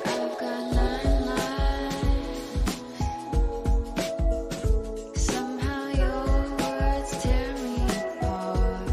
I've got 9 lives. Somehow your words tear me apart.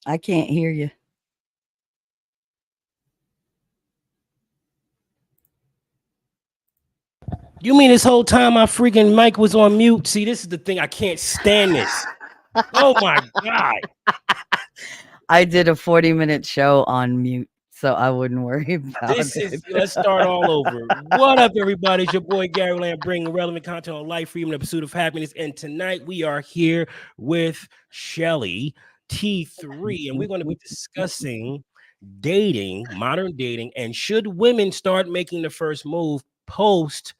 I can't hear you. You mean this whole time my freaking mic was on mute? See, this is the thing. I can't stand this. Oh my God. I did a 40-minute show on mute, so I wouldn't worry about This it. is, let's start all over. What up, everybody? It's your boy Gary Lamb bringing relevant content on life, freedom, and the pursuit of happiness. And tonight we are here with Shelly T3, and we're going to be discussing dating, modern dating, and should women start making the first move post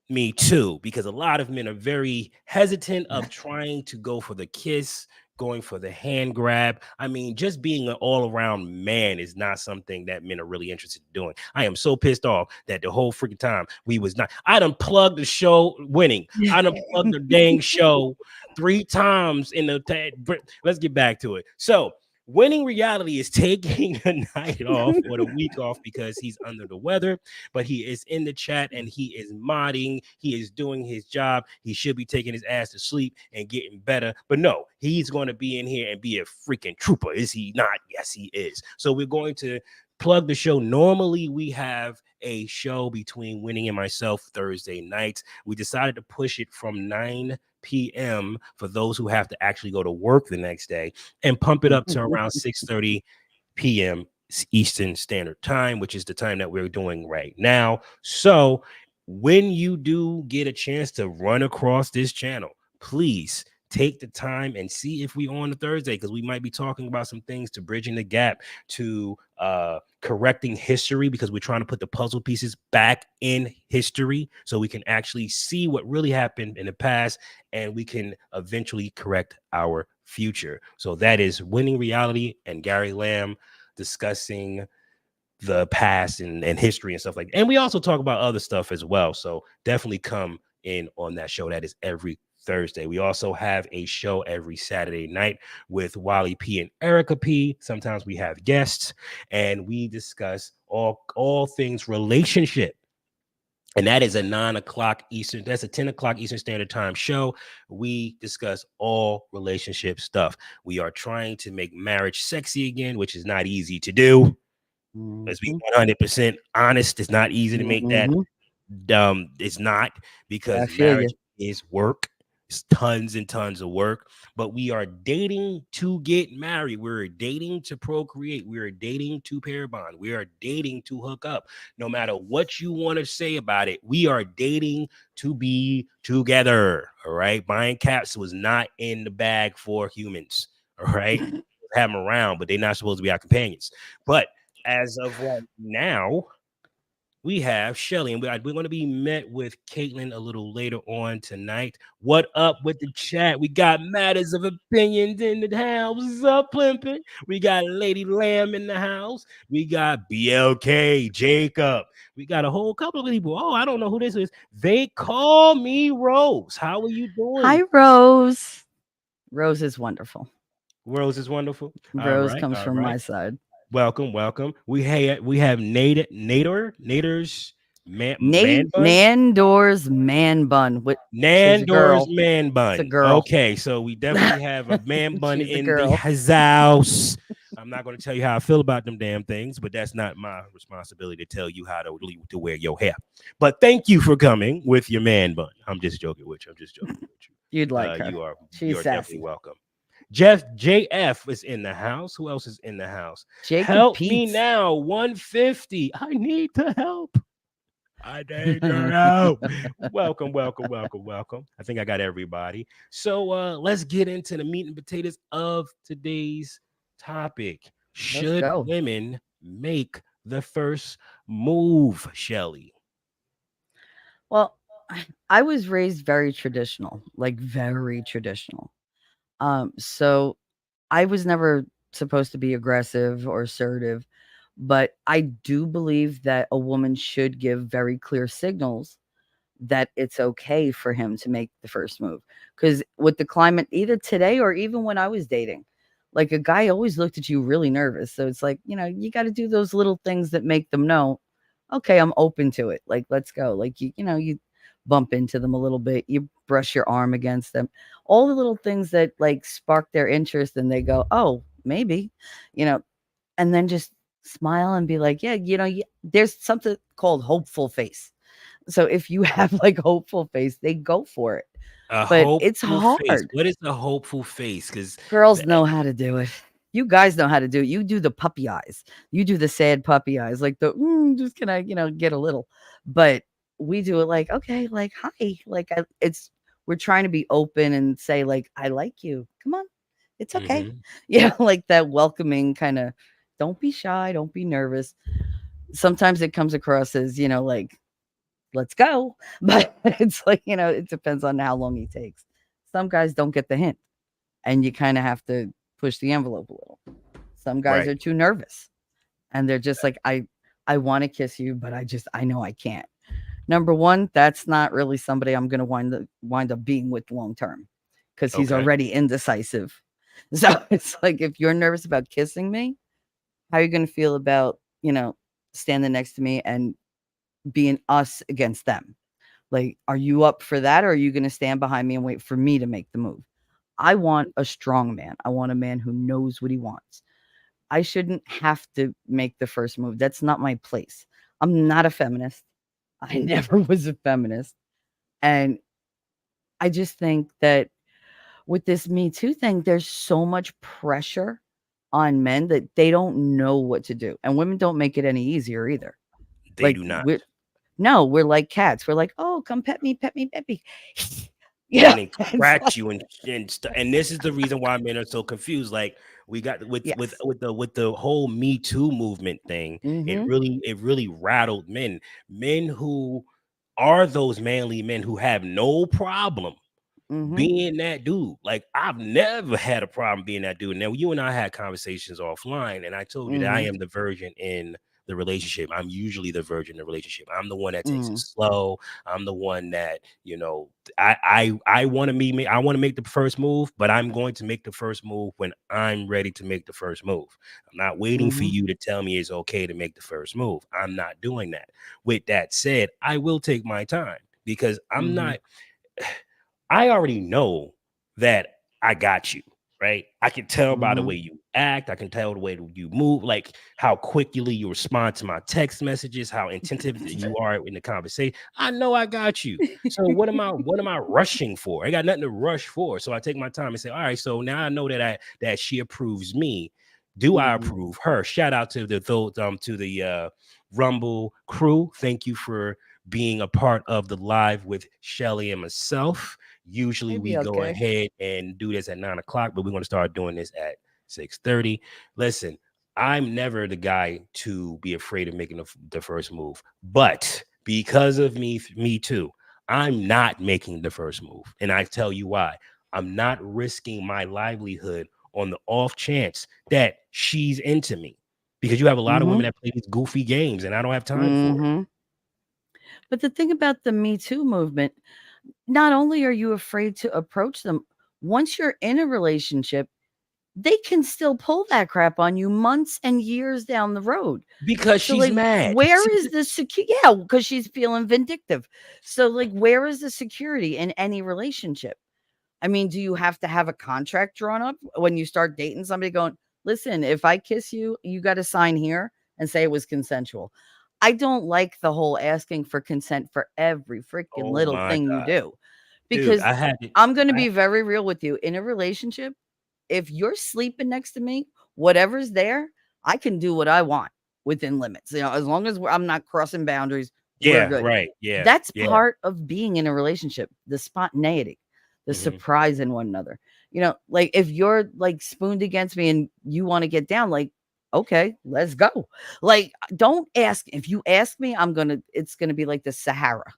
Me Too, because a lot of men are very hesitant of trying to go for the kiss, going for the hand grab. I mean, just being an all-around man is not something that men are really interested in doing. I am so pissed off that the whole freaking time we was not. I done plugged the show winning. I done plugged the dang show 3 times in the. Let's get back to it. So Winning Reality is taking a night off or a week off because he's under the weather, but he is in the chat and he is modding. He is doing his job. He should be taking his ass to sleep and getting better. But no, he's going to be in here and be a freaking trooper. Is he not? Yes, he is. So we're going to plug the show. Normally, we have a show between Winning and myself Thursday nights. We decided to push it from 9 p.m. for those who have to actually go to work the next day and pump it up to around 6:30 p.m. Eastern Standard Time, which is the time that we're doing right now. So when you do get a chance to run across this channel, please take the time and see if we on a Thursday, because we might be talking about some things to bridging the gap to correcting history, because we're trying to put the puzzle pieces back in history so we can actually see what really happened in the past and we can eventually correct our future. So that is Winning Reality and Gary Lamb discussing the past and history and stuff like that. And we also talk about other stuff as well. So definitely come in on that show. That is every Thursday. We also have a show every Saturday night with Wally P and Erica P. Sometimes we have guests and we discuss all things relationship. And that is a 9 o'clock Eastern. That's a 10 o'clock Eastern Standard Time show. We discuss all relationship stuff. We are trying to make marriage sexy again, which is not easy to do. Let's be 100% honest. It's not easy to make that. It's not, I because feel you. marriage is work. It's tons and tons of work. But we are dating to get married. We're dating to procreate. We are dating to pair bond. We are dating to hook up. No matter what you want to say about it, we are dating to be together. All right. Buying caps was not in the bag for humans. All right. Have them around, but they're not supposed to be our companions. But as of right now, we have Shelly, and we're going to be met with Caitlin a little later on tonight. What up with the chat? We got Matters of Opinions in the house. What's up, Plimpin? We got Lady Lamb in the house. We got BLK, Jacob. We got a whole couple of people. Oh, I don't know who this is. They call me Rose. How are you doing? Hi, Rose. Rose is wonderful. Rose is wonderful. All Rose right, comes all from my right. side. Welcome, welcome. We have Nader's man bun. Nandor's man bun. She's a Nandor's girl. man It's a bun. girl. Okay, so we definitely have a man bun She's a in the girl. house. I'm not going to tell you how I feel about them damn things, but that's not my responsibility to tell you how to wear your hair. But thank you for coming with your man bun. I'm just joking with you. I'm just joking with You'd you. like her. You She's are definitely sassy. welcome. Jeff JF is in the house. Who else is in the house? Jacob Help me Peets. now. 150. I need the help. I need your help. Welcome, welcome, welcome, welcome. I think I got everybody. So let's get into the meat and potatoes of today's topic. Let's Should go. women make the first move, Shelly? Well, I was raised very traditional, like very traditional. So I was never supposed to be aggressive or assertive, but I do believe that a woman should give very clear signals that it's okay for him to make the first move. Because with the climate, either today or even when I was dating, like a guy always looked at you really nervous. So it's like, you got to do those little things that make them know, okay, I'm open to it. Like, let's go. Like, you bump into them a little bit, you brush your arm against them, all the little things that like spark their interest and they go, oh, maybe, you know, and then just smile and be like, yeah, there's something called hopeful face. So if you have like hopeful face, they go for it. A But it's hopeful face. hard. What is a hopeful face? Because Girls know how to do it. You guys know how to do it. You do the puppy eyes. You do the sad puppy eyes, like the just can I, get a little. But we do it like, okay, like hi, like we're trying to be open and say like I like you. Come on, it's okay. Like that welcoming kind of. Don't be shy. Don't be nervous. Sometimes it comes across as like let's go, but it's like it depends on how long he takes. Some guys don't get the hint, and you kind of have to push the envelope a little. Some guys right. are too nervous and they're just like, I want to kiss you, but I know I can't. Number one, that's not really somebody I'm going to wind up being with long term because he's Okay. already indecisive. So it's like, if you're nervous about kissing me, how are you going to feel about, standing next to me and being us against them? Like, are you up for that? Or are you going to stand behind me and wait for me to make the move? I want a strong man. I want a man who knows what he wants. I shouldn't have to make the first move. That's not my place. I'm not a feminist. I never was a feminist. And I just think that with this Me Too thing, there's so much pressure on men that they don't know what to do. And women don't make it any easier either. They Like do not. we're like cats. We're like, oh, come pet me, pet me, pet me. And then scratch you and this is the reason why men are so confused. Like we got with the whole Me Too movement thing. It really rattled men who are those manly men who have no problem being that dude. Like I've never had a problem being that dude. Now you and I had conversations offline, and I told you that I am the virgin in the relationship. I'm usually the virgin in the relationship. I'm the one that takes it slow. I'm the one that I want to meet me. I want to make the first move, but I'm going to make the first move when I'm ready to make the first move. I'm not waiting for you to tell me it's okay to make the first move. I'm not doing that. With that said, I will take my time because I'm not. I already know that I got you, right? I can tell by the way you act. I can tell the way you move, like how quickly you respond to my text messages, how attentive you are in the conversation. I know I got you. So what am I rushing for? I got nothing to rush for. So I take my time and say, all right, so now I know that she approves me. Do I approve her? Shout out to the Rumble crew. Thank you for being a part of the live with Shelly and myself. Usually we go ahead and do this at 9:00, but we're going to start doing this at 6:30. Listen, I'm never the guy to be afraid of making the first move, but because of Me Too, I'm not making the first move. And I tell you why. I'm not risking my livelihood on the off chance that she's into me, because you have a lot of women that play these goofy games and I don't have time for it. But the thing about the Me Too movement, not only are you afraid to approach them, once you're in a relationship, they can still pull that crap on you months and years down the road. Because she's mad. Where is the security? Yeah, because she's feeling vindictive. So, like, where is the security in any relationship? I mean, do you have to have a contract drawn up when you start dating somebody going, listen, if I kiss you, you got to sign here and say it was consensual. I don't like the whole asking for consent for every freaking little thing you do, because I'm going to be very real with you. In a relationship, if you're sleeping next to me, whatever's there, I can do what I want within limits. As long as I'm not crossing boundaries. Yeah, we're good. right. Yeah. That's part of being in a relationship, the spontaneity, the surprise in one another. Like if you're like spooned against me and you want to get down, like, okay, let's go. Like, don't ask. If you ask me, it's gonna be like the Sahara.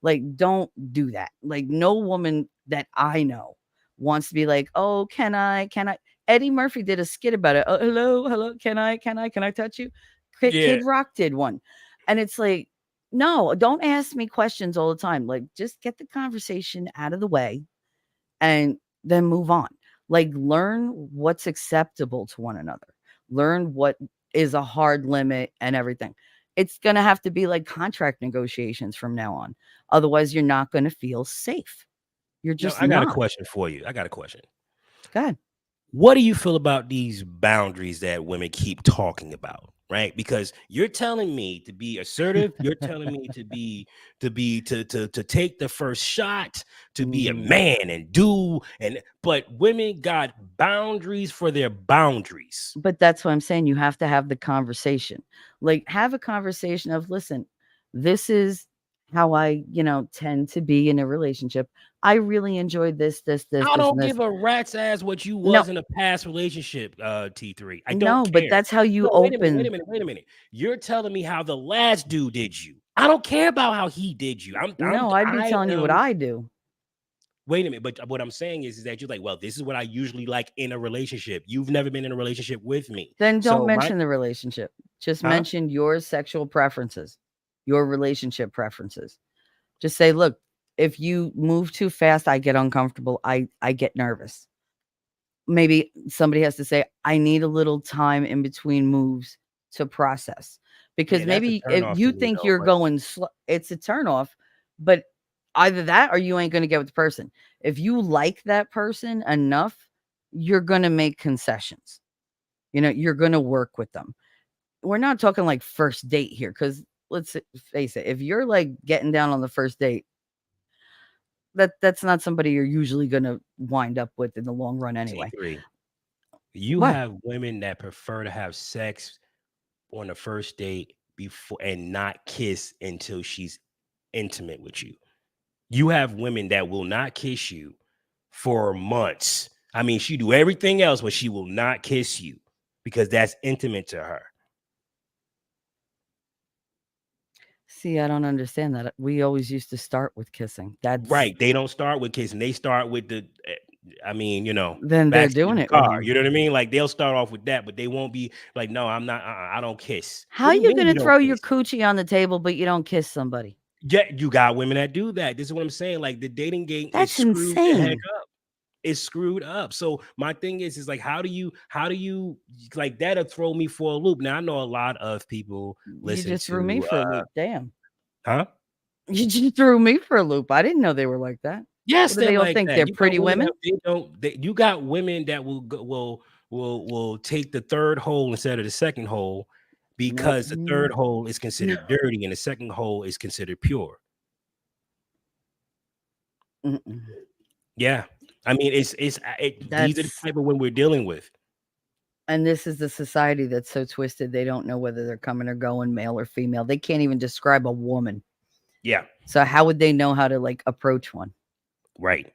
Like, don't do that. Like, no woman that I know wants to be like, oh, can I? Eddie Murphy did a skit about it. Oh, hello, can I touch you? Kid Rock did one. And it's like, no, don't ask me questions all the time. Like, just get the conversation out of the way and then move on. Like, learn what's acceptable to one another. Learn what is a hard limit and everything. It's going to have to be like contract negotiations from now on. Otherwise, you're not going to feel safe. You're just I got a question for you. I got a question. Go ahead. What do you feel about these boundaries that women keep talking about? Right, because you're telling me to be assertive, you're telling me to take the first shot, to be a Mhm. man and do, but women got boundaries for their boundaries. But that's what I'm saying. You have to have the conversation. Like, have a conversation of, listen, this is how I, tend to be in a relationship. I really enjoyed this, this, this, I this, don't and this. give a rat's ass what you No, was in a past relationship, T3. I don't no, but care. that's how you No, open. wait a minute. You're telling me how the last dude did you. I don't care about how he did you. No, I'd be I telling you what am. I do. Wait a minute, but what I'm saying is that you're like, well, this is what I usually like in a relationship. You've never been in a relationship with me, Then don't so mention the relationship. Just huh? mention your sexual preferences, your relationship preferences. Just say, look, if you move too fast, I get uncomfortable. I get nervous. Maybe somebody has to say, I need a little time in between moves to process. Because Yeah, that's a maybe turn if off to you me think though. you're But going slow, it's a turn off. But either that or you ain't going to get with the person. If you like that person enough, you're going to make concessions. You're going to work with them. We're not talking like first date here, because let's face it, if you're like getting down on the first date, that's not somebody you're usually going to wind up with in the long run anyway. T3, you What? have women that prefer to have sex on the first date before and not kiss until she's intimate with you. You have women that will not kiss you for months. I mean, she do everything else, but she will not kiss you because that's intimate to her. See, I don't understand that. We always used to start with kissing. That's Right. They don't start with kissing. They start with I mean, then they're backseat of doing the it car. wrong. You know what I mean? Like they'll start off with that, but they won't be like, no, I'm not, I don't kiss. How What are do you you mean gonna you don't throw your kiss? coochie on the table, but you don't kiss somebody? Yeah, you got women that do that. This is what I'm saying. Like the dating game is That's screwed the heck insane. up. It's screwed up. So my thing is like, how do you like that'll throw me for a loop? Now I know a lot of people You listen just threw me to for a loop. Damn. huh? You just threw me for a loop. I didn't know they were like that. Yes, What do they're they all like think? that. They're You got pretty women women? that they don't. You got women that will take the third hole instead of the second hole Nope. because the third hole is considered dirty and the second hole is considered pure. Mm-mm. Yeah, I mean these are the That's type of women we're dealing with. and this is the society that's so twisted. They don't know whether they're coming or going, male or female. They can't even describe a woman. Yeah, So how would they know how to like approach one? right.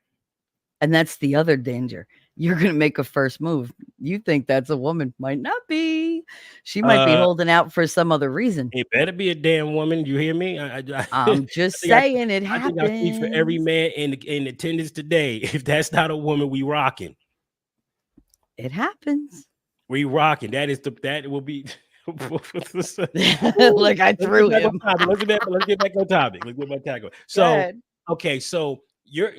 And that's the other danger. You're going to make a first move. You think that's a woman, might not be. She might be Uh, holding out for some other reason. it better be a damn woman. You hear me? I'm just saying it I think I speak for every happens. man in attendance today. If that's not a woman, we rocking. It happens. We rocking. That will be. Let's Like I get threw back on him. topic. Let's get back on topic. Let's get back on topic. Go So ahead. okay, so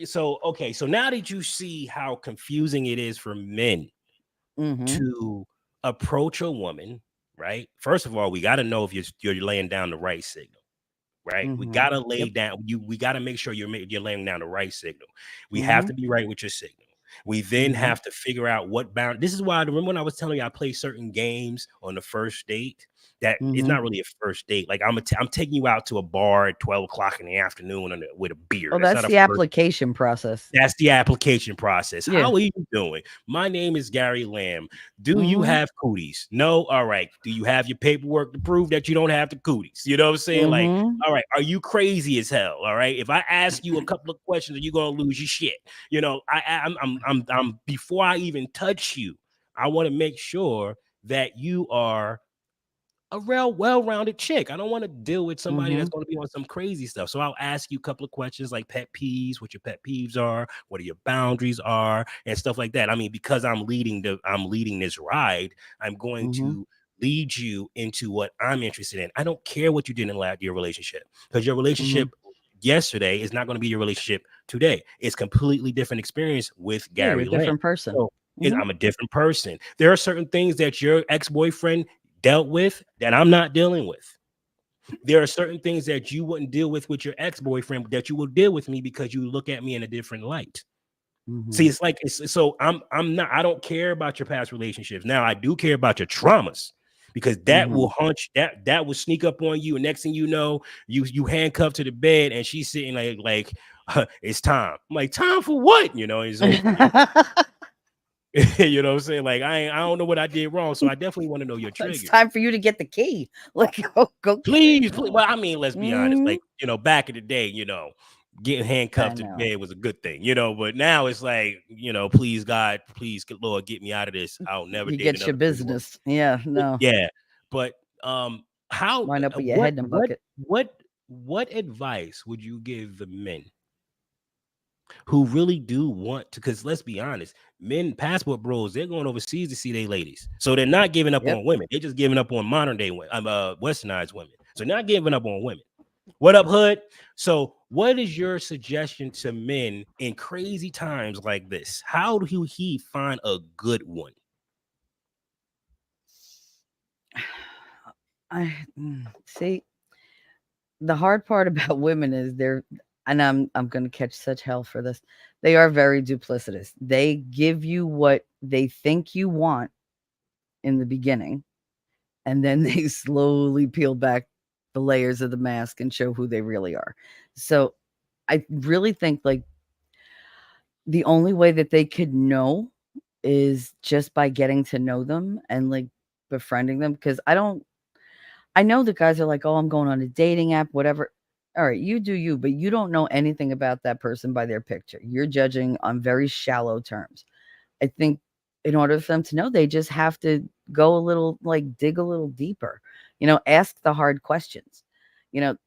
so now that you see how confusing it is for men Mm-hmm. to approach a woman, right? First of all, we got to know if you're laying down the right signal. Right, we Mm-hmm. gotta lay Yep. down. We gotta make sure you're laying down the right signal. We have Mm-hmm. to be right with your signal. We then Mm-hmm. have to figure out what bound. This is why I remember when I was telling you I play certain games on the first date. That it's Mm-hmm. not really a first date. Like I'm taking you out to a bar at 12 o'clock in the afternoon with a beer. Well, That's that's not a the first. application process. That's the application process. Yeah. How are you doing? My name is Gary Lamb. Do you Mhm. have cooties? No. All right. Do you have your paperwork to prove that you don't have the cooties? You know what I'm saying? Like, Mhm. all right. Are you crazy as hell? All right. If I ask you a couple of questions, are you gonna lose your shit? You know, I'm before I even touch you, I want to make sure that you are a real well-rounded chick. I don't want to deal with somebody that's Mhm. going to be on some crazy stuff. So I'll ask you a couple of questions like pet peeves, what your pet peeves are, what your boundaries are, and stuff like that. I mean, because I'm leading this ride, I'm going Mhm. to lead you into what I'm interested in. I don't care what you did in your relationship, because your relationship yesterday is not going to be your relationship today. It's completely different experience with Yeah, you're Gary a Lamb. different person. So Mhm. I'm a different person. There are certain things that your ex-boyfriend dealt with that I'm not dealing with. There are certain things that you wouldn't deal with your ex-boyfriend that you will deal with me because you look at me in a different light. See, Mhm. it's like so I'm not, I don't care about your past relationships. Now I do care about your traumas, because that will Mhm. hunch, that will sneak up on you, and next thing you know, you handcuffed to the bed and she's sitting like it's time. I'm like, time for what? You know, it's over. You know what I'm saying? Like I don't know what I did wrong, so I definitely want to know your It's triggers. time for you to get the key. Like, go get it. Please, please. Well, I mean, let's be honest. Mhm. Like, you know, back in the day, you know, getting I handcuffed to the know. bed was a good thing, you know. But now it's like, you know, please God, please Lord, get me out of this. I'll never You date get your another pretty woman. business. Yeah, no. Yeah, but how? Wind up with your What? head in a What? bucket. What? What advice would you give the men who really do want to? Because let's be honest, men, passport bros, they're going overseas to see their ladies, so they're not giving up Yep. on women. They're just giving up on modern day women, westernized women. So not giving up on women. What up, Hood? So, what is your suggestion to men in crazy times like this? How do he find a good one? See, the hard part about women is they're, and I'm going to catch such hell for this. They are very duplicitous. They give you what they think you want in the beginning, and then they slowly peel back the layers of the mask and show who they really are. So I really think like the only way that they could know is just by getting to know them and like befriending them. Because I know the guys are like, oh, I'm going on a dating app, whatever. All right, you do you, but you don't know anything about that person by their picture. You're judging on very shallow terms. I think in order for them to know, they just have to go a little, like, dig a little deeper, ask the hard questions,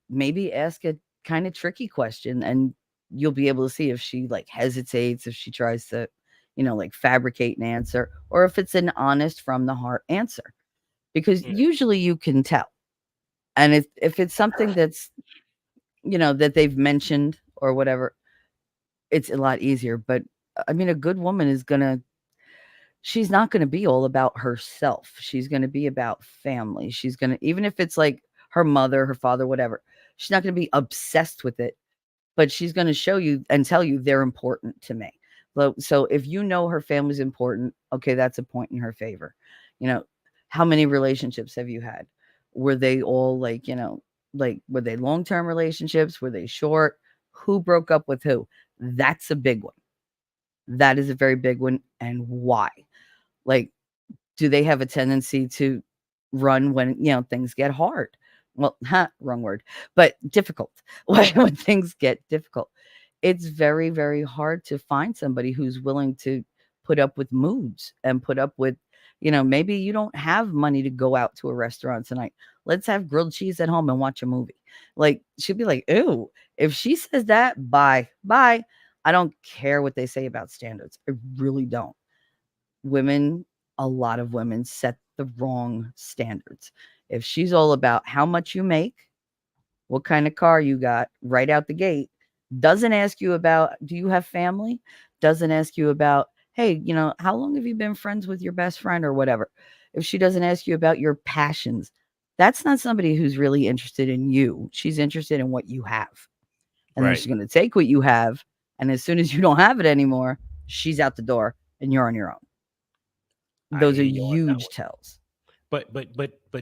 maybe ask a kind of tricky question, and you'll be able to see if she like hesitates, if she tries to, like fabricate an answer, or if it's an honest from the heart answer, because Mm, usually you can tell. And if it's something that's, that they've mentioned or whatever, it's a lot easier. But I mean, a good woman she's not gonna be all about herself. She's gonna be about family. She's gonna, even if it's like her mother, her father, whatever, she's not gonna be obsessed with it, but she's gonna show you and tell you they're important to me. So if you know her family's important, okay, that's a point in her favor. You know, how many relationships have you had? Were they all like, like were they long-term relationships? Were they short? Who broke up with who? That's a big one. That is a very big one. And why? Like, do they have a tendency to run when, things get hard? Well, wrong word, but difficult. When things get difficult, it's very, very hard to find somebody who's willing to put up with moods and put up with, maybe you don't have money to go out to a restaurant tonight. Let's have grilled cheese at home and watch a movie. Like, she'd be like, "Ew." If she says that, bye, bye. I don't care what they say about standards. I really don't. Women, a lot of women set the wrong standards. If she's all about how much you make, what kind of car you got right out the gate, doesn't ask you about, do you have family? Doesn't ask you about, hey, how long have you been friends with your best friend or whatever? If she doesn't ask you about your passions, that's not somebody who's really interested in you. She's interested in what you have. And then right. she's going to take what you have. And as soon as you don't have it anymore, she's out the door and you're on your own. I Those are hear you on that huge one. tells. But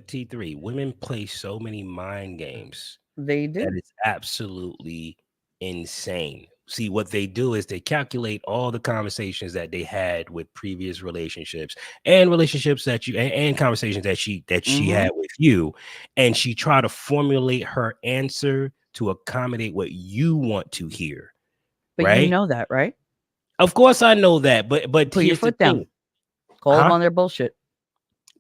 T3, women play so many mind games They that do. is absolutely insane. See, what they do is they calculate all the conversations that they had with previous relationships and relationships that and conversations that she Mhm. had with you, and she try to formulate her answer to accommodate what you want to hear, But you right? know that, right? Of course I know that, but Put your here's the foot down. thing. Call them Huh? on their bullshit.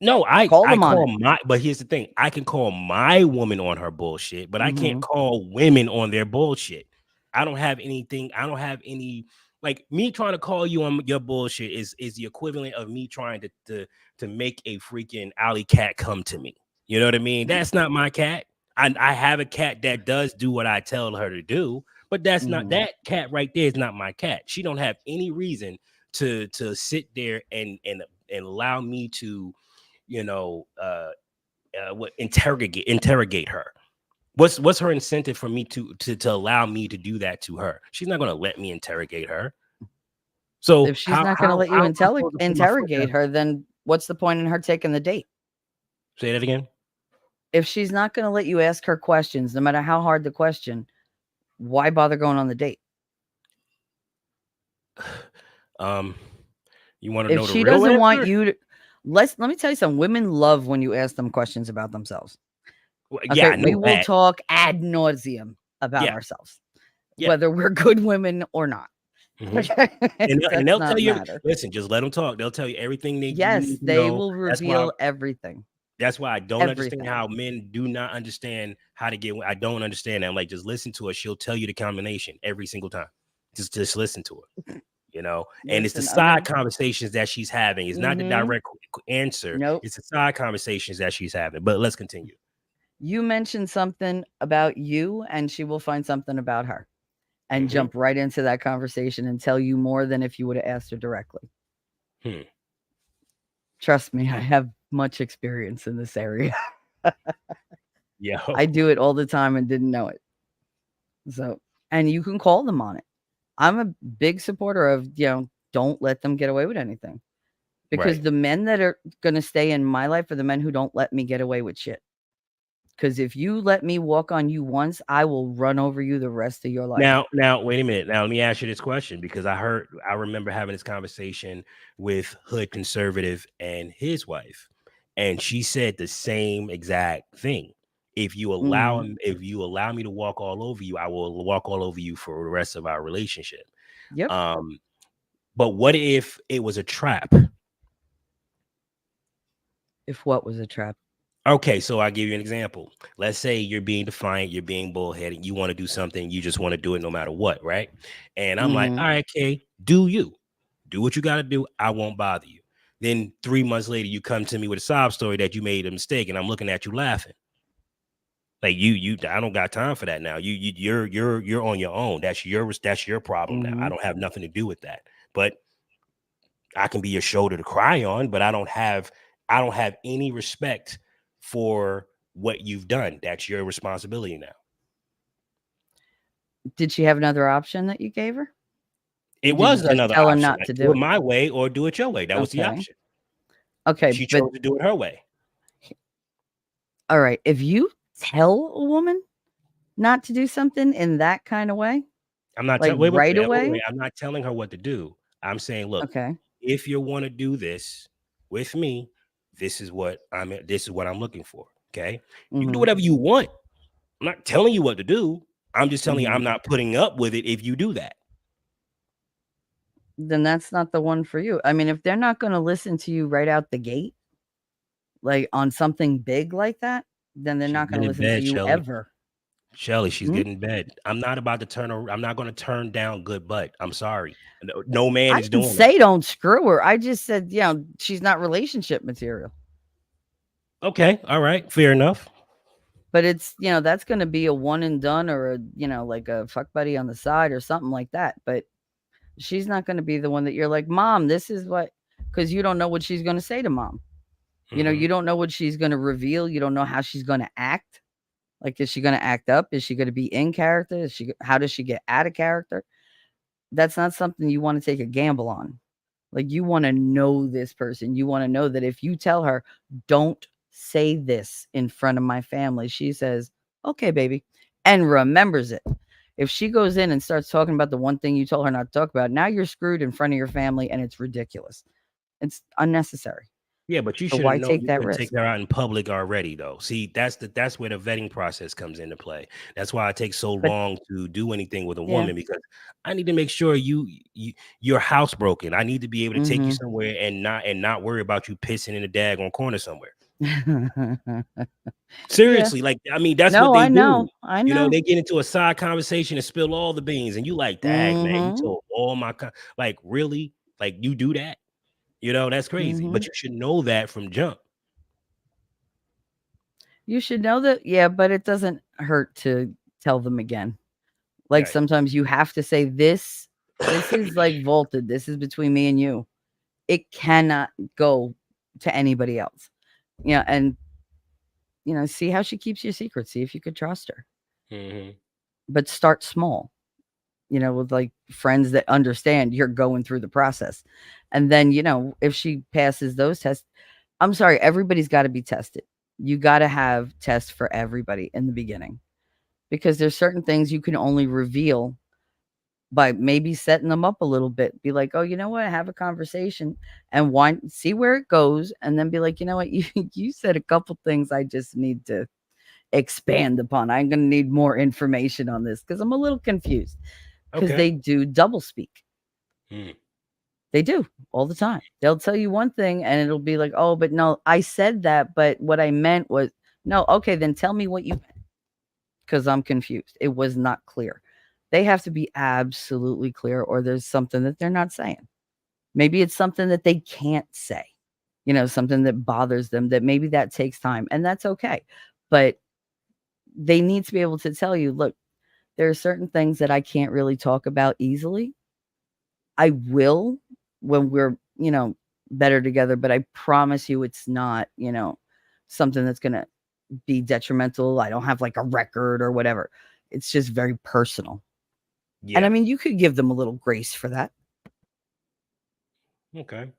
No, I Call I them on call it. my, but here's the thing. I can call my woman on her bullshit, but I can't Mhm. call women on their bullshit. I don't have anything. I don't have any, like, me trying to call you on your bullshit is the equivalent of me trying to make a freaking alley cat come to me. You know what I mean? That's not my cat. I have a cat that does do what I tell her to do, but that's not, Mhm. that cat right there is not my cat. She don't have any reason to sit there and allow me to, you know, what, interrogate her. What's her incentive for me to allow me to do that to her? She's not going to let me interrogate her. So If she's not going to let you how am I supposed to put my foot interrogate down? her, then what's the point in her taking the date? Say that again. If she's not going to let you ask her questions, no matter how hard the question, why bother going on the date? You want to If know the she real doesn't want answer? you to, let me tell you something. Women love when you ask them questions about themselves. Well, Okay, yeah, I we know will that. talk ad nauseum about Yeah, ourselves, yeah. whether we're good women or not. Mhm. Okay, And it does they'll not tell you. matter. Listen, just let them talk. They'll tell you everything that you Yes, need to they know. will That's why. reveal everything. That's why I don't understand Everything. how men do not understand how to get. I don't understand that. I'm like, just listen to her. She'll tell you the combination every single time. Just listen to her. You know, and it's the Listen, side okay. conversations that she's having. It's not the Mhm. direct answer. Nope. It's the side conversations that she's having. But let's continue. You mentioned something about you, and she will find something about her and Mhm. jump right into that conversation and tell you more than if you would have asked her directly. Hmm. Trust me, I have much experience in this area. Yeah. I do it all the time and didn't know it. So, and you can call them on it. I'm a big supporter of, don't let them get away with anything. Because Right. the men that are going to stay in my life are the men who don't let me get away with shit. Because if you let me walk on you once, I will run over you the rest of your life. Now, wait a minute. Now, let me ask you this question because I remember having this conversation with Hood Conservative and his wife, and she said the same exact thing. If you allow me to walk all over you, I will walk all over you for the rest of our relationship. Yep. But what if it was a trap? If what was a trap? Okay, so I'll give you an example. Let's say you're being defiant, you're being bullheaded, you want to do something, you just want to do it no matter what, right? And I'm like, Mhm. all right, Kay, do you. Do what you got to do. I won't bother you. Then 3 months later, you come to me with a sob story that you made a mistake, and I'm looking at you laughing. Like I don't got time for that now. You're on your own. That's your problem now. I Mhm. don't have nothing to do with that. But I can be your shoulder to cry on, but I don't have any respect for what you've done. That's your responsibility now. Did she have another option that you gave her? It Or did you was just another tell her option. not Like, to do do it it? my way or do it your way. That was the Okay. option. Okay, She but chose to do it her way. all right, if you tell a woman not to do something in that kind of way, I'm not like telling right away, wait. I'm not telling her what to do. I'm saying, look, okay. if you want to do this with me, this is what I'm looking for. Okay. You can do Mhm. whatever you want. I'm not telling you what to do. I'm just telling you Mhm. I'm not putting up with it if you do that. Then that's not the one for you. I mean, if they're not going to listen to you right out the gate, like on something big like that, then they're She's not going getting to in listen to bed, you Shelly. ever. Shelly, she's Hmm? getting in bed. I'm not about to turn her. I'm not going to turn down good butt. I'm sorry. No man I is didn't doing that. say don't screw her. I just said, she's not relationship material. Okay. All right. Fair enough. But it's, that's going to be a one and done or like a fuck buddy on the side or something like that. But she's not going to be the one that you're like, Mom, this is what, because you don't know what she's going to say to Mom. Mhm. You don't know what she's going to reveal. You don't know how she's going to act. Like, is she going to act up? Is she going to be in character? How does she get out of character? That's not something you want to take a gamble on. Like, you want to know this person. You want to know that if you tell her, don't say this in front of my family, she says, okay, baby, and remembers it. If she goes in and starts talking about the one thing you told her not to talk about, now you're screwed in front of your family and it's ridiculous. It's unnecessary. Yeah, but you So should have why known take you that couldn't take risk? her out in public already, though. See, that's where the vetting process comes into play. That's why it takes so But long to do anything with a yeah. woman because I need to make sure you're housebroken. I need to be able to take you somewhere and not worry about you pissing in a daggone corner somewhere. Yeah. Seriously, like I mean, that's what No, they I do. know. I You know, know. they get into a side conversation and spill all the beans, and you like, dag man, you Mhm. told all my like really, like you do that. You know, that's crazy. But Mhm. you should know that from jump. You should know that, yeah, but it doesn't hurt to tell them again. Like, Right. sometimes you have to say, this is, like, vaulted. This is between me and you. It cannot go to anybody else. And, see how she keeps your secret. See if you could trust her. Mhm. But start small. with like friends that understand you're going through the process. And then, if she passes those tests, I'm sorry, everybody's got to be tested. You got to have tests for everybody in the beginning because there's certain things you can only reveal by maybe setting them up a little bit. Be like, oh, you know what? Have a conversation and see where it goes. And then be like, you know what? You said a couple things I just need to expand upon. I'm going to need more information on this because I'm a little confused because Okay. they do double speak. Hmm. They do all the time. They'll tell you one thing and it'll be like, oh, but no, I said that, but what I meant was no. Okay, then tell me what you meant because I'm confused. It was not clear. They have to be absolutely clear or there's something that they're not saying. Maybe it's something that they can't say, something that bothers them that maybe that takes time and that's okay. But they need to be able to tell you, look, there are certain things that I can't really talk about easily. I will when we're, better together, but I promise you it's not, something that's going to be detrimental. I don't have like a record or whatever. It's just very personal. Yeah. And I mean, you could give them a little grace for that. Okay.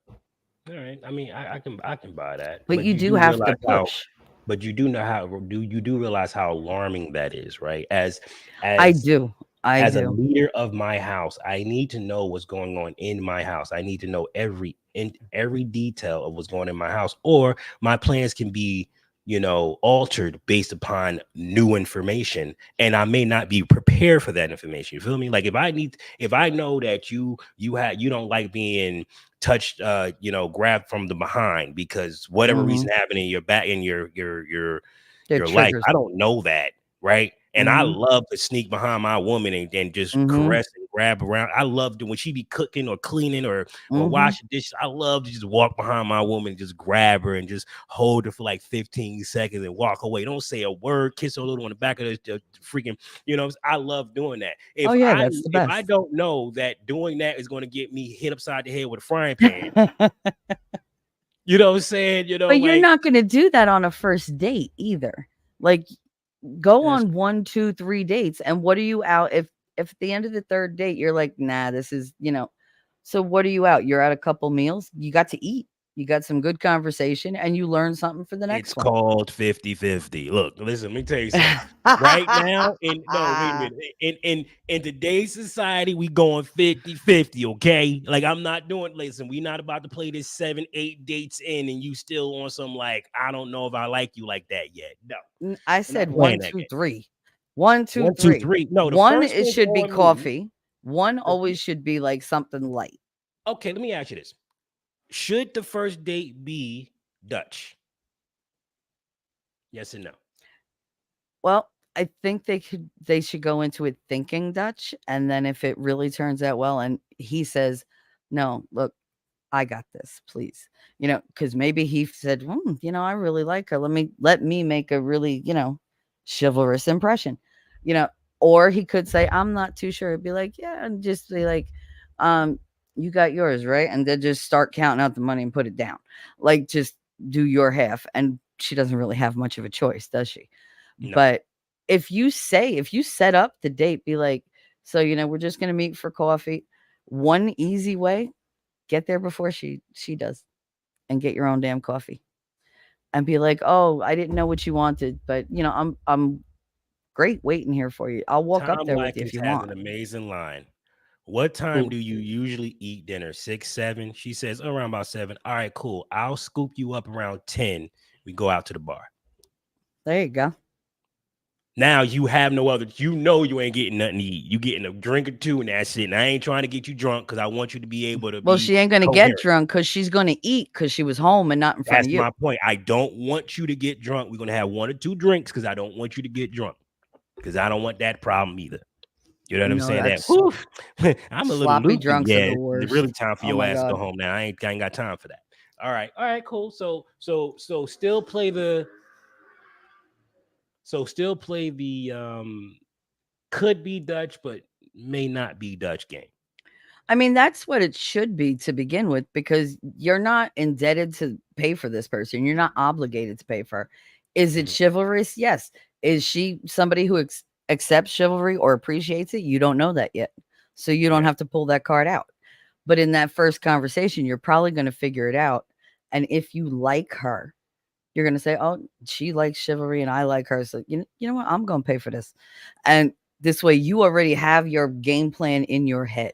All right. I mean, I can buy that. But you do have to realize how- push. but you do know how you do realize how alarming that is, right? As I do. as a leader of my house, I need to know what's going on in my house. I need to know every detail of what's going on in my house, or my plans can be, altered based upon new information, and I may not be prepared for that information. You feel me? Like if I know that you don't like being touched, grabbed from the behind because whatever reason happened in your back in your life, I don't know that, right? And I love to sneak behind my woman and just caress and grab around. I love to when she be cooking or cleaning or washing dishes. I love to just walk behind my woman and just grab her and just hold her for like 15 seconds and walk away. Don't say a word, kiss her a little on the back of the freaking, I love doing that. If that's the best. If I don't know that doing that is going to get me hit upside the head with a frying pan, you know what I'm saying? But you're not going to do that on a first date either. Like, go on 1, 2, 3 dates. And what are you out? If at the end of the third date, you're like, nah, this is, so what are you out? You're at a couple meals. You got to eat. You got some good conversation and you learn something for the next one. It's called 50-50. Look, listen, let me tell you something. Right now, wait a minute. In today's society, we going 50-50, okay? Like I'm not doing, listen, we not about to play this 7, 8 dates in and you still on some like, I don't know if I like you like that yet. No. I said 1, 2, 3. 1, 2, 3. No, one it should be coffee. One always should be like something light. Okay, let me ask you this. Should the first date be Dutch? Yes or no? Well, I think they should go into it thinking Dutch. And then if it really turns out well, and he says, no, look, I got this, please. Because maybe he said, I really like her. Let me make a really, chivalrous impression, or he could say, I'm not too sure. It'd be like, yeah, and just be like, you got yours, right? And then just start counting out the money and put it down. Like just do your half. And she doesn't really have much of a choice, does she? No. But if you set up the date, be like, so, we're just going to meet for coffee. One easy way, get there before she does and get your own damn coffee and be like, oh, I didn't know what you wanted, but I'm great waiting here for you. I'll walk up there with you if you want. An amazing line. What time do you usually eat dinner? 6, 7? She says around about 7. All right, cool. I'll scoop you up around 10. We go out to the bar. There you go. Now you have no other. You ain't getting nothing to eat. You getting a drink or two and that's it. And I ain't trying to get you drunk because I want you to be able to. Well, she ain't gonna get drunk because she's gonna eat because she was home and not in front of you. That's my point. I don't want you to get drunk. We're gonna have 1 or 2 drinks because I don't want you to get drunk because I don't want that problem either. You know what I'm saying? I'm a little loopy. Drunk. Yeah, it's really time for your ass to go home now. I ain't got time for that. All right, cool. So still play the. So still play the could be Dutch, but may not be Dutch game. I mean, that's what it should be to begin with, because you're not indebted to pay for this person. You're not obligated to pay for her. Is it chivalrous? Yes. Is she somebody who accepts chivalry or appreciates it? You don't know that yet. so you don't have to pull that card out. But in that first conversation, you're probably going to figure it out. And if you like her, you're going to say, oh, she likes chivalry and I like her. So, you know what? I'm going to pay for this. And this way you already have your game plan in your head.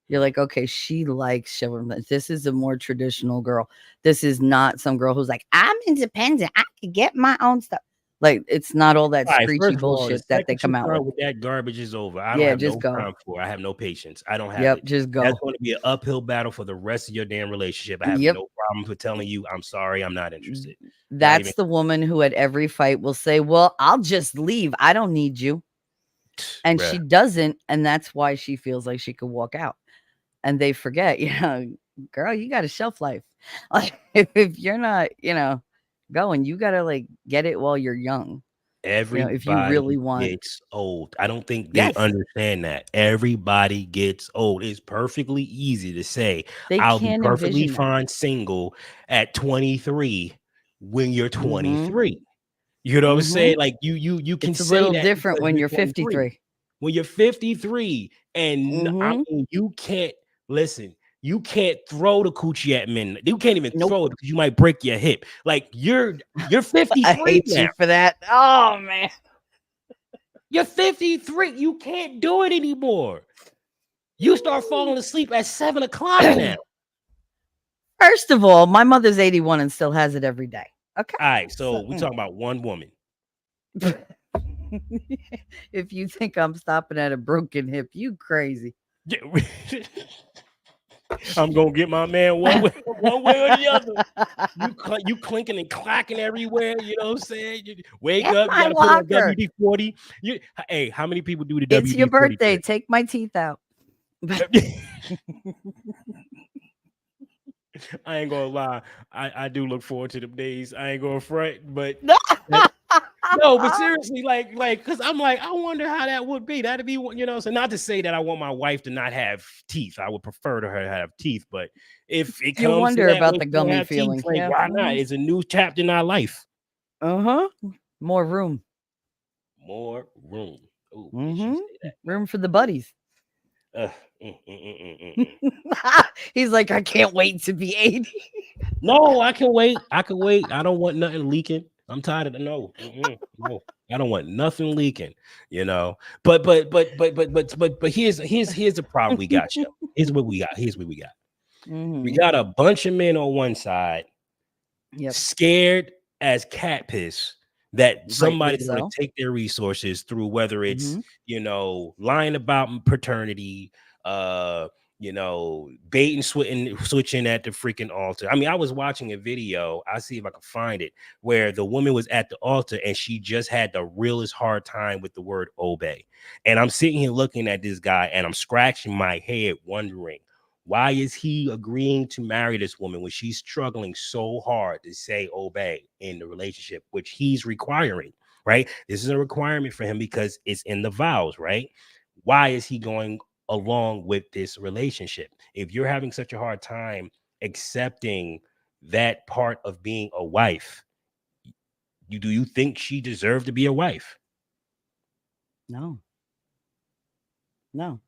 You're like, okay, she likes chivalry. This is a more traditional girl. This is not some girl who's like, I'm independent. I can get my own stuff. Like, it's not all that All right, screechy first of all, the bullshit that they second you come out start with. with that garbage is over. I don't Yeah, have just no go. time for it. I have no patience. I don't have Yep, it. just That's go. going to be an uphill battle for the rest of your damn relationship. I have Yep. no problem with telling you, I'm sorry, I'm not interested. Not That's even the woman who at every fight will say, well, I'll just leave. I don't need you. And bruh. she doesn't. And that's why she feels like she could walk out. And they forget, girl, you got a shelf life. Like, if you're not, going, you got to like get it while you're young. If you really Everybody want. gets old. I don't think they Yes, understand that. Everybody gets old. It's perfectly easy to say, they I'll be can't perfectly envision that. fine single at 23 when you're Mhm. 23. You know what I'm saying? Like you can It's a say little that different because when you're you're 23. 53. When you're 53 and I Mhm. mean, you can't listen. You can't throw the coochie at men. You can't even Nope. throw it because you might break your hip. Like you're I 53 hate now. you for that. Oh, man. You're 53. You can't do it anymore. You start falling asleep at 7 o'clock now. First of all, my mother's 81 and still has it every day. Okay. All right, so we're talking about one woman. If you think I'm stopping at a broken hip, you crazy. I'm gonna get my man one way or the other. You clinking and clacking everywhere. You know what I'm saying? You wake Get up, you my gotta put on walker. WD-40. Hey, how many people do the It's your WD-40 birthday. trick? Take my teeth out. I ain't gonna lie. I do look forward to them days. I ain't gonna front, but no, but seriously, like, because I'm like, I wonder how that would be. That'd be, so not to say that I want my wife to not have teeth. I would prefer to her to have teeth, but if it You comes wonder to that, about when the she don't gummy have teeth, feeling. like, Yeah. why not? It's a new chapter in our life. More room. More room. Ooh, Room for the buddies. Mm. He's like, I can't wait to be 80. No, I can wait. I don't want nothing leaking. I'm tired of the no. I don't want nothing leaking. But here's the problem we got. Here's what we got. We got a bunch of men on one side, scared as cat piss that somebody's going to take their resources through, whether it's lying about paternity, bait and switching at the freaking altar. I mean, I was watching a video, I'll see if I can find it, where the woman was at the altar and she just had the realest hard time with the word obey. And I'm sitting here looking at this guy and I'm scratching my head wondering, why is he agreeing to marry this woman when she's struggling so hard to say obey in the relationship, which he's requiring, right? This is a requirement for him because it's in the vows, right? Why is he going along with this relationship? If you're having such a hard time accepting that part of being a wife, do you think she deserved to be a wife? No.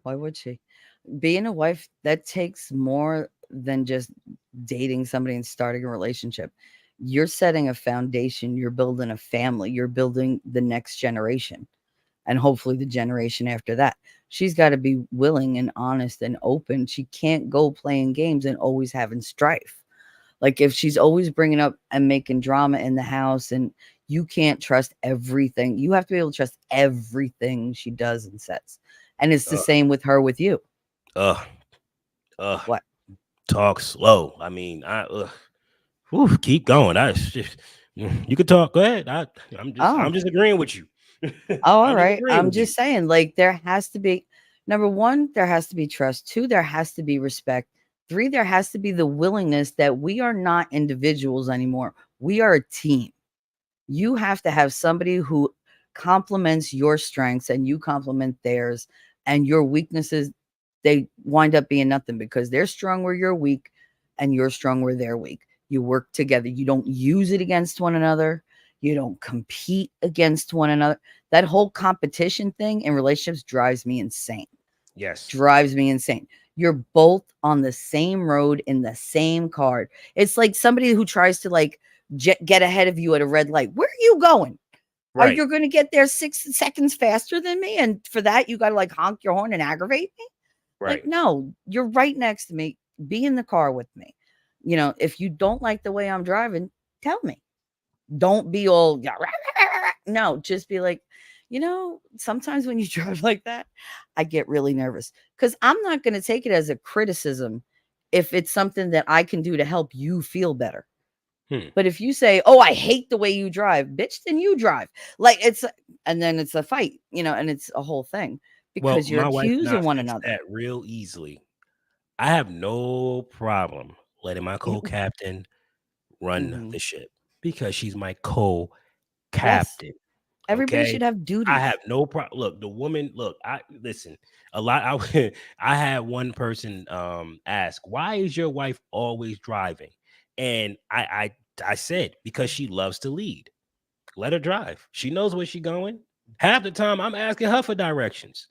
Why would she? Being a wife, that takes more than just dating somebody and starting a relationship. You're setting a foundation, you're building a family, you're building the next generation, and hopefully the generation after that. She's got to be willing and honest and open. She can't go playing games and always having strife. Like, if she's always bringing up and making drama in the house, and you can't trust everything, you have to be able to trust everything she does and says. And it's the same with her, with you. What? Talk slow. I mean, keep going. You could talk. Go ahead. I'm just agreeing with you. Oh, all right. I'm just saying, like, there has to be, number one, there has to be trust. 2, there has to be respect. 3, there has to be the willingness that we are not individuals anymore. We are a team. You have to have somebody who complements your strengths and you complement theirs, and your weaknesses, they wind up being nothing because they're strong where you're weak and you're strong where they're weak. You work together. You don't use it against one another. You don't compete against one another. That whole competition thing in relationships drives me insane. Yes. drives me insane. You're both on the same road in the same car. It's like somebody who tries to like get ahead of you at a red light. Where are you going? Are Right. you going to get there 6 seconds faster than me? And for that, you got to like honk your horn and aggravate me? Like, Right. no, you're right next to me. Be in the car with me. You know, if you don't like the way I'm driving, tell me. Don't be all, "Yeah, rah, rah, rah, rah." No, just be like, you know, sometimes when you drive like that, I get really nervous because I'm not going to take it as a criticism if it's something that I can do to help you feel better. Hmm. But if you say, "Oh, I hate the way you drive," bitch, then you drive. Like and then it's a fight, you know, and it's a whole thing Well, because you're my wife and I accusing one fixed another. that real easily. I have no problem letting my co-captain run Mhm. the ship because she's my Yes, co-captain. everybody Okay. should have I have duties. no problem. Look, the woman, look, I listen, a lot. I I had one person ask, why is your wife always driving? And I said, because she loves to lead. Let her drive. She knows where she's going. Half the time I'm asking her for directions.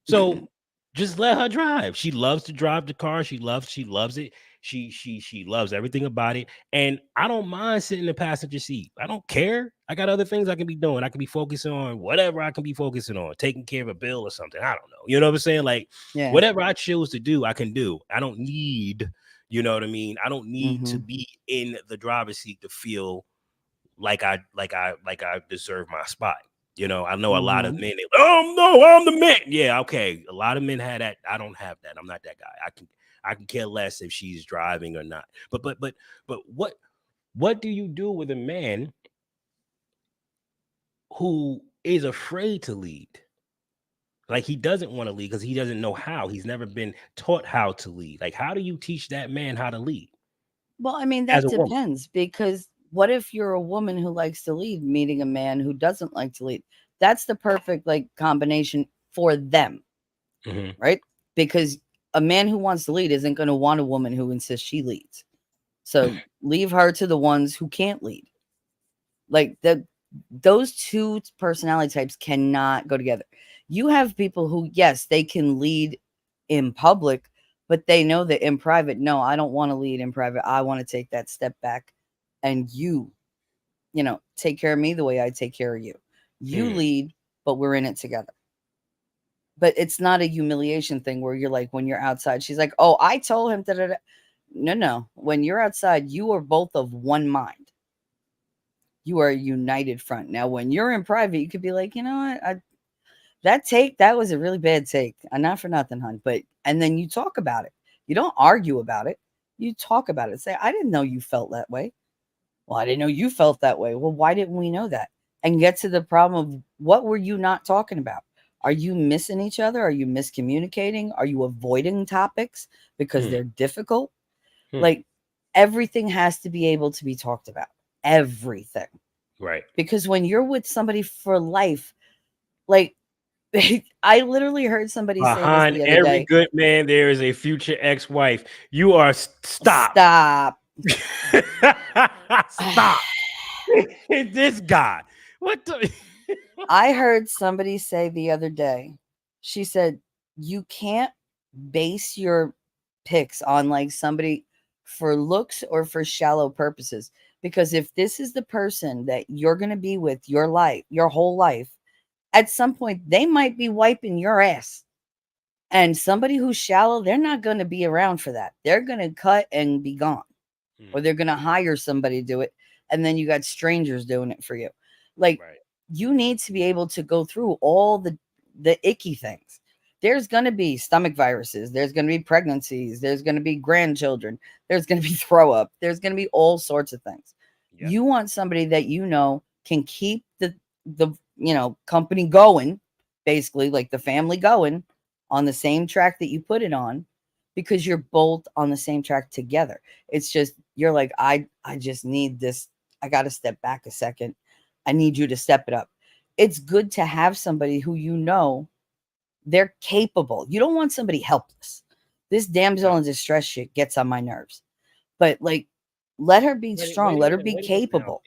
So just let her drive. She loves to drive the car. She loves it. She loves everything about it. And I don't mind sitting in the passenger seat. I don't care. I got other things I can be doing. I can be focusing on whatever I can be focusing on, taking care of a bill or something. I don't know. You know what I'm saying? Like Yeah. whatever I choose to do, I can do. I don't need, you know what I mean? I don't need to Mhm. be in the driver's seat to feel like I deserve my spot. You know, I know a lot of Mhm. men. Oh no, I'm the man. Yeah, okay. A lot of men had that. I don't have that. I'm not that guy. I can care less if she's driving or not. But what do you do with a man who is afraid to lead? Like he doesn't want to lead because he doesn't know how. He's never been taught how to lead. Like, how do you teach that man how to lead Well, I mean, as that a woman? depends because what if you're a woman who likes to lead, meeting a man who doesn't like to lead? That's the perfect like combination for them, Mhm. right? Because a man who wants to lead isn't going to want a woman who insists she leads. So leave her to the ones who can't lead. Like those two personality types cannot go together. You have people who, yes, they can lead in public, but they know that in private, no, I don't want to lead in private. I want to take that step back and you know, take care of me the way I take care of you. You Mm. lead, but we're in it together. But it's not a humiliation thing where you're like, when you're outside, she's like, oh, I told him that. No, no. When you're outside, you are both of one mind. You are a united front. Now, when you're in private, you could be like, you know what? That was a really bad take. Not for nothing, hun. But and then you talk about it. You don't argue about it. You talk about it. Say, I didn't know you felt that way. Well, I didn't know you felt that way. Well, why didn't we know that? And get to the problem of what were you not talking about? Are you missing each other? Are you miscommunicating? Are you avoiding topics because Hmm. they're difficult? Hmm. Like everything has to be able to be talked about. Everything. Right. Because when you're with somebody for life, like I literally heard somebody say this Behind the other every day. good man, there is a future ex-wife. You are stop. Stop. Stop. This guy. What the I heard somebody say the other day, she said, you can't base your picks on like somebody for looks or for shallow purposes. Because if this is the person that you're going to be with your life, your whole life, at some point they might be wiping your ass. And somebody who's shallow, they're not going to be around for that. They're going to cut and be gone, or Hmm. they're going to hire somebody to do it. And then you got strangers doing it for you. Like, Right. you need to be able to go through all the icky things. There's going to be stomach viruses, there's going to be pregnancies, there's going to be grandchildren, there's going to be throw up, there's going to be all sorts of things. Yep. You want somebody that you know can keep the you know company going, basically like the family going on the same track that you put it on, because you're both on the same track together. It's just you're like, I just need this. I got to step back a second. I need you to step it up. It's good to have somebody who you know they're capable. You don't want somebody helpless. This No. damsel in distress shit gets on my nerves. But like, let her be strong. Let her be Wait a minute now. capable.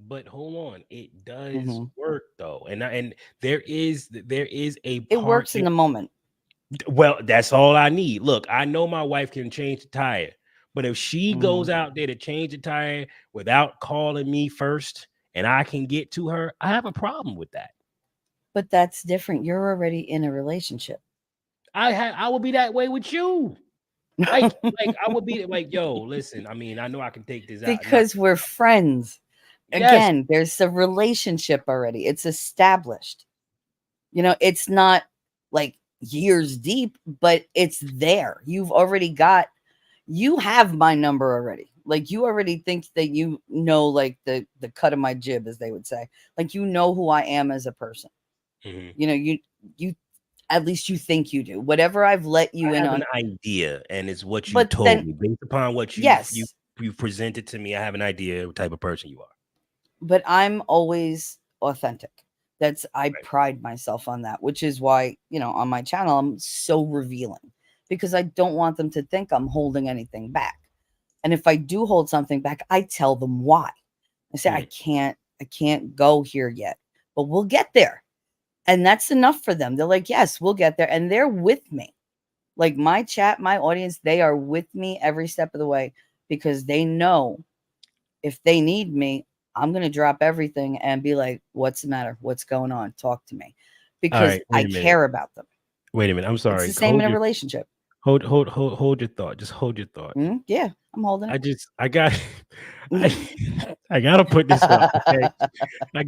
But hold on. It does Mhm. work though. And there is a It part works in the moment. Well, that's all I need. Look, I know my wife can change the tire, but if she goes out there to change the tire without calling me first and I can get to her, I have a problem with that. But that's different. You're already in a relationship. I will be that way with you. Like I would be like, yo, listen, I mean, I know I can take this out. Because we're friends. Yes. Again, there's a relationship already. It's established. You know, it's not like years deep, but it's there. You have my number already. Like you already think that you know, like the cut of my jib, as they would say. Like you know who I am as a person. Mhm. You know, you at least you think you do. Whatever I've let you I in have on. an idea, and it's what you But told then- me based upon what Yes. you presented to me. I have an idea what type of person you are. But I'm always authentic. I Right. pride myself on that, which is why, you know, on my channel, I'm so revealing because I don't want them to think I'm holding anything back. And if I do hold something back, I tell them why. I say, I can't go here yet, but we'll get there. And that's enough for them. They're like, yes, we'll get there. And they're with me. Like my chat, my audience, they are with me every step of the way because they know if they need me, I'm going to drop everything and be like, what's the matter? What's going on? Talk to me. Because right, wait I a minute. care about them. Wait a minute. I'm sorry. It's the same in a relationship. Hold your thought. Just hold your thought. Yeah, I'm holding it. I gotta put this up. Okay? I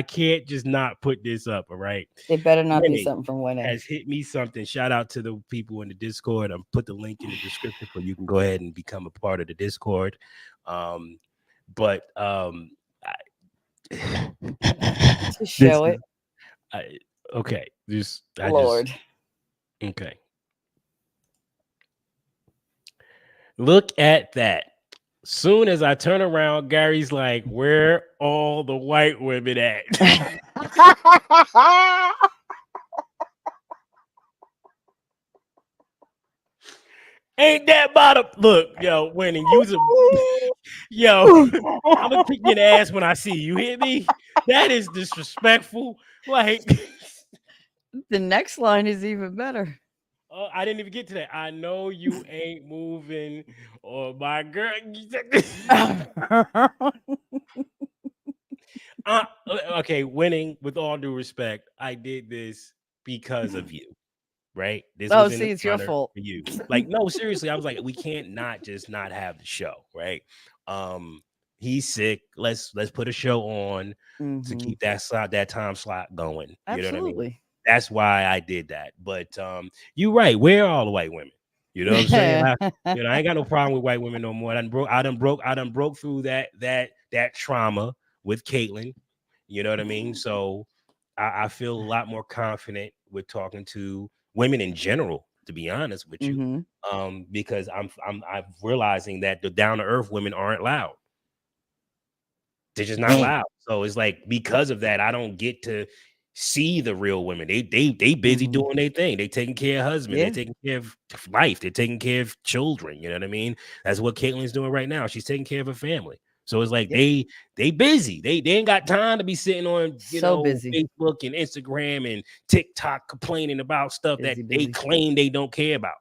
can't just not put this up. All right. It better not be Winning something from winning. has hit me something. Shout out to the people in the Discord. I'll put the link in the description so you can go ahead and become a part of the Discord. To show it. Okay. Lord. Okay. Look at that. Soon as I turn around, Gary's like, where all the white women at? Ain't that about a look, yo, winning? Yo, I'm gonna kick you in the ass when I see you. Hear me? That is disrespectful. Like the next line is even better. Oh, I didn't even get to that. I know you ain't moving, or my girl. Okay, winning. With all due respect, I did this because of you, right? This was it's your fault. for you. Like, no, seriously, I was like, we can't not have the show, right? He's sick. Let's put a show on to keep that time slot going. Absolutely. You know what I mean? That's why I did that. But you're right. Where are all the white women? You know what I'm saying? I ain't got no problem with white women no more. I done broke through that trauma with Caitlyn. You know what I mean? So I feel a lot more confident with talking to women in general, to be honest with you. Because I'm realizing that the down to earth women aren't loud. They're just not loud. So it's like because of that, I don't get to see the real women. They busy doing their thing. They taking care of husbands. They're taking care of life. They're taking care of children. You know what I mean? That's what Caitlyn's doing right now. She's taking care of her family. So it's like they busy. They ain't got time to be sitting on busy. Facebook and Instagram and TikTok complaining about stuff that they claim they don't care about.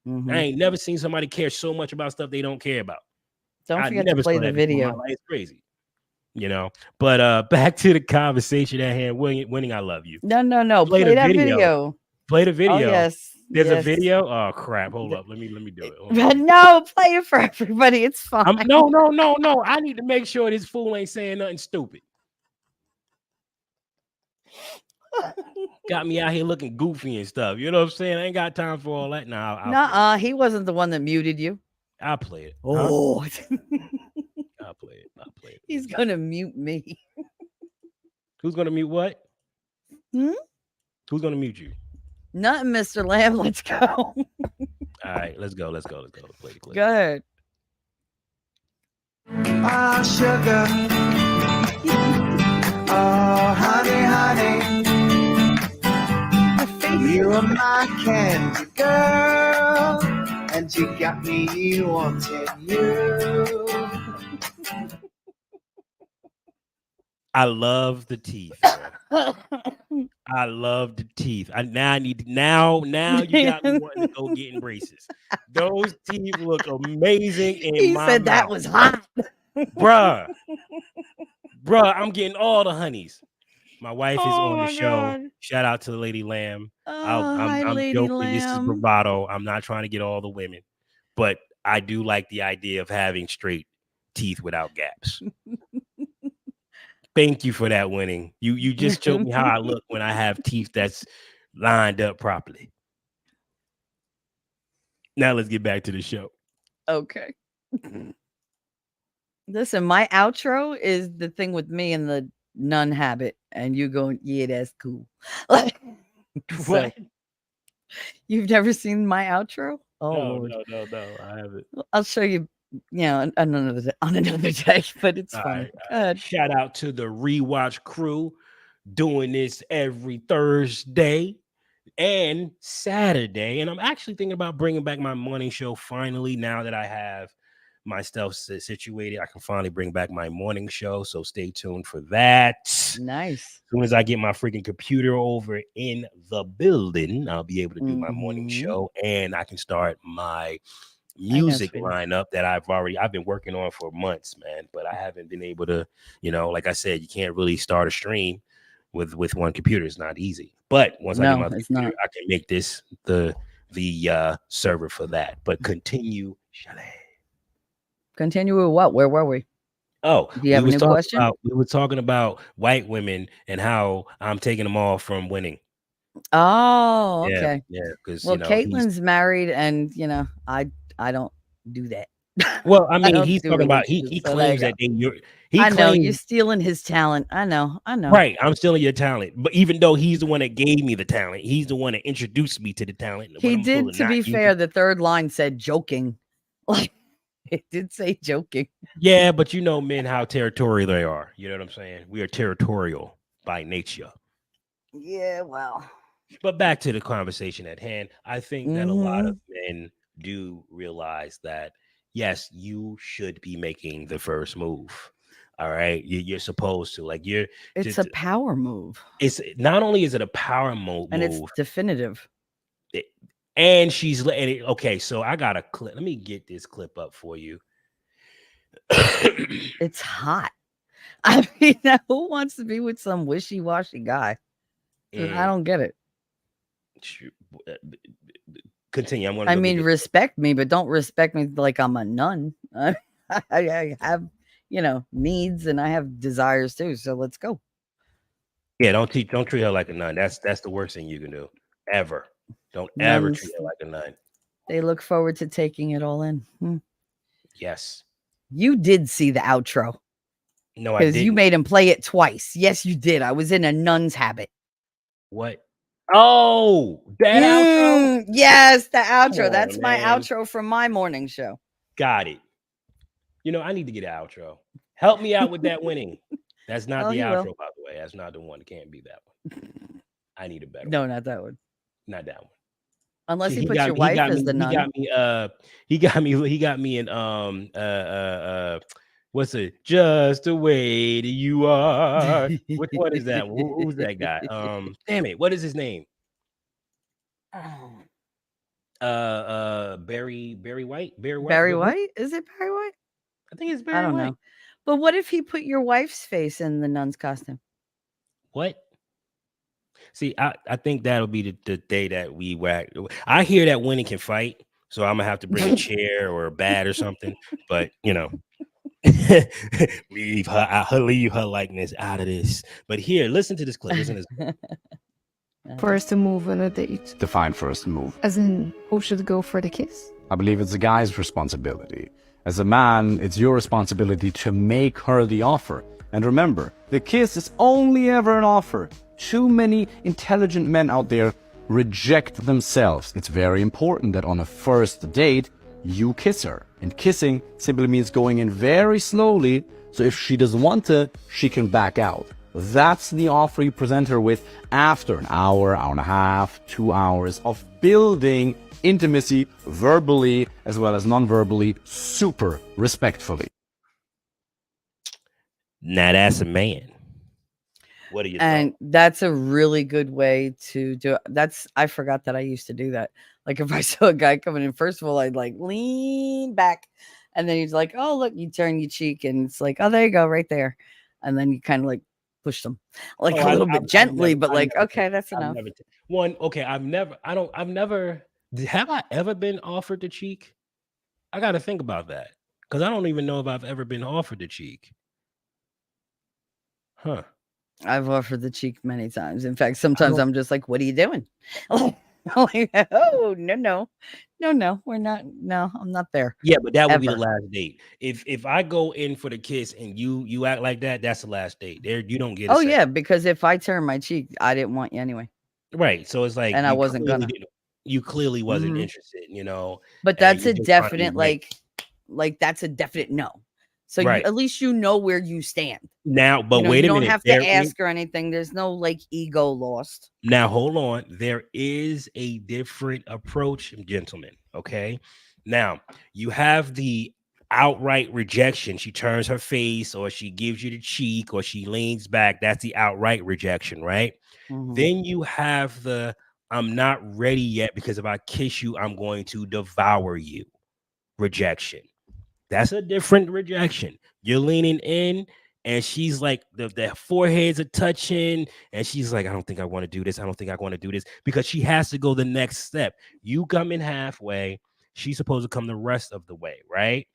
I ain't never seen somebody care so much about stuff they don't care about. Don't forget to play the video. It's crazy. But back to the conversation at hand. Winning, I love you. No. Play that video. Play the video. Oh, yes. There's a video. Oh crap! Hold up. Let me do it. No, play it for everybody. It's fine. No. I need to make sure this fool ain't saying nothing stupid. Got me out here looking goofy and stuff. You know what I'm saying? I ain't got time for all that now. He wasn't the one that muted you. I'll play it. Oh. I'll play it. He's gonna mute me. Who's gonna mute what? Who's gonna mute you? Nothing, Mr. Lamb. Let's go. All right, let's go. Play the clip. Go ahead. Oh, sugar. Oh, honey. You are my candy girl, and you got me wanting you. I love the teeth. I love the teeth. Now you got me wanting to go getting braces. Those teeth look amazing in He my said that mouth. was hot. Bruh, I'm getting all the honeys. My wife is Oh on the my show. God. Shout out to Lady Lamb. Oh, hi, I'm Lady joking. This is Lamb. bravado. I'm not trying to get all the women, but I do like the idea of having straight teeth without gaps. Thank you for that, Winning. You just showed me how I look when I have teeth that's lined up properly. Now let's get back to the show. Okay. Listen, my outro is the thing with me and the nun habit, and you going, yeah, that's cool. Like, so, What? you've never seen my outro? Oh No, Lord, no. I haven't. I'll show you. On another day, but it's All funny. right, Go ahead. Shout out to the Rewatch crew doing this every Thursday and Saturday. And I'm actually thinking about bringing back my morning show finally. Now that I have my stuff situated, I can finally bring back my morning show. So stay tuned for that. Nice. As soon as I get my freaking computer over in the building, I'll be able to do my morning show, and I can start my music lineup that I've been working on for months, man. But I haven't been able to, like I said, you can't really start a stream with one computer. It's not easy. But once I get my computer, I can make this the server for that. But continue, Chalet. Continue with what? Where were we? Oh, do you have a new question? We were talking about white women and how I'm taking them all from Winning. Oh, okay. Yeah, because Caitlin's married, and I don't do that. Well, I mean, he's talking about he claims that I know you're stealing his talent. I know. Right, I'm stealing your talent, but even though he's the one that gave me the talent, he's the one that introduced me to the talent. He did. To be fair, the third line said joking. Like it did say joking. Yeah, but men, how territorial they are. You know what I'm saying? We are territorial by nature. Yeah, well. But back to the conversation at hand. I think that a lot of men do realize that, yes, you should be making the first move. All right. You're supposed to. It's a power move. It's not only is it a power move, and it's definitive. And she's okay. So I got a clip. Let me get this clip up for you. It's hot. I mean, who wants to be with some wishy-washy guy? I don't get it. Continue. Respect me, but don't respect me like I'm a nun. I have, needs, and I have desires too. So let's go. Yeah, don't treat her like a nun. That's the worst thing you can do ever. Don't ever treat her like a nun. They look forward to taking it all in. Yes. You did see the outro. No, I didn't. Because you made him play it twice. Yes, you did. I was in a nun's habit. What? Oh, that outro? Yes, the outro. That's my outro from my morning show. Got it. I need to get an outro. Help me out with that Winning. That's not the outro, by the way. That's not the one. It can't be that one. I need a better one. No, not that one. Not that one. Unless he puts your wife as the nun. He got me in what's it? Just the way that you are. Which one is that? Who's that guy? Damn it, what is his name? Barry White. Barry White? Is it Barry White? I think it's Barry White. I don't know. But what if he put your wife's face in the nun's costume? What? See, I think that'll be the day that we whack. I hear that Winning can fight, so I'm gonna have to bring a chair or a bat or something. But leave her likeness out of this. But here, listen to this clip. Listen to this. First move on a date. Define first move. As in, who should go for the kiss? I believe it's the guy's responsibility. As a man, it's your responsibility to make her the offer. And remember, the kiss is only ever an offer. Too many intelligent men out there reject themselves. It's very important that on a first date, you kiss her. And kissing simply means going in very slowly, so if she doesn't want to, she can back out. That's the offer you present her with after an hour, hour and a half, 2 hours of building intimacy verbally as well as non-verbally, super respectfully. Now that's a man. What are your And thoughts? that's a really good way to do it. I forgot that I used to do that. Like if I saw a guy coming in, first of all, I'd like lean back, and then he's like, "Oh, look," you turn your cheek, and it's like, "Oh, there you go, right there," and then you kind of like push them, like Oh, a little bit gently, but I've like, never okay, that's I've enough. never one. Okay, I've never. Have I ever been offered the cheek? I got to think about that because I don't even know if I've ever been offered the cheek. Huh? I've offered the cheek many times. In fact, I sometimes don't. I'm just like, "What are you doing?" Like, oh no, we're not. No, I'm not there Yeah, but that would be the ever. last date. If I go in for the kiss and you act like that, that's the last date. There, you don't get a Oh yeah, second. because if I turn my cheek, I didn't want you anyway, Right. So it's like and I wasn't gonna. you clearly wasn't Mhm. interested, you know, But and that's you're a just trying to be definite, right. like that's a definite no. So you Right. at least you know where you stand. Now, but You know, wait you a don't minute. have to ask or anything. There's no like ego lost. Now hold on. There is a different approach, gentlemen. Okay. Now you have the outright rejection. She turns her face, or she gives you the cheek, or she leans back. That's the outright rejection, right? Mhm. Then you have the I'm not ready yet because if I kiss you, I'm going to devour you rejection. That's a different rejection. You're leaning in, and she's like, the foreheads are touching, and she's like, I don't think I want to do this. I don't think I want to do this because she has to go the next step. You come in halfway, she's supposed to come the rest of the way, right?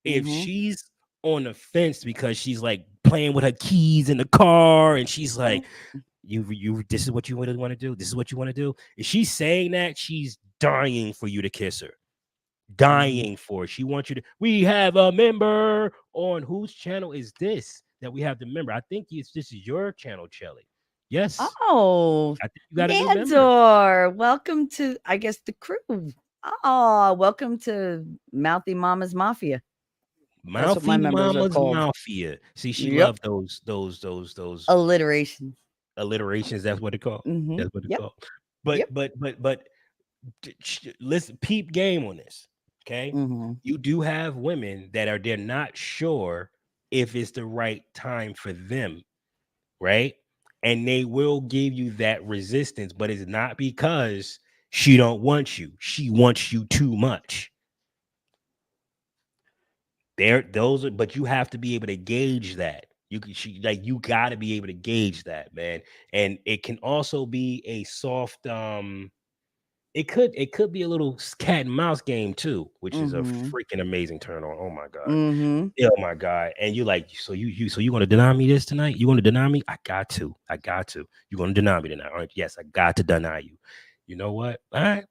If Mhm. she's on the fence because she's like playing with her keys in the car, and she's like, you this is what you really want to do. This is what you want to do. If she's saying that, she's dying for you to kiss her. Dying for it. She wants you to. We have a member on whose channel is this that we have the member? I think this is your channel, Chelly. Yes, Oh, I think you got a new member. Nandor, welcome to, I guess, the crew. Oh, welcome to Mouthy Mama's Mafia. That's what my Mouthy members are Mama's called. Mafia. See, she Yep. loved those Alliteration. alliterations. That's what it called. Mhm. That's what it's Yep. called. Yep. But listen, peep game on this. Okay, Mhm. you do have women that they're not sure if it's the right time for them, right? And they will give you that resistance, but it's not because she don't want you. She wants you too much. But you have to be able to gauge that. You got to be able to gauge that, man. And it can also be a soft it could be a little cat and mouse game too, which is a Mhm. freaking amazing turn on. Oh my god. Mhm. Oh my god. And you're like, so you want to deny me this tonight? You want to deny me? I got to. You're going to deny me tonight, aren't you? Yes, I got to deny you. You know what? All right.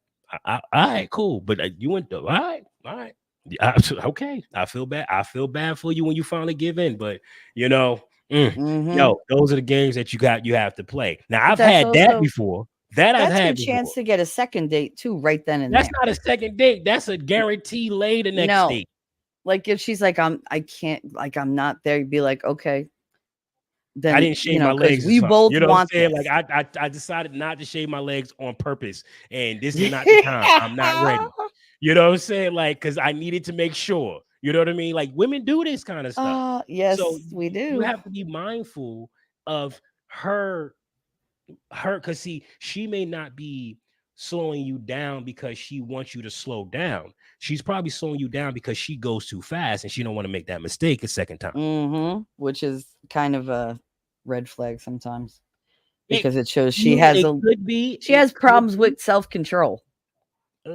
All right, cool. But you went all right. Yeah, okay. I feel bad for you when you finally give in, but you know, Mhm. those are the games that you have to play. Now, But I've that's had that also before. That I've that's your had chance before. to get a second date too, right then and That's there. not a second date. That's a guarantee lay the next No, date. like if she's like, I can't, like I'm not there, you'd be like, okay, I then didn't shave my because legs or we something. both You know what I'm want saying? this. Like I decided not to shave my legs on purpose, and this is not the time. I'm not ready. You know what I'm saying? Like, because I needed to make sure. You know what I mean? Like women do this kind of stuff. So Yes, we you do. have to be mindful of her because see, she may not be slowing you down because she wants you to slow down. She's probably slowing you down because she goes too fast and she don't want to make that mistake a second time. Mm-hmm. Which is kind of a red flag sometimes It, because it shows it could be. she has It could problems be. with self-control Uh,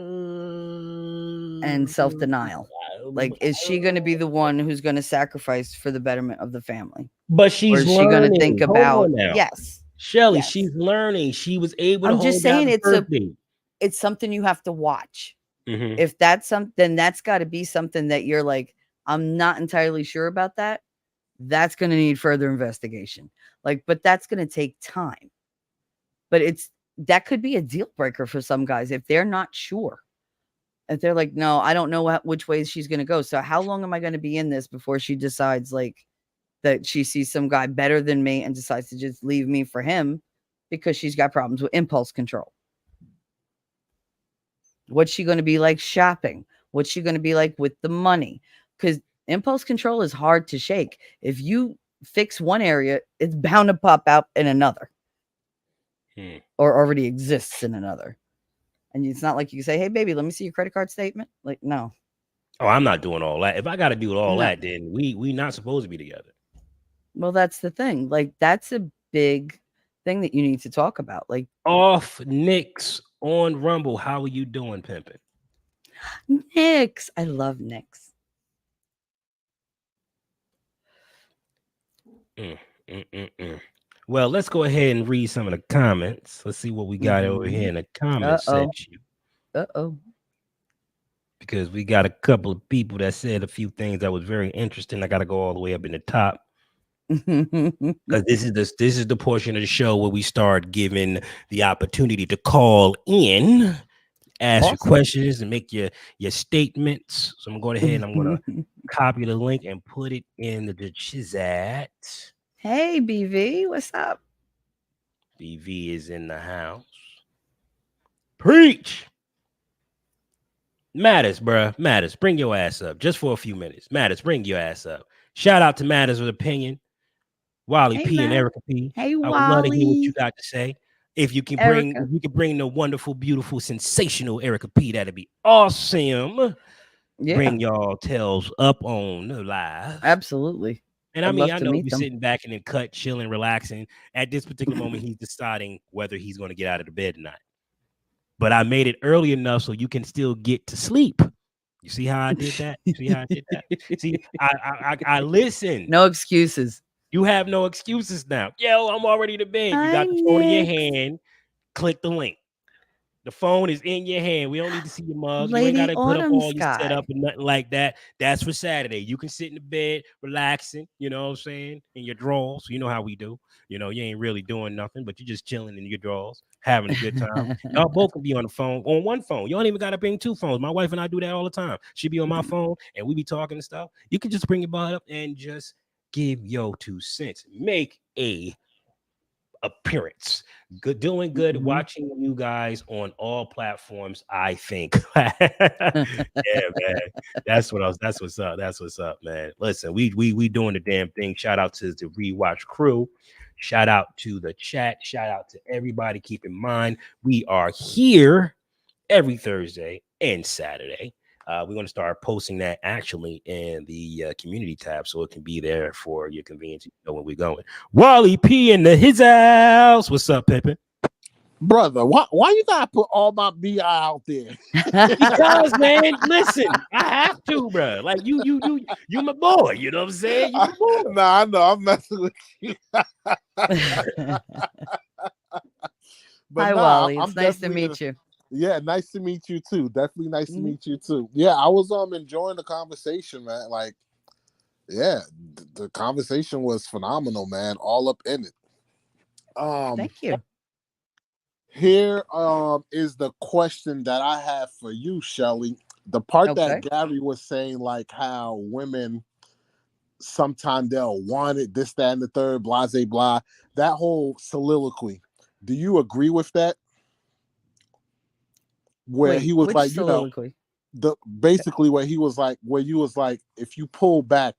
and self-denial. Like, is she going to be the one who's going to sacrifice for the betterment of the family? But Or she's is she going to learning. think Hold about, on now. yes, Shelly, yes. she's learning. She was able to I'm just hold down saying the first date. it's something you have to watch. Mhm. If that's something, then that's got to be something that you're like, I'm not entirely sure about that. That's going to need further investigation. Like, but that's going to take time. But that could be a deal breaker for some guys if they're not sure. If they're like, no, I don't know which way she's going to go. So how long am I going to be in this before she decides like that she sees some guy better than me and decides to just leave me for him because she's got problems with impulse control? What's she going to be like shopping? What's she going to be like with the money? Because impulse control is hard to shake. If you fix one area, it's bound to pop out in another. Or already exists in another. And it's not like you can say, hey, baby, let me see your credit card statement. Like, no. Oh, I'm not doing all that. If I got to do all that, then we not supposed to be together. Well, that's the thing. Like, that's a big thing that you need to talk about. Like, Off Nicks on Rumble. How are you doing, pimping? Nicks. I love Nicks. Well, let's go ahead and read some of the comments. Let's see what we got over here in the comment section. Because we got a couple of people that said a few things that was very interesting. I got to go all the way up in the top. Because this is the portion of the show where we start giving the opportunity to call in, ask your questions, and make your statements. So I'm going ahead and I'm going to copy the link and put it in the chat. Hey, BV, what's up? BV is in the house. Preach. Mattis, bruh. Mattis, bring your ass up just for a few minutes. Mattis, bring your ass up. Shout out to Mattis with Opinion. Wally P and Erica P. Hey, I would love to hear what you got to say. If you can bring the wonderful, beautiful, sensational Erica P, that'd be awesome. Yeah. Bring y'all tails up on the live. Absolutely. And I mean, I know he's sitting back and then cut, chilling, relaxing. At this particular moment, he's deciding whether he's going to get out of the bed or not. But I made it early enough so you can still get to sleep. You see how I did that? You see how I did that? See, I listen. No excuses. You have no excuses now. Yo, I'm already to bed. You got the phone in your hand. Click the link. The phone is in your hand. We don't need to see your mug. Lady, you ain't got to put up all Sky. your setup and nothing like that. That's for Saturday. You can sit in the bed, relaxing, you know what I'm saying, in your drawers. You know how we do. You know, you ain't really doing nothing, but you're just chilling in your drawers, having a good time. Y'all both can be on the phone, on one phone. You don't even got to bring two phones. My wife and I do that all the time. She be on my phone, and we be talking and stuff. You can just bring your butt up and just give your 2 cents. Make a appearance. Good, doing good, watching you guys on all platforms, I think. Yeah, man. That's what's up, man. Listen, we doing the damn thing. Shout out to the Rewatch crew. Shout out to the chat. Shout out to everybody. Keep in mind, we are here every Thursday and Saturday. We're going to start posting that actually in the community tab so it can be there for your convenience. You know when we're going. Wally P in his house. What's up, Pippin? Brother, why you gotta put all my BI out there? Because, man, listen, I have to, bro. Like you my boy. You know what I'm saying? You my boy. Nah, I know. I'm messing with you. Hi, Wally. It's nice to meet you. Yeah, nice to meet you too. Definitely nice to meet you too. Yeah, I was enjoying the conversation, man. Like, yeah, the conversation was phenomenal, man. All up in it. Thank you. Here is the question that I have for you, Shelly. The part that Gary was saying, like how women sometimes they'll want it, this, that, and the third, blah, blah, blah. That whole soliloquy. Do you agree with that? Where he was like, soliloquy? Basically where he was like, where you was like, if you pull back,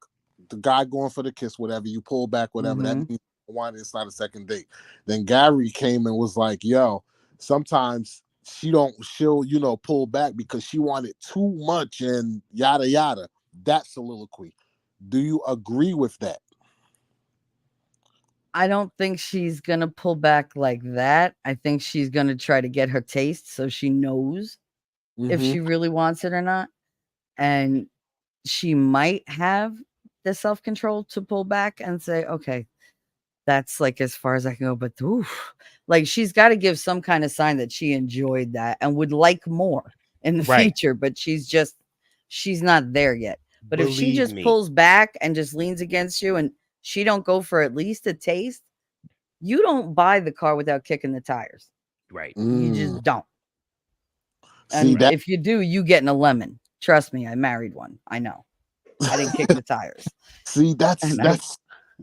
the guy going for the kiss, whatever, you pull back, whatever, that means one, it's not a second date. Then Gary came and was like, yo, sometimes she'll pull back because she wanted too much and yada yada. That soliloquy. Do you agree with that? I don't think she's gonna pull back like that. I think she's gonna try to get her taste so she knows if she really wants it or not. And she might have the self-control to pull back and say, okay, that's like as far as I can go. But oof, like she's got to give some kind of sign that she enjoyed that and would like more in the future. But she's not there yet. But if she just pulls back and just leans against you and she don't go for at least a taste, you don't buy the car without kicking the tires. Right. You just don't. And if you do, you getting a lemon. Trust me, I married one. I know. I didn't kick the tires. See,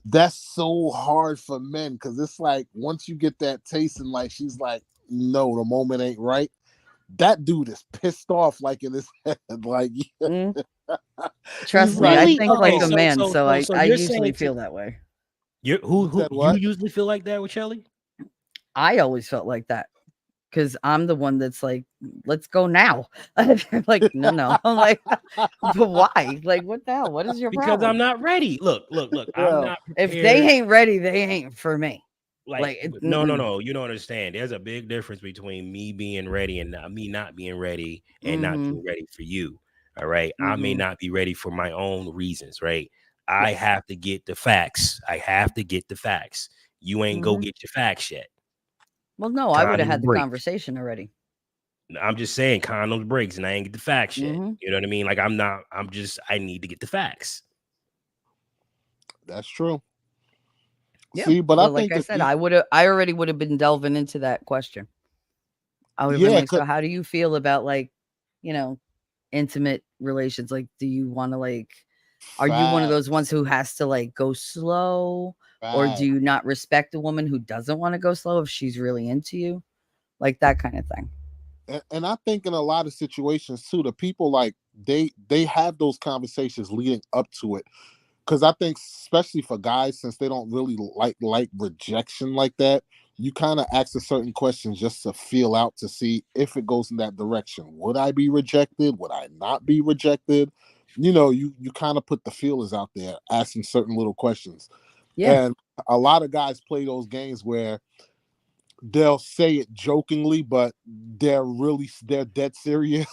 that's so hard for men because it's like once you get that taste and like she's like, no, the moment ain't right. That dude is pissed off like in his head. Like trust me, I think like a man, so I usually feel that way. Who said you what? usually feel like that with Shelly? I always felt like that because I'm the one that's like, let's go now. Like, no. I'm like, but why? Like, what the hell? What is your Because problem? I'm not ready. Look. I'm Yeah. not If prepared. they ain't ready, they ain't for me. Like, it- no. mm-mm. You don't understand. There's a big difference between me being ready and me not being ready and not Mhm. being ready for you. All right. I may Mhm. not be ready for my own reasons, right? I Yes. have to get the facts. You ain't go Mhm. get your facts yet. Well, no, I would have Condoms had the break. conversation already. I'm just saying condoms breaks and I ain't get the facts yet. Mhm. You know what I mean? Like I need to get the facts. That's true. Yeah. See, but I like think I said, I already would have been delving into that question. I would have been Yeah, like, so how do you feel about like, intimate relations? Like, do you want to like, are you one of those ones who has to like go slow? Or do you not respect a woman who doesn't want to go slow if she's really into you? Like that kind of thing. And I think in a lot of situations too, the people like they have those conversations leading up to it. Because I think, especially for guys, since they don't really like rejection like that, you kind of ask a certain questions just to feel out to see if it goes in that direction. Would I be rejected? Would I not be rejected? You kind of put the feelers out there, asking certain little questions. Yeah. And a lot of guys play those games where they'll say it jokingly, but they're dead serious.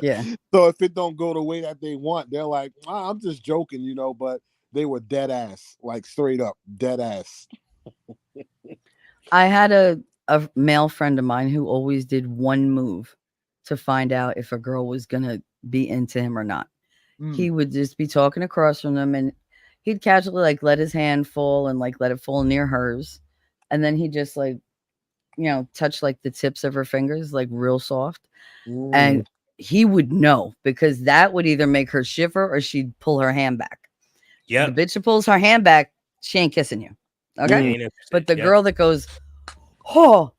Yeah. So if it don't go the way that they want, they're like, I'm just joking, but they were dead ass, like straight up dead ass. I had a male friend of mine who always did one move to find out if a girl was gonna be into him or not. He would just be talking across from them and he'd casually like let his hand fall and like let it fall near hers. And then he just like, touch like the tips of her fingers, like real soft. And he would know because that would either make her shiver or she'd pull her hand back. Yeah. The bitch that pulls her hand back, she ain't kissing you. Okay. But the girl that goes, oh,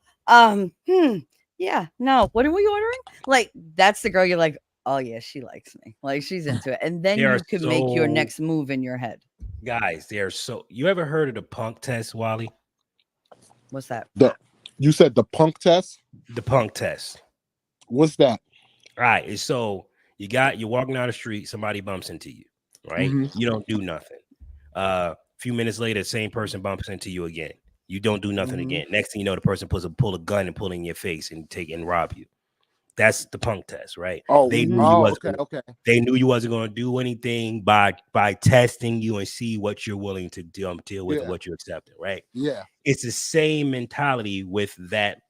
yeah, no, what are we ordering? Like, that's the girl you're like, oh yeah, she likes me. Like she's into it. And then you can make your next move in your head. Guys, you ever heard of the punk test, Wally? What's that? You said the punk test? The punk test. What's that? All right. So you're walking down the street, somebody bumps into you, right? Mm-hmm. You don't do nothing. A few minutes later, the same person bumps into you again. You don't do nothing again. Next thing you know, the person pull a gun and pull in your face and rob you. That's the punk test, right? Oh, they knew okay. They knew you wasn't going to do anything by testing you and see what you're willing to deal with, what you're accepting, right? Yeah. It's the same mentality with that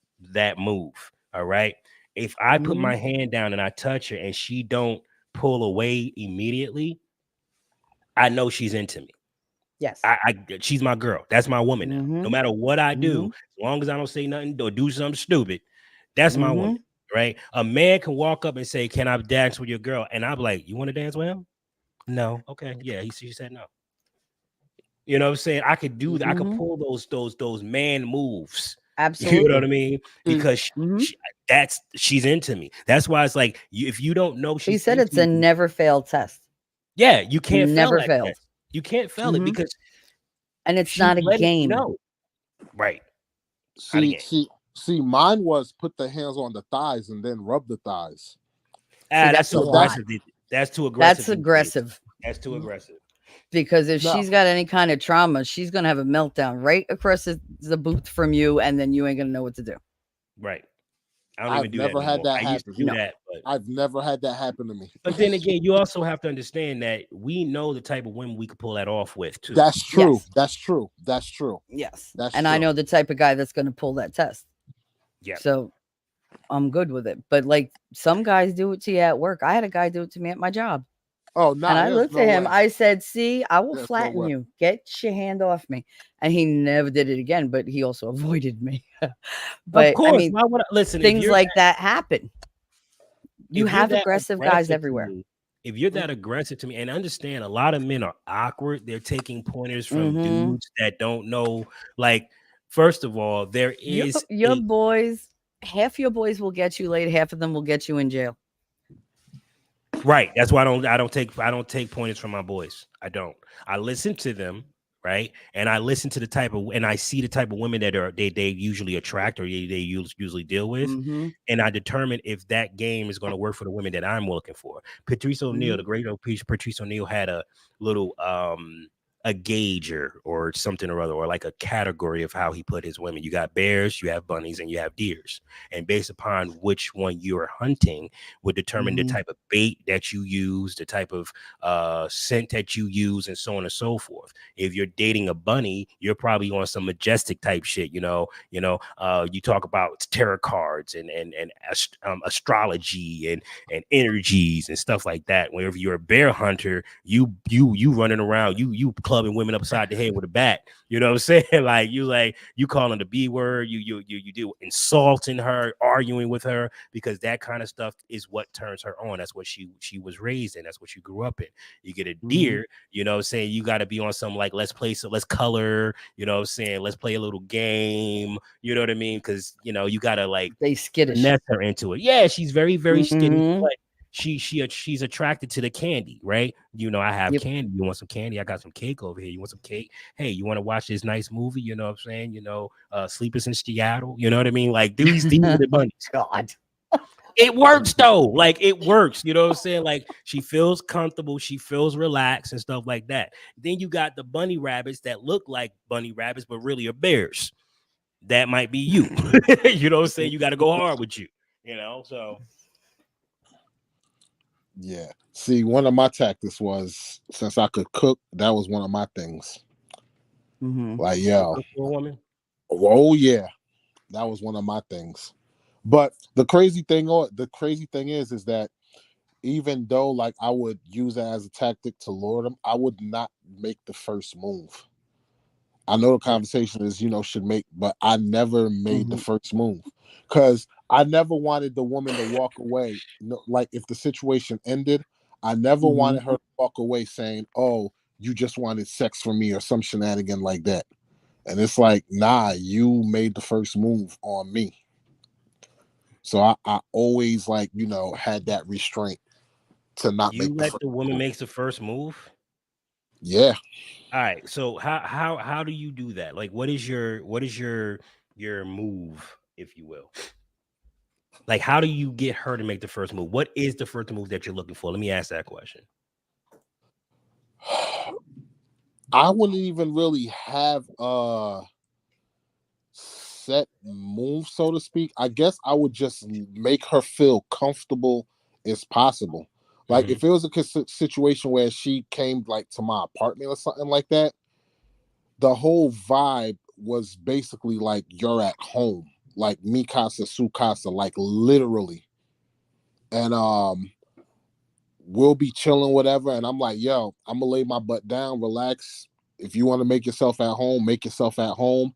move. All right. If I put my hand down and I touch her and she don't pull away immediately, I know she's into me. Yes. She's my girl. That's my woman now. No matter what I do, as long as I don't say nothing or do something stupid, that's my woman. Right? A man can walk up and say, "Can I dance with your girl?" And I'm like, "You want to dance with him?" No. Okay. Yeah. She said no. You know what I'm saying? I could do that. I could pull those man moves. Absolutely. You know what I mean? Because she's into me. That's why it's like if you don't know, she said it's a never failed test. Yeah, you can't never fail. You can't fail it because, and it's not a game. No, right? See, mine was put the hands on the thighs and then rub the thighs. That's too aggressive. That's too aggressive. That's aggressive. That's too aggressive. Because if she's got any kind of trauma, she's gonna have a meltdown right across the booth from you, and then you ain't gonna know what to do. Right. I've never had that happen. I used to do that, but I've never had that happen to me. But then again, you also have to understand that we know the type of women we could pull that off with too. That's true. Yes. That's true. That's true. Yes. That's and true. I know the type of guy that's gonna pull that test. Yeah. So I'm good with it. But like some guys do it to you at work. I had a guy do it to me at my job. Oh no! And I looked at him. Way. I said, "See, I will There's flatten no you. Get your hand off me." And he never did it again. But he also avoided me. But of course, I mean, why would listen? Things like that happen. You have aggressive guys everywhere. If you're that aggressive to me, and understand, a lot of men are awkward. They're taking pointers from dudes that don't know. Like, first of all, there is your boys. Half your boys will get you laid. Half of them will get you in jail. Right. That's why I don't take pointers from my boys. I don't. I listen to them, right? And I listen to the type of, and I see the type of women that they usually attract or they usually deal with, and I determine if that game is going to work for the women that I'm looking for. Patrice O'Neal, the great Patrice O'Neal, had a little a gauger or something or other, or like a category of how he put his women. You got bears, you have bunnies, and you have deers. And based upon which one you're hunting would determine the type of bait that you use, the type of scent that you use, and so on and so forth. If you're dating a bunny, you're probably on some majestic type shit. You talk about tarot cards and astrology and energies and stuff like that. Whenever you're a bear hunter, you running around, you clubbing women upside the head with a bat. You know what I'm saying? Like you calling the B word, you do insulting her, arguing with her, because that kind of stuff is what turns her on. That's what she was raised in. That's what she grew up in. You get a deer, you know what I'm saying? You got to be on some like, let's color, you know what I'm saying? Let's play a little game, you know what I mean? Because, you got to like they skittish her into it. Yeah, she's very, very skittish, but she's attracted to the candy, right? I have candy. You want some candy? I got some cake over here. You want some cake? Hey, you want to watch this nice movie? You know what I'm saying? Sleepers in Seattle. You know what I mean? Like these are the bunnies. God. It works though. Like it works. You know what I'm saying? Like she feels comfortable. She feels relaxed and stuff like that. Then you got the bunny rabbits that look like bunny rabbits, but really are bears. That might be you. You know what I'm saying? You got to go hard with you, so. Yeah. See, one of my tactics was, since I could cook, that was one of my things. Like, woman. Oh yeah, that was one of my things. But the crazy thing is that even though like I would use it as a tactic to lure them, I would not make the first move. I know the conversation is, should make, but I never made the first move because I never wanted the woman to walk away. Like if the situation ended, I never wanted her to walk away saying, "Oh, you just wanted sex from me" or some shenanigan like that. And it's like, nah, you made the first move on me. So I always like, had that restraint to not you make let the woman makes the first move. Yeah. All right. So how do you do that? Like, what is your move, if you will? Like, how do you get her to make the first move? What is the first move that you're looking for? Let me ask that question. I wouldn't even really have a set move, so to speak. I guess I would just make her feel comfortable as possible. Like if it was a situation where she came like to my apartment or something like that, the whole vibe was basically like you're at home, like mi casa su casa, like literally. And we'll be chilling, whatever. And I'm like, yo, I'm gonna lay my butt down, relax. If you want to make yourself at home, make yourself at home.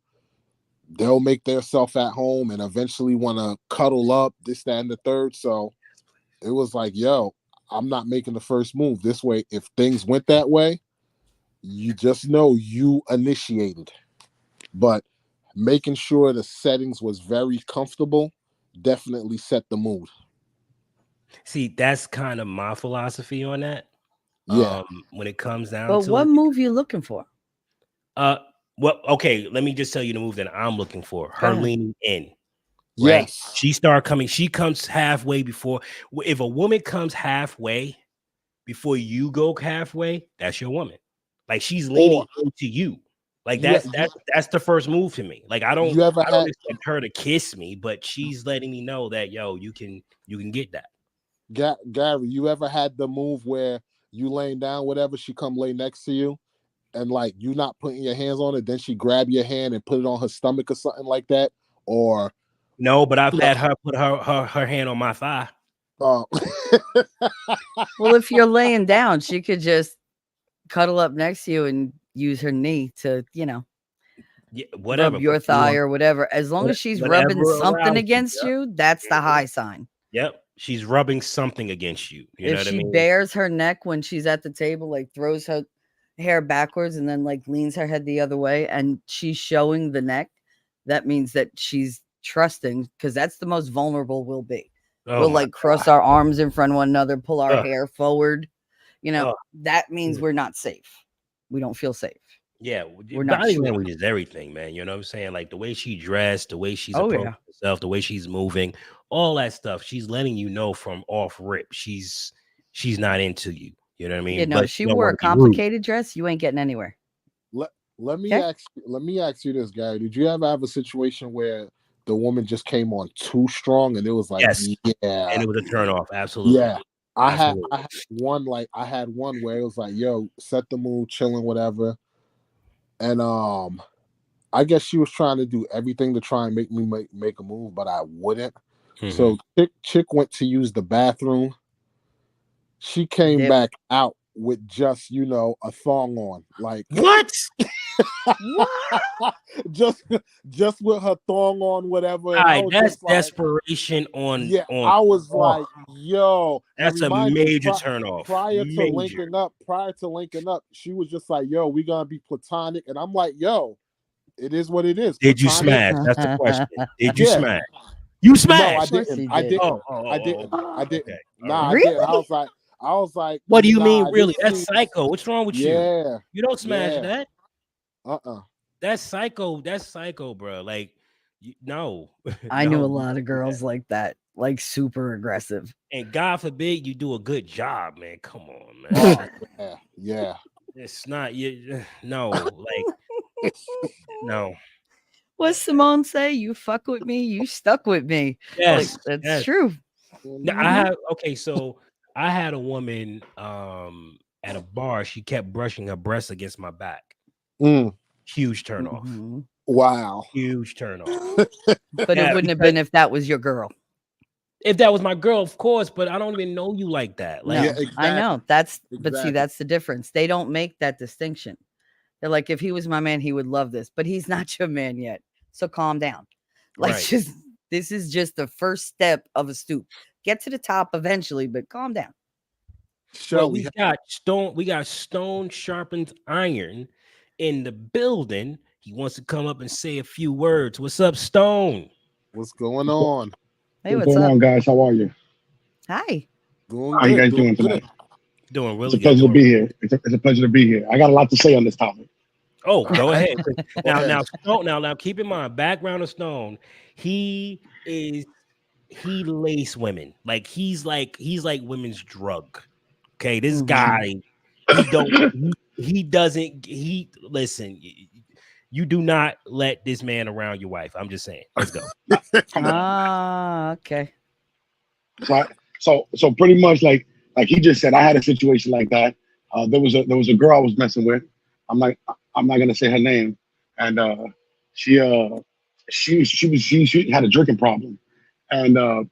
They'll make themselves at home and eventually want to cuddle up, this, that, and the third. So it was like, yo, I'm not making the first move. This way, if things went that way, you just know you initiated. But making sure the settings was very comfortable definitely set the mood. See, that's kind of my philosophy on that. Yeah. When it comes down but to what move are you looking for? Well, okay, let me just tell you the move that I'm looking for. Her leaning in. Right? Yes. She comes halfway before. If a woman comes halfway before you go halfway, that's your woman. Like she's leaning into you. Like that's the first move to me. Like I don't expect her to kiss me, but she's letting me know that you can get that. Gary, you ever had the move where you laying down, whatever, she come lay next to you, and like you not putting your hands on it, then she grab your hand and put it on her stomach or something like that? Or no, but I've had her put her hand on my thigh. Oh. Well, if you're laying down, she could just cuddle up next to you and use her knee to, whatever, rub your thigh or whatever. As long as she's rubbing something against you, that's the high sign. Yep. She's rubbing something against you. You know what I mean? If she bares her neck when she's at the table, like throws her hair backwards and then like leans her head the other way, and she's showing the neck, that means that she's trusting, because that's the most vulnerable we'll be. We'll like cross our arms in front of one another, pull our hair forward. That means we're not safe. We don't feel safe. Yeah, We're not body sure. language is everything, man. You know what I'm saying? Like the way she dressed, the way she's Oh, approaching yeah. herself, the way she's moving, all that stuff. She's letting you know from off rip. She's not into you. You know what I mean? You know, But she you don't wore a wanna be rude. complicated dress. You ain't getting anywhere. Let me Okay. ask you this, Gary. Did you ever have a situation where the woman just came on too strong and it was like, Yes. yeah, And it was a turn off. Absolutely. yeah. I had Absolutely. I had one where it was like, yo, set the mood, chilling, whatever. And I guess she was trying to do everything to try and make me make a move, but I wouldn't. So chick went to use the bathroom. She came Dip. back out with just, you know, a thong on. Like What? just with her thong on, whatever. All And I right, was that's just like, desperation on. yeah, on I was oh, like, yo, and that's a remind you, major turn off. prior to Major. linking up, she was just like, yo, we gonna be platonic. And I'm like, yo, it is what it is. Did you Platonic. smash? That's the question. Did you Yeah. smash? You No, I smashed. course didn't. he I did. didn't. Oh, I didn't. I didn't. okay. Nah, All I right. didn't. I was like, What do you mean, nah, really? this That's seems- psycho. What's wrong with you? Yeah. You don't smash Yeah. that. Uh-uh. That's psycho. That's psycho, bro. Like, no. I knew No, a you lot don't of do girls that. like that, like super aggressive. And God forbid you do a good job, man. Come on, man. Oh, yeah. Yeah. It's not you. No, like, no. What Simone say? You fuck with me, you stuck with me. Yes, Like, that's yes. true. No, I have okay. So I had a woman at a bar. She kept brushing her breasts against my back. Mm. Huge turn off. Mhm. Wow. Huge turn off. But Yeah, it wouldn't have been if that was your girl. If that was my girl, of course, but I don't even know you like that. No, Like, Yeah, I know. But see, Exactly. that's the difference. They don't make that distinction. They're like, if he was my man, he would love this, but he's not your man yet. So calm down. Like, right. this is just the first step of a stoop. Get to the top eventually, but calm down. Well, Shelly, we got stone sharpened iron in the building. He wants to come up and say a few words. What's up, Stone? what's going on? Hey, What's what's going up? on, guys? How are you? Hi. Doing How you good, guys doing good. tonight? Doing It's really a good. pleasure to Doing be here. It's a pleasure to be here. I got a lot to say on this topic. Oh, go ahead. Now, ahead. now, Stone. Now, keep in mind, background of Stone. He lace women. Like he's like women's drug. Okay, this Mhm. guy, he doesn't. Listen. You do not let this man around your wife. I'm just saying. Let's go. Ah, okay. So pretty much like he just said, I had a situation like that. There was a girl I was messing with. I'm not gonna say her name, and she had a drinking problem, and I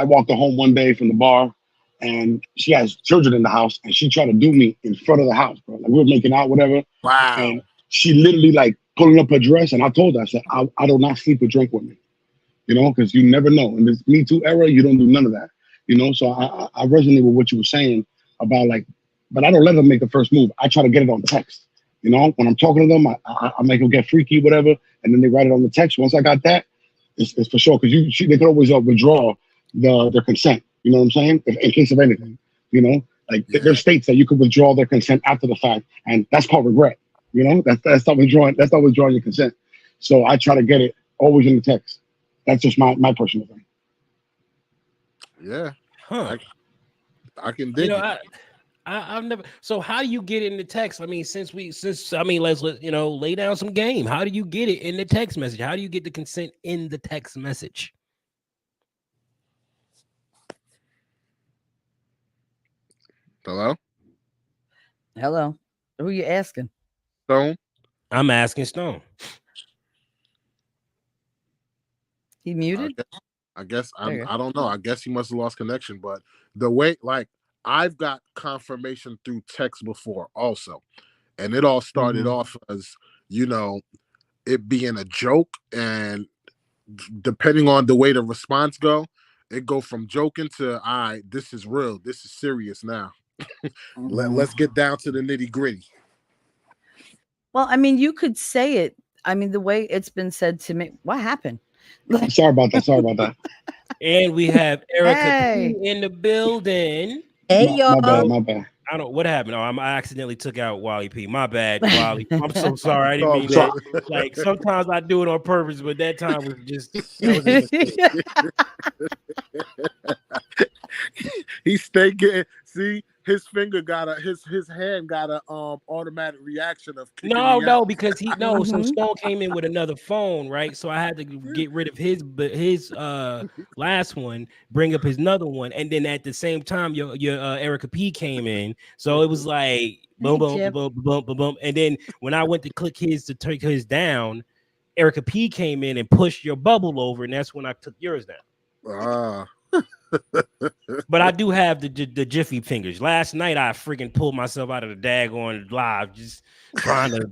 walked her home one day from the bar, and she has children in the house, and she tried to do me in front of the house, bro. Like we were making out, whatever. Wow. And she literally like pulling up her dress, and I told her, I said, I do not sleep or drink with me, you know, because you never know. In this Me Too era, you don't do none of that, you know. So I resonate with what you were saying about like, but I don't let them make the first move. I try to get it on text, you know. When I'm talking to them, I make them get freaky, whatever, and then they write it on the text. Once I got that, it's for sure, because they could always withdraw their consent. You know what I'm saying? In case of anything, you know, like there's states that you could withdraw their consent after the fact, and that's called regret. You know, that's not withdrawing. That's not withdrawing your consent. So I try to get it always in the text. That's just my personal thing. Yeah. Huh. I can dig it. I've never. So how do you get it in the text? I mean, let's lay down some game. How do you get it in the text message? How do you get the consent in the text message? Hello? Hello. Who you asking? Stone? I'm asking Stone. He muted? I guess There you go. I don't know. I guess he must have lost connection. But the way, like, I've got confirmation through text before also. And it all started off as, you know, it being a joke. And depending on the way the response go, it go from joking to, all right, this is real. This is serious now. Let's get down to the nitty gritty. Well, I mean, you could say it. I mean, the way it's been said to me. What happened? Sorry about that. And we have Erica Hey. P in the building. Hey, y'all. My bad. I don't. What happened? Oh, I accidentally took out Wally P. My bad, Wally. I'm so sorry. I didn't Oh, mean God. that. Like sometimes I do it on purpose, but that time was just. That was a mistake. He stayed getting. See, his finger got a his hand got a automatic reaction of kicking No, me out. because so Mhm. Stone came in with another phone, right? So I had to get rid of his last one, bring up his another one, and then at the same time, your Erica P came in. So it was like boom, boom, Chip. boom, boom, boom, boom, and then when I went to click his to take his down, Erica P came in and pushed your bubble over, and that's when I took yours down. Ah. But I do have the Jiffy fingers. Last night I freaking pulled myself out of the daggone live, just trying to,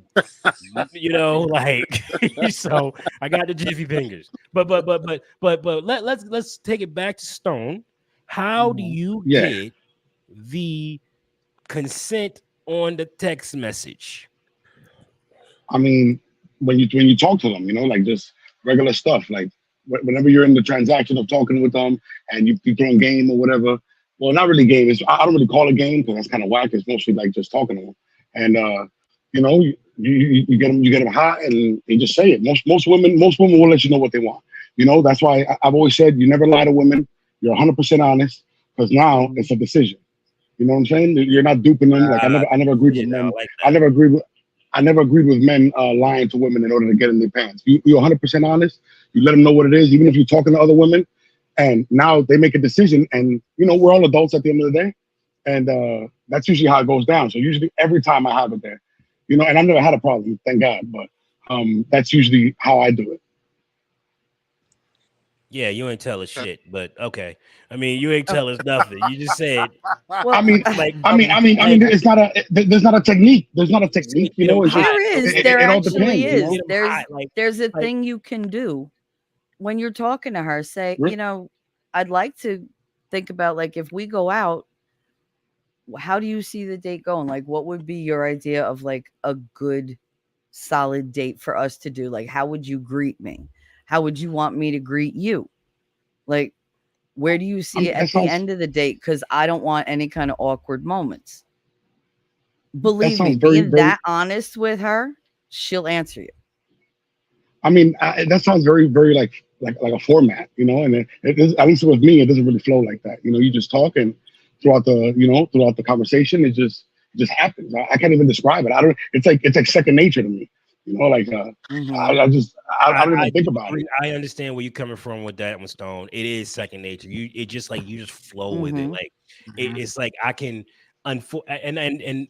like. So I got the Jiffy fingers. But let's take it back to Stone. How do you Yeah. get the consent on the text message? I mean, when you talk to them, like just regular stuff. Like whenever you're in the transaction of talking with them and you throwing game or whatever. Well, not really game. I don't really call it game because that's kind of whack. It's mostly like just talking to them. And you get them hot and they just say it. Most women will let you know what they want. That's why I've always said you never lie to women. You're 100% honest because now it's a decision. You know what I'm saying? You're not duping them. Like I never agreed with men. Like I never agreed with men lying to women in order to get in their pants. You're 100% honest. You let them know what it is, even if you're talking to other women. And now they make a decision. And, we're all adults at the end of the day. And that's usually how it goes down. So usually every time I have it there, and I've never had a problem, thank God. But that's usually how I do it. Yeah, you ain't tell us shit, but okay. I mean, you ain't tell us nothing. You just said. Well, I mean, it's not there's not a technique. There's not a technique, It's just, there is. it There all actually depends, is. There's a thing you can do when you're talking to her. Say, I'd like to think about like if we go out, how do you see the date going? Like, what would be your idea of like a good, solid date for us to do? Like, how would you greet me? How would you want me to greet you? Like, where do you see it at the end of the date? Because I don't want any kind of awkward moments. Believe me, being that honest with her, she'll answer you. I mean, that sounds very, very like a format, and it is, at least with me, it doesn't really flow like that. You just talk and throughout the conversation, it just happens. I can't even describe it. It's like second nature to me. I don't even think about it. I understand where you're coming from with that one, Stone. It is second nature. You just flow with it. Like it's like I can and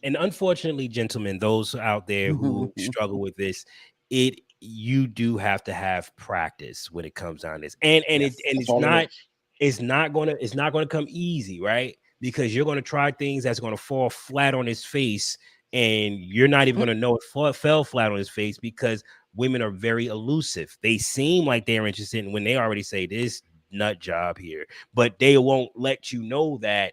unfortunately, gentlemen, those out there who struggle with this, you do have to have practice when it comes down to this. And it's not gonna come easy, right? Because you're gonna try things that's gonna fall flat on his face. And you're not even going to know it fell flat on his face because women are very elusive. They seem like they're interested in when they already say this nut job here, but they won't let you know that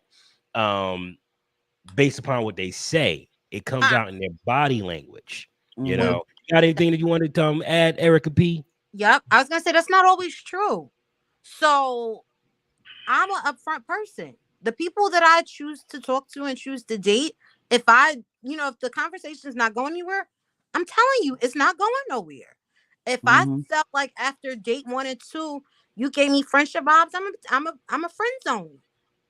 based upon what they say. It comes out in their body language. You got anything that you wanted to add, Erica P? Yep. I was going to say that's not always true. So I'm an upfront person. The people that I choose to talk to and choose to date, if the conversation is not going anywhere, I'm telling you, it's not going nowhere. If I felt like after date 1 and 2, you gave me friendship vibes, I'm a friend zone.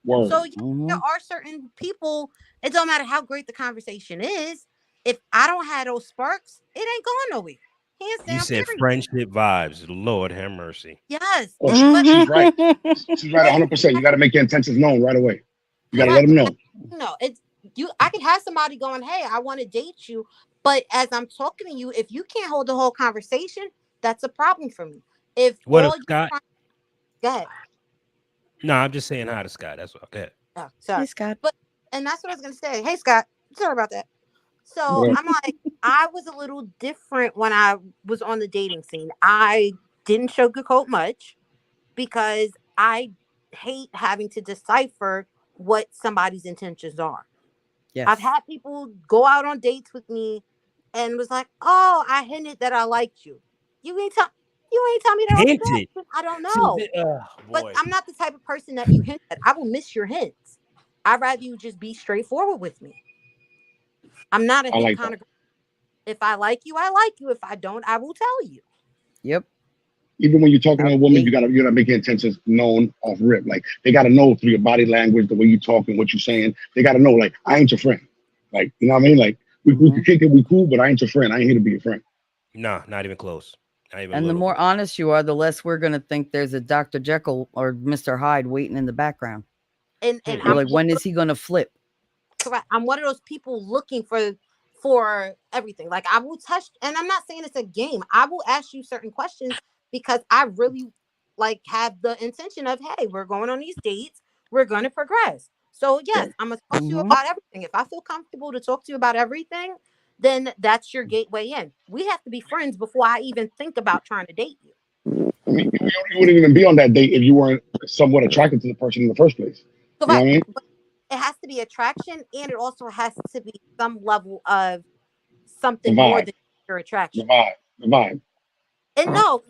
Word. So there are certain people. It don't matter how great the conversation is. If I don't have those sparks, it ain't going nowhere. Hands down. You said friendship vibes. Lord have mercy. Yes. Oh, she's right. She's right 100%. You got to make your intentions known right away. You got to let them know. No, I could have somebody going, hey, I want to date you. But as I'm talking to you, if you can't hold the whole conversation, that's a problem for me. Go ahead. No, I'm just saying hi to Scott. That's what. Go ahead. Oh, sorry. Hey, Scott. And that's what I was going to say. Hey, Scott. Sorry about that. So I'm like, I was a little different when I was on the dating scene. I didn't sugarcoat much because I hate having to decipher what somebody's intentions are. Yes. I've had people go out on dates with me and was like, oh, I hinted that I liked you. You ain't tell me that. Hinted. I don't know. But I'm not the type of person that you hint at. I will miss your hints. I'd rather you just be straightforward with me. I'm not a I hit like kind that. of girl. If I like you, I like you. If I don't, I will tell you. Yep. Even when you're talking to a woman, Okay. you gotta make your intentions known off rip. Like they gotta know through your body language, the way you talk and what you're saying. They gotta know, like, I ain't your friend. Like, you know what I mean? Like we Mhm. can kick it, we cool, but I ain't your friend. I ain't here to be your friend. Nah, not even close. Not even a And the little more bit. honest you are, the less we're gonna think there's a Dr. Jekyll or Mr. Hyde waiting in the background. And Hmm. We're I'm like, when is he gonna flip? correct. I'm one of those people looking for everything. Like I will touch, and I'm not saying it's a game. I will ask you certain questions because I really like have the intention of, hey, we're going on these dates, we're gonna progress. So yes, I'm gonna talk to you Mhm. about everything. If I feel comfortable to talk to you about everything, then that's your gateway in. We have to be friends before I even think about trying to date you. I mean, you wouldn't even be on that date if you weren't somewhat attracted to the person in the first place. You know what I Correct. mean? But it has to be attraction, and it also has to be some level of The something more vibe, than your the attraction. vibe, the vibe. And no,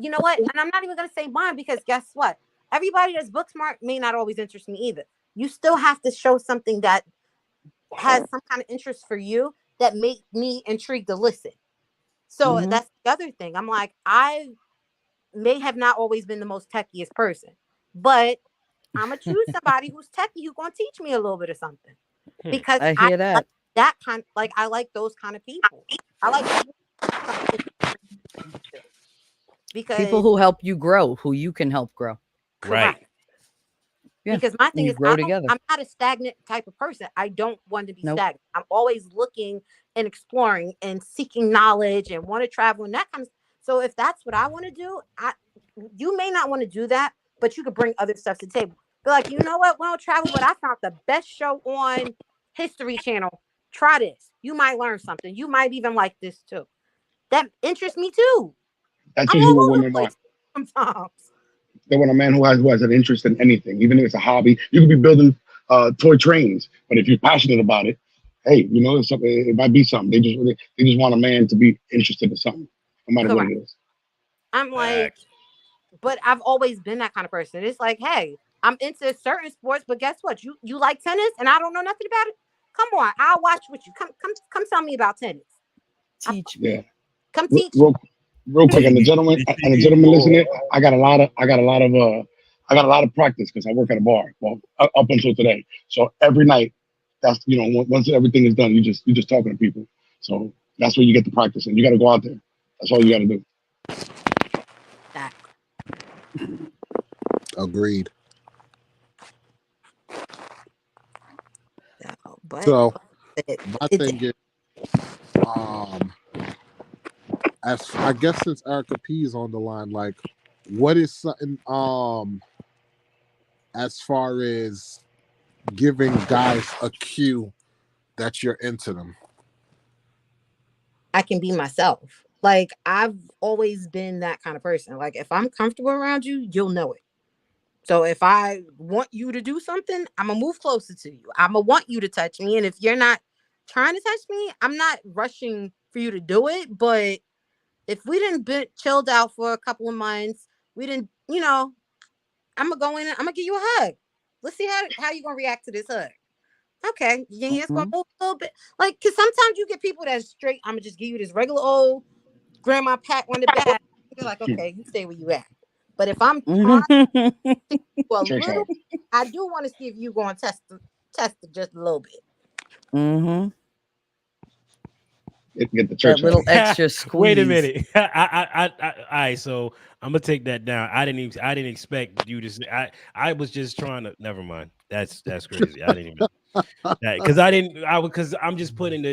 you know what? And I'm not even gonna say mine because guess what? Everybody that's book smart may not always interest me either. You still have to show something that has some kind of interest for you that make me intrigued to listen. So Mhm. that's the other thing. I'm like, I may have not always been the most techiest person, but I'm gonna choose somebody who's techie who's gonna teach me a little bit of something Hmm. because I I hear like that. that kind. Like I like those kind of people. I like people People because who help you grow, who you can help grow. Right. correct. Yeah. Because my And thing you is, grow together. I'm not a stagnant type of person. I don't want to be Nope. stagnant. I'm always looking and exploring and seeking knowledge and want to travel and that kind of. So if that's what I want to do, you may not want to do that, but you could bring other stuff to the table. Be like, you know what? We don't travel, but I found the best show on History Channel. Try this. You might learn something. You might even like this too. That interests me too. That's I'm usually all what over the women want. place sometimes. They want a man who has an interest in anything, even if it's a hobby. You could be building toy trains, but if you're passionate about it, hey, you know, it's something. It might be something. They just want a man to be interested in something, no matter what Correct. it is. I'm like, Facts. but I've always been that kind of person. It's like, hey, I'm into certain sports, but guess what? You like tennis, and I don't know nothing about it. Come on, I'll watch with you. Come tell me about tennis. Teach Yeah. me. Come teach me. Real quick, and the gentleman listening, I got a lot of practice because I work at a bar. Well, up until today. So every night, that's once everything is done, you just talking to people. So that's where you get the practice, and you got to go out there. That's all you got to do. That. Agreed. But So it, my it, thing is, as I guess since Erica P is on the line, like, what is something as far as giving guys a cue that you're into them? I can be myself. Like I've always been that kind of person. Like if I'm comfortable around you, you'll know it. So if I want you to do something, I'm gonna move closer to you. I'm gonna want you to touch me, and if you're not trying to touch me, I'm not rushing for you to do it. But if we didn't been chilled out for a couple of months, we didn't, I'm gonna go in and I'm gonna give you a hug. Let's see how you gonna react to this hug. Okay, your hands gonna Mhm. move a little bit, like because sometimes you get people that's straight. I'm gonna just give you this regular old grandma pat on the back. You're like, okay, you stay where you at. But if I'm trying to do a Church little, out. I do want to see if you going to test it just a little bit. Mhm. Get the That church little out. extra squeeze. Wait a minute. All right, so I'm gonna take that down. I didn't expect you to say. I was just trying to. Never mind. That's crazy. I didn't even because because I'm just putting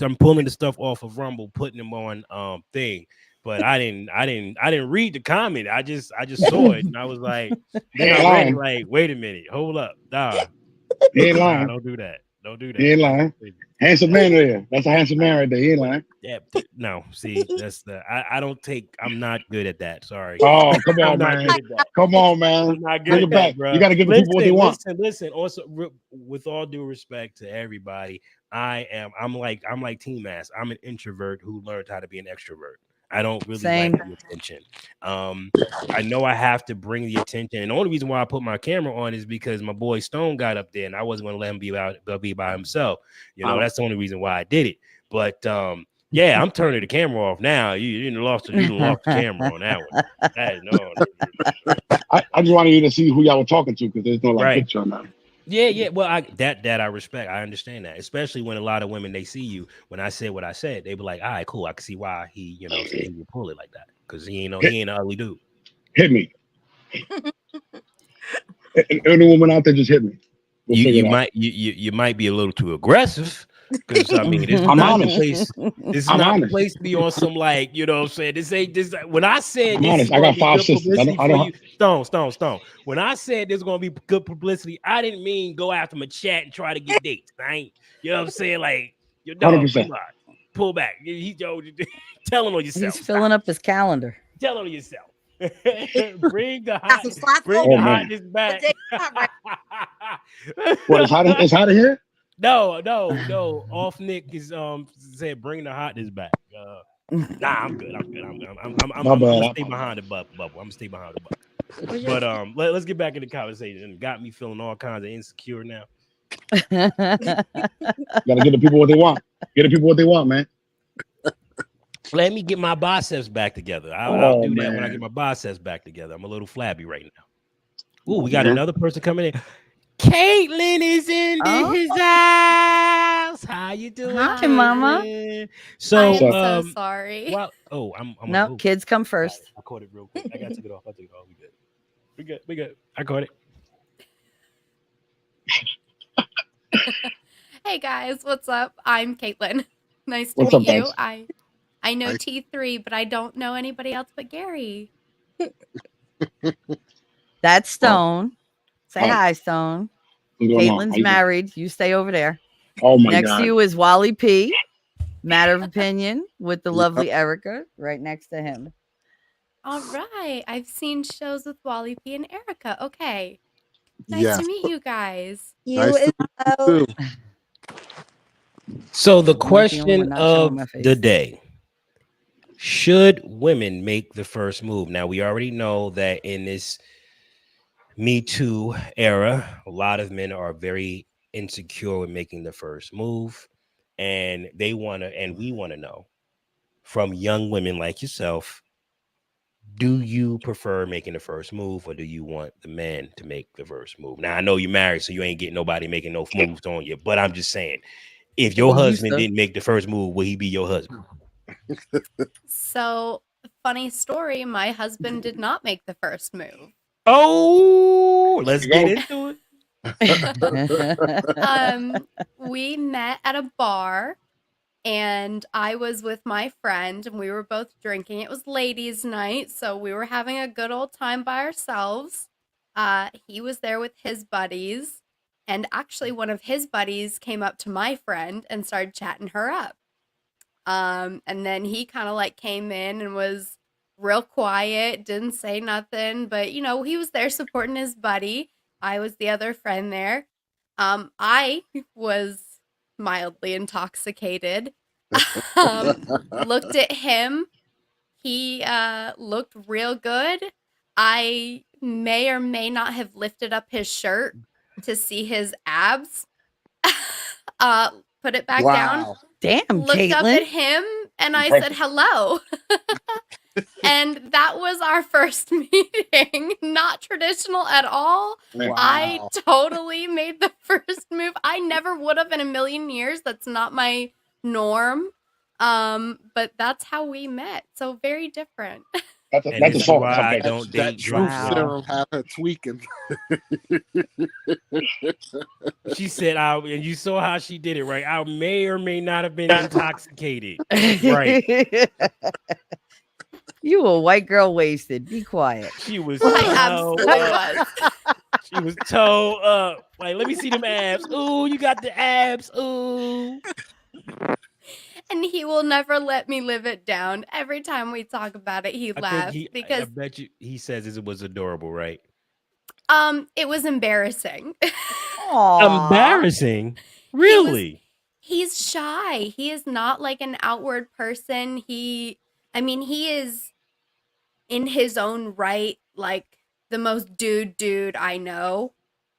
I'm pulling the stuff off of Rumble, putting them on thing. But I didn't read the comment. I just saw it and I was like, He then I ain't read it lying. like, wait a minute, hold up, He ain't nah, lying. don't do that. Don't do that. He ain't That's lying. crazy. Handsome man right there. That's a handsome man right there. He ain't lying. Yeah, no, see, that's I don't take. I'm not good at that. Sorry. Oh, come I'm on, not man. good at that. Come on, man. I'm not good Bring at it back. that, bro. You got to give the people what they want. Listen. Also, with all due respect to everybody, I'm like Team Ass. I'm an introvert who learned how to be an extrovert. I don't really Same. like the attention. I know I have to bring the attention, and the only reason why I put my camera on is because my boy Stone got up there, and I wasn't going to let him be by himself. You know, that's the only reason why I did it. But yeah, I'm turning the camera off now. You lost the camera on that one. I just wanted you to see who y'all were talking to because there's no like picture on that. Yeah. Well, that I respect. I understand that, especially when a lot of women they see you. When I said what I said, they be like, "All right, cool. I can see why he, he would pull it like that because he ain't an ugly dude." Hit me. Any woman out there, just hit me. You might be a little too aggressive. Because I mean, this is I'm not honest. the place. This is I'm not honest. the place to be on some like, you know what I'm saying? This ain't this. When I said I'm this, honest. I got 5 sisters. I don't. Stone. When I said there's gonna be good publicity, I didn't mean go after my chat and try to get dates. I ain't, you know what I'm saying? Like your dog, 100%. come on, pull back. Tell him on yourself. He's filling up his calendar. Tell on yourself. Bring the hotness back. What is hot? It's hot in here. No. Off Nick is said bring the hotness back. Nah, I'm good. I'm gonna stay behind the bubble. I'm gonna stay behind the bubble. But let's get back in the conversation. It got me feeling all kinds of insecure now. Gotta get the people what they want. Get the people what they want, man. Let me get my biceps back together. I'll do that when I get my biceps back together. I'm a little flabby right now. Ooh, we got another person coming in. Caitlin is in his house. How you doing? Hi, Mama. So, I'm so sorry. Well, no, kids come first. I caught it real quick. I got to take it off. We good. I caught it. Hey guys, what's up? I'm Caitlin. Nice to What's meet up, you. guys? I know T3, but I don't know anybody else but Gary. That's Stone. Say hi, Stone. What's going on? Caitlin's How you married. You stay over there. Oh my Next God. to you is Wally P. Matter of opinion with the lovely Erica right next to him. All right. I've seen shows with Wally P and Erica. Okay. Nice to meet you guys. Nice to meet you. So the I'm like the only one question not showing of my face. the day: should women make the first move? Now we already know that in this Me Too era, a lot of men are very insecure with making the first move, and we want to know from young women like yourself: do you prefer making the first move, or do you want the man to make the first move? Now I know you're married, so you ain't getting nobody making no moves on you, but I'm just saying, if your husband didn't make the first move, will he be your husband? So, funny story, my husband did not make the first move. Oh, let's get into it. We met at a bar and I was with my friend and we were both drinking. It was ladies' night, so we were having a good old time by ourselves. He was there with his buddies, and actually one of his buddies came up to my friend and started chatting her up. And then he kind of like came in and was real quiet, didn't say nothing, but you know, he was there supporting his buddy. I was the other friend there. I was mildly intoxicated. Looked at him. He looked real good. I may or may not have lifted up his shirt to see his abs. Put it back down. Damn, Looked Caitlin. up at him and I said hello. And that was our first meeting. Not traditional at all. Wow. I totally made the first move. I never would have in a million years. That's not my norm. But that's how we met. So very different. That's a song. why I don't That date truth drunk serum had her tweaking. She said, and you saw how she did it, right? I may or may not have been intoxicated. Right. You a white girl wasted. Be quiet. She was I absolutely was. She was toe up. Like, let me see them abs. Ooh, you got the abs. Ooh. And he will never let me live it down. Every time we talk about it, he laughs I because bet you he says it was adorable, right? it was embarrassing. Aw. Embarrassing? Really? He's shy. He is not like an outward person. I mean, he is in his own right, like the most dude I know,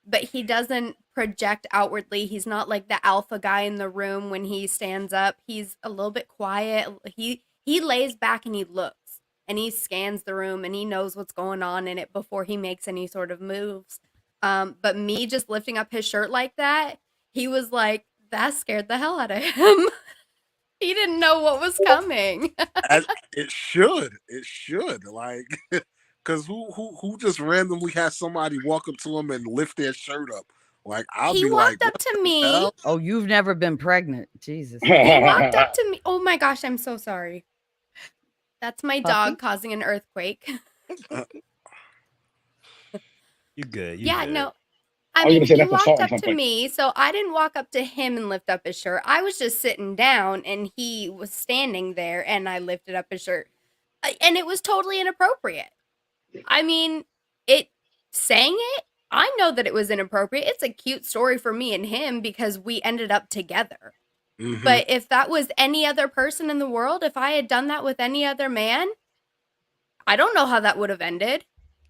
but he doesn't project outwardly. He's not like the alpha guy in the room when he stands up. He's a little bit quiet. He lays back and he looks and he scans the room and he knows what's going on in it before he makes any sort of moves. But me just lifting up his shirt like that, he was like, that scared the hell out of him. He didn't know what was coming. It should like, because who just randomly has somebody walk up to him and lift their shirt up? Like I'll He be like, walked up "What to the me. hell?" Oh, you've never been pregnant. Jesus. He walked up to me. Oh my gosh, I'm so sorry. That's my Puppy? dog causing an earthquake. You good? You Yeah, good. no. I I was mean, gonna say he that's assault walked or up to something. me, so I didn't walk up to him and lift up his shirt. I was just sitting down and he was standing there and I lifted up his shirt. And it was totally inappropriate. I mean, saying it, I know that it was inappropriate. It's a cute story for me and him because we ended up together. Mhm. But if that was any other person in the world, if I had done that with any other man, I don't know how that would have ended.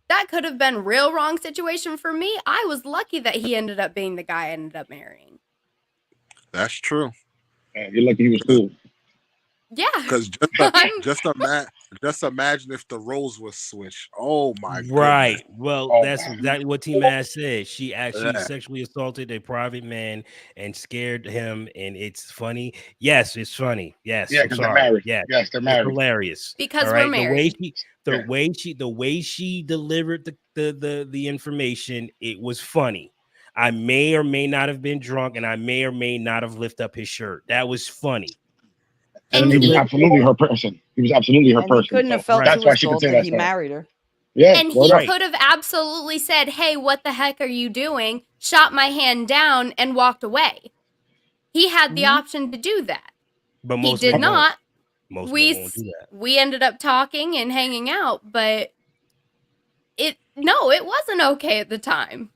That could have been real wrong situation for me. I was lucky that he ended up being the guy I ended up marrying. That's true. You're lucky he was cool. Yeah. Because I'm- just imagine if the roles were switched. Oh my Right. goodness. Well, Oh, that's man. exactly what T Maz said. She actually Yeah. sexually assaulted a private man and scared him, and it's funny. Yes, it's funny. Yes, Yeah, I'm 'cause they're sorry. married. Yes, Yes, they're it's married. hilarious. Because All we're right? married. The Yeah. way she delivered the information, it was funny. I may or may not have been drunk, and I may or may not have lifted up his shirt. That was funny. And he was absolutely her person. He was absolutely her And person. he couldn't have So felt that's too why she could say assaulted. that He stuff. married her. Yeah, And word he up. could have absolutely said, "Hey, what the heck are you doing?" Shot my hand down and walked away. He had the option to do that. But He most did men won't. not. Most we men won't do that. we ended up talking and hanging out, but it wasn't okay at the time.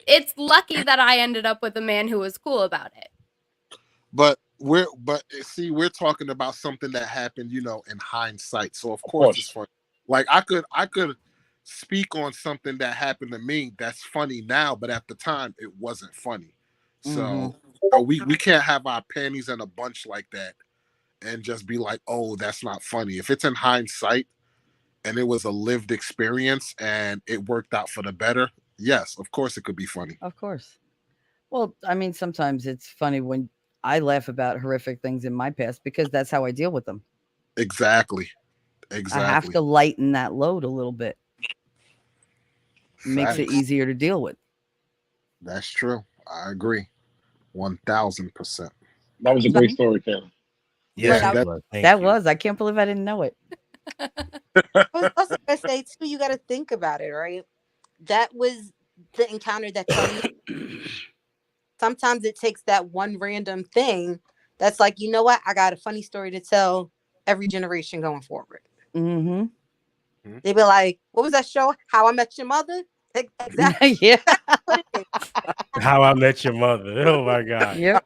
It's lucky that I ended up with a man who was cool about it. But we're talking about something that happened, in hindsight. So of course it's funny. Like I could speak on something that happened to me that's funny now, but at the time it wasn't funny. So we can't have our panties in a bunch like that and just be like, oh, that's not funny. If it's in hindsight and it was a lived experience and it worked out for the better, yes, of course it could be funny. Of course. Well, I mean, sometimes it's funny when I laugh about horrific things in my past because that's how I deal with them. Exactly. I have to lighten that load a little bit. Makes it Facts. easier to deal with. That's true. I agree. 1000%. That was a great story, Taylor. Yeah, that was. I can't believe I didn't know it. I was also gonna say too, you got to think about it, right? That was the encounter that turned you. Sometimes it takes that one random thing that's like, you know what? I got a funny story to tell every generation going forward. Mm-hmm. They be like, "What was that show? How I Met Your Mother?" Exactly. Yeah. How I Met Your Mother. Oh my god. Yep.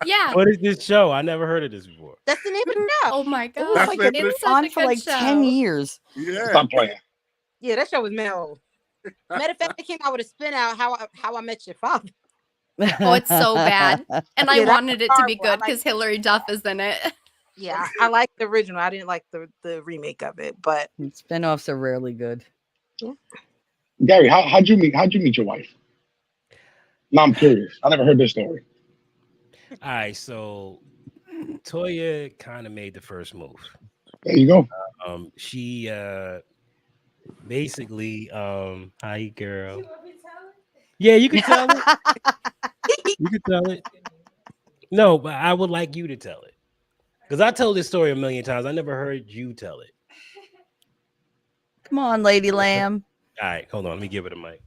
Yeah. What is this show? I never heard of this before. That's the name of the show. Oh my It was god. like That's it's such on a for good like 10 show. years. Yeah. Stop playing. Yeah, that show was Mel. Matter of fact, they came out with a spin out, How I Met Your Father. Oh, it's so bad. And I Yeah, that's wanted it to be horrible. I good because like- Hilary Duff is in it. Yeah, I like the original. I didn't like the remake of it, but Spinoffs are rarely good. Gary, how'd you meet your wife? No, I'm curious. I never heard this story. All right, so Toya kind of made the first move. There you go. She basically hi girl. Yeah, you can tell it. You can tell it. No, but I would like you to tell it. Because I told this story a million times. I never heard you tell it. Come on, Lady Lamb. All right, hold on. Let me give it a mic.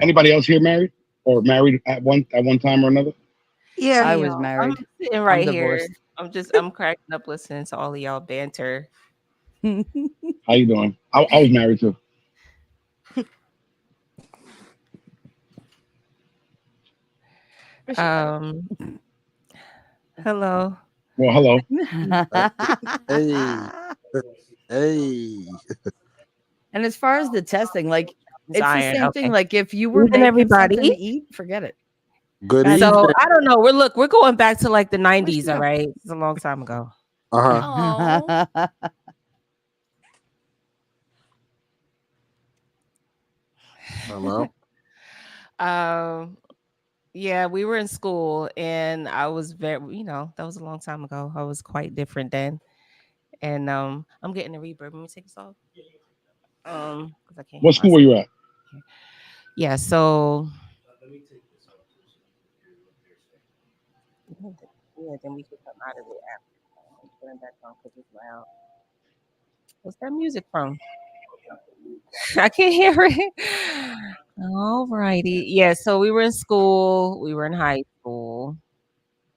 Anybody else here married or married at one time or another? yeah, I was married. I'm sitting right I'm here. divorced. I'm cracking up listening to all of y'all banter. How you doing? I was married too. Hello. Well, hello. Hey. Hey. And as far as the testing, like it's the Zion, same thing. okay. Like if you were Evening, making something to everybody. eat, forget it. Good So evening. I don't know. We're going back to like the Where'd 90s, she all go? right? It's a long time ago. Uh-huh. Oh. Hello. Yeah, we were in school and I was very, that was a long time ago. I was quite different then. And I'm getting a reverb. Let me take this off. Because I can't hear What school were you at? Yeah, so yeah, then we could come out of it after. Put it back on because it's loud. What's that music from? I can't hear it. All righty. Yeah, so we were in school, we were in high school,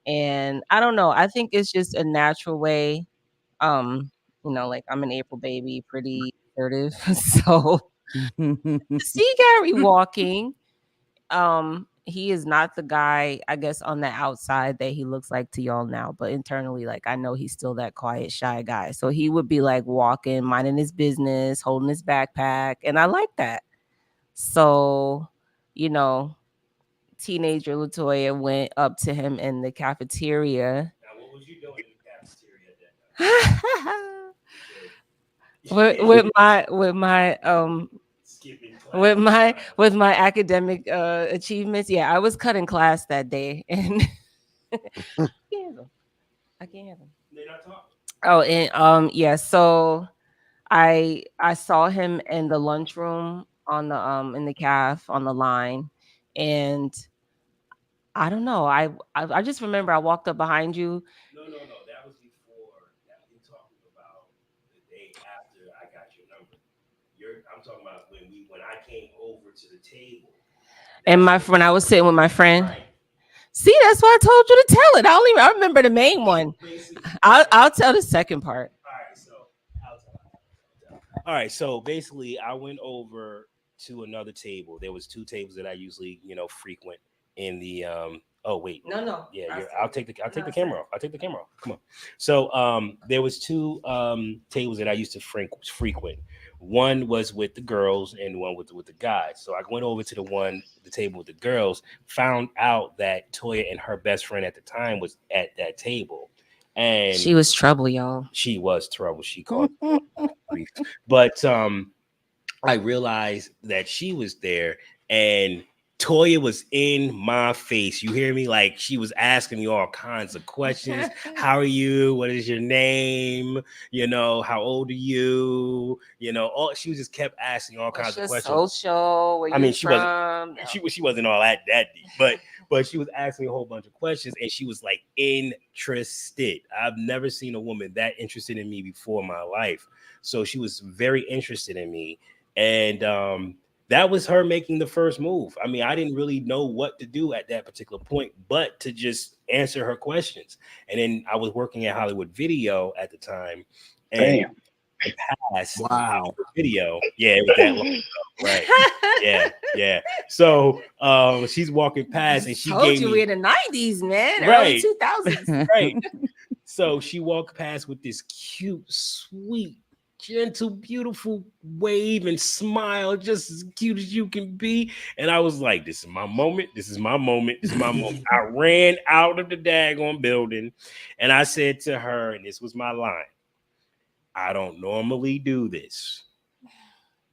and I don't know. I think it's just a natural way. Like I'm an April baby, pretty assertive. So to see Gary walking, he is not the guy, I guess, on the outside that he looks like to y'all now, but internally, like I know he's still that quiet, shy guy. So he would be like walking, minding his business, holding his backpack, and I like that. So, teenager Latoya went up to him in the cafeteria. Now, what was you doing in the cafeteria with my academic achievements. Yeah, I was cutting class that day, and I can't have them. Oh, and yeah, so I saw him in the lunchroom on the in the caf on the line, and I don't know. I just remember I walked up behind you. No. That was before. You're talking about the day after I got your number. I'm talking about when I came over to the table. And when I was sitting with my friend. Right. See, that's why I told you to tell it. I remember the main one. I'll tell the second part. All right, so basically I went over to another table. There was two tables that I usually, frequent in the oh wait. No. Yeah, I'll take the camera off. I'll take the camera off. Come on. So there was two tables that I used to frequent. One was with the girls and one with the guys. So I went over to the table with the girls, found out that Toya and her best friend at the time was at that table. And she was trouble, y'all. She was trouble. She called grief. But I realized that she was there and Toya was in my face. You hear me? Like she was asking me all kinds of questions. How are you? What is your name? How old are you? She just kept asking all kinds of questions. Social? Where you from? She wasn't all that deep, but she was asking a whole bunch of questions and she was like interested. I've never seen a woman that interested in me before in my life. So she was very interested in me. And that was her making the first move. I mean, I didn't really know what to do at that particular point, but to just answer her questions. And then I was working at Hollywood Video at the time. And passed video. Yeah, it was that long ago. Right. Yeah. So she's walking past and she told gave you me we're in the 90s, man. Right. Early 2000s. Right. So she walked past with this cute, sweet, gentle, beautiful wave and smile, just as cute as you can be. And I was like, this is my moment. This is my moment. This is my moment. I ran out of the daggone building and I said to her, and this was my line, I don't normally do this,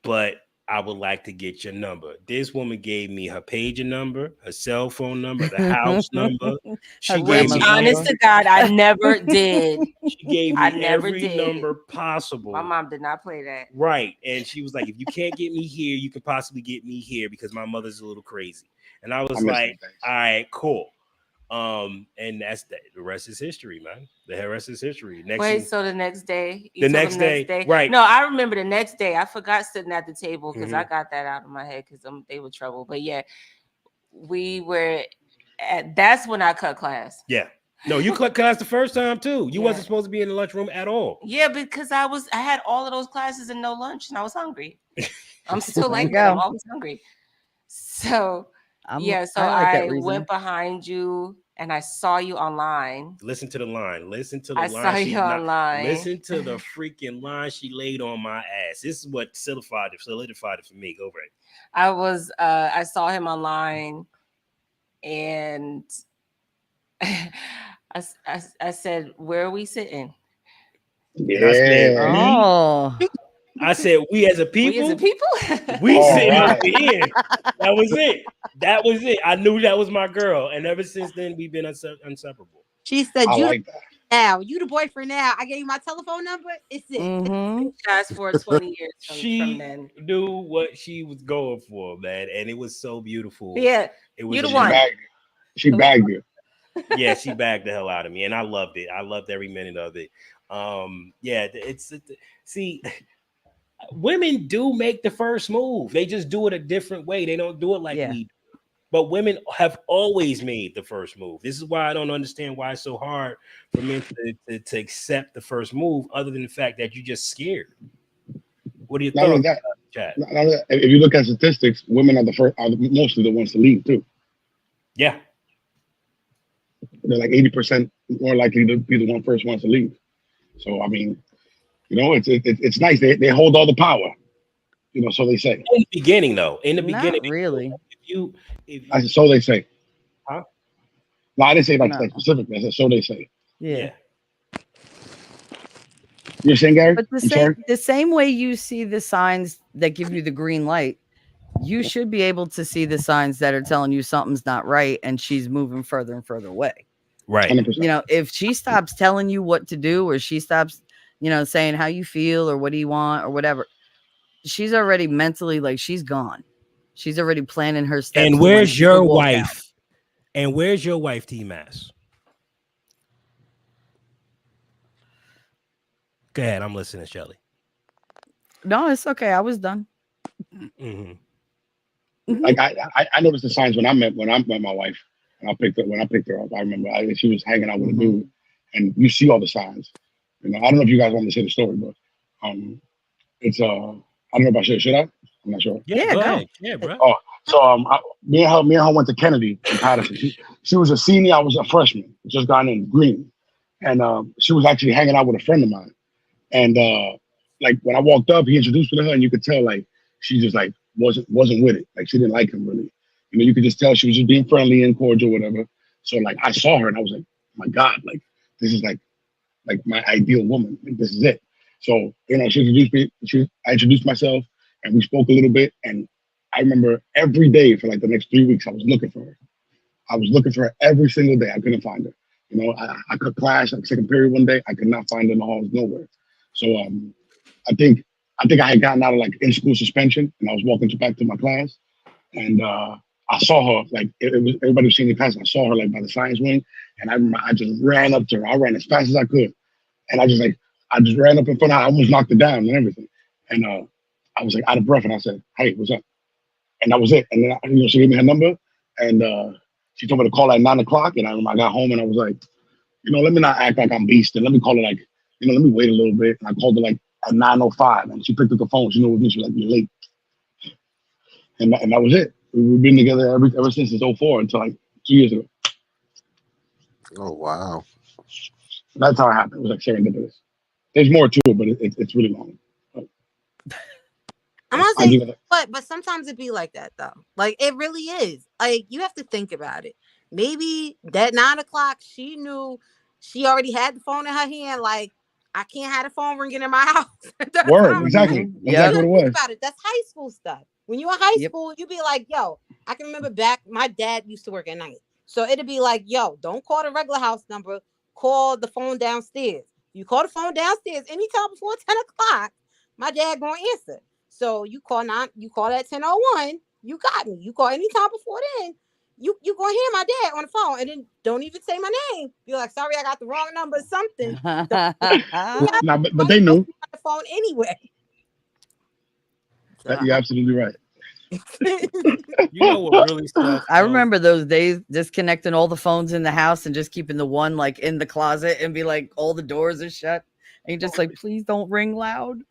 but I would like to get your number. This woman gave me her pager number, her cell phone number, the house number. She gave me honest to God, I never did. She gave me every number possible. My mom did not play that. Right. And she was like, if you can't get me here, you can possibly get me here because my mother's a little crazy. And I was like, all right, cool. And that's that. The rest is history, man. The rest is history. So the next day, the next day, right? No, I remember the next day. I forgot sitting at the table because I got that out of my head because they were trouble. But yeah, we were at. That's when I cut class. Yeah. No, you cut class the first time too. You wasn't supposed to be in the lunchroom at all. Yeah, because I had all of those classes and no lunch, and I was hungry. I'm still like that. I'm always hungry. So. So I went behind you and I saw you online. Listen to the line. Listen to the I line. saw She you not- online. Listen to the freaking line she laid on my ass. This is what solidified it for me. Go right. I saw him online, and I said, "Where are we sitting?" And I said, Yeah. I said, we as a people, We as a people. we All sitting right. at the end. That was it. That was it. I knew that was my girl, and ever since then, we've been inseparable. She said, I "You like that. now, you the boyfriend now. I gave you my telephone number. It's it." Mhm. Fast forward 20 years from She then. knew what she was going for, man, and it was so beautiful. Yeah, It was you the She one. bagged you. She bagged you. Yeah, she bagged the hell out of me, and I loved it. I loved every minute of it. Yeah, see, women do make the first move. They just do it a different way. They don't do it like Yeah. we do. But women have always made the first move. This is why I don't understand why it's so hard for men to accept the first move, other than the fact that you're just scared. What do you Not only think, that, Chad? not only that, if you look at statistics, women are mostly the ones to leave too. Yeah. They're like 80% more likely to be the first ones to leave. So I mean, you know, it's nice. They hold all the power. You know, so they say. In the beginning, though. In the Not beginning, really. I said, so they say. Huh? No, I didn't say like No. specifically. I said, so they say. Yeah. You're saying, Gary? But I'm sorry? the same way you see the signs that give you the green light, you should be able to see the signs that are telling you something's not right and she's moving further and further away. Right. 100%. You know, if she stops telling you what to do, or she stops, you know, saying how you feel or what do you want or whatever, she's already mentally, like, she's gone. She's already planning her steps. And to when where's she your will walk out. wife? And where's your wife, T-Mass? Go ahead. I'm listening, Shelly. No, it's okay. I was done. Mm-hmm. Like I noticed the signs when I met my wife, and when I picked her up. I remember she was hanging out with a dude, and you see all the signs. You know, I don't know if you guys want to say the story, but it's I don't know if I should. Should I? I'm not sure. Yeah, go ahead. Yeah, bro. Oh, so me and her went to Kennedy in Patterson. She was a senior. I was a freshman. Just got in green, and she was actually hanging out with a friend of mine. And like when I walked up, he introduced me to her, and you could tell like she just like wasn't with it. Like she didn't like him really. You know, you could just tell she was just being friendly and cordial, whatever. So like I saw her and I was like, oh my God, like this is like my ideal woman. Like this is it. So you know, she introduced me. I introduced myself, and we spoke a little bit. And I remember every day for like the next 3 weeks, I was looking for her. I was looking for her every single day. I couldn't find her. You know, I cut class like second period one day. I could not find her in the halls nowhere. So I think I had gotten out of like in school suspension, and I was walking back to my class, and I saw her like it was everybody was seeing the class. I saw her like by the science wing, and I remember I just ran up to her. I ran as fast as I could, and I just ran up in front of her. I almost knocked her down and everything. And I was like out of breath, and I said, "Hey, what's up?" And that was it. And then she gave me her number, and she told me to call at 9 o'clock. And I remember I got home, and I was like, let me not act like I'm beasting. Let me call her like, let me wait a little bit. And I called her like at 9:05, and she picked up the phone. She knew it was me. She was like, "You're late." And that was it. We've been together ever since 2004 until like 2 years ago. Oh wow. That's how it happened. It was like serendipitous. There's more to it, but it's really long. I'm not saying, but sometimes it be like that though. Like it really is. Like you have to think about it. Maybe that 9 o'clock, she knew she already had the phone in her hand. Like I can't have the phone ringing in my house. Word, exactly. Yeah, Exactly what it was. about it. That's high school stuff. When you're in high school, you be like, "Yo," I can remember back. My dad used to work at night, so it'd be like, "Yo, don't call the regular house number. Call the phone downstairs. You call the phone downstairs anytime before 10 o'clock. My dad gonna answer." So you call at 10:01, you got me. You call anytime before then, you gonna hear my dad on the phone, and then don't even say my name. You're like, "Sorry, I got the wrong number or something." Nah, but they knew. On the phone anyway. You're absolutely right. You know what really sucks? I remember those days disconnecting all the phones in the house and just keeping the one like in the closet and be like all the doors are shut. And you're just like, please don't ring loud.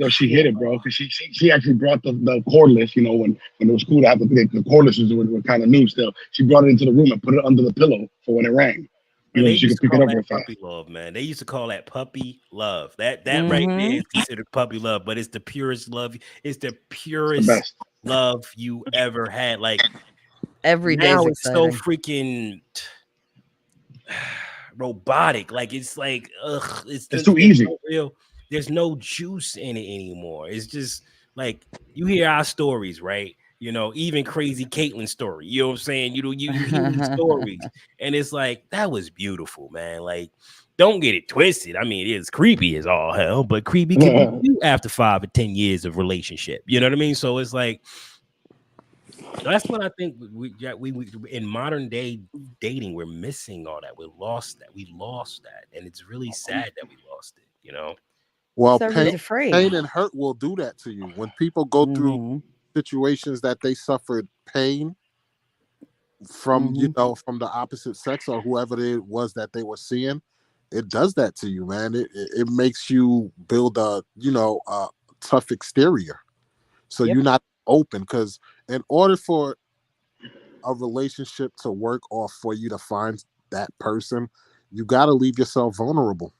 Yo, she hit it, bro. Because she actually brought the cordless. You know, when it was cool to have the cordless were kind of new still. She brought it into the room and put it under the pillow for when it rang. You know, they she used could to pick it call up real that fast. puppy love, man. They used to call that puppy love. That right there is considered puppy love, but it's the purest love. It's the purest best. love you ever had. Like Every day now is it's so exciting. freaking robotic. Like it's like it's too easy. No real. There's no juice in it anymore. It's just like you hear our stories, right? You know, even crazy Caitlin's story. You know what I'm saying? You hear these stories, and it's like that was beautiful, man. Like, don't get it twisted. I mean, it's creepy as all hell, but creepy can be you after 5 or 10 years of relationship. You know what I mean? So it's like that's what I think we in modern day dating, we're missing all that. We lost that, and it's really sad that we lost it. You know. Well, Everybody's afraid. pain and hurt will do that to you. When people go through situations that they suffered pain from, you know, from the opposite sex or whoever it was that they were seeing, it does that to you, man. It makes you build a, you know, a tough exterior. So you're not open, because in order for a relationship to work or for you to find that person, you got to leave yourself vulnerable.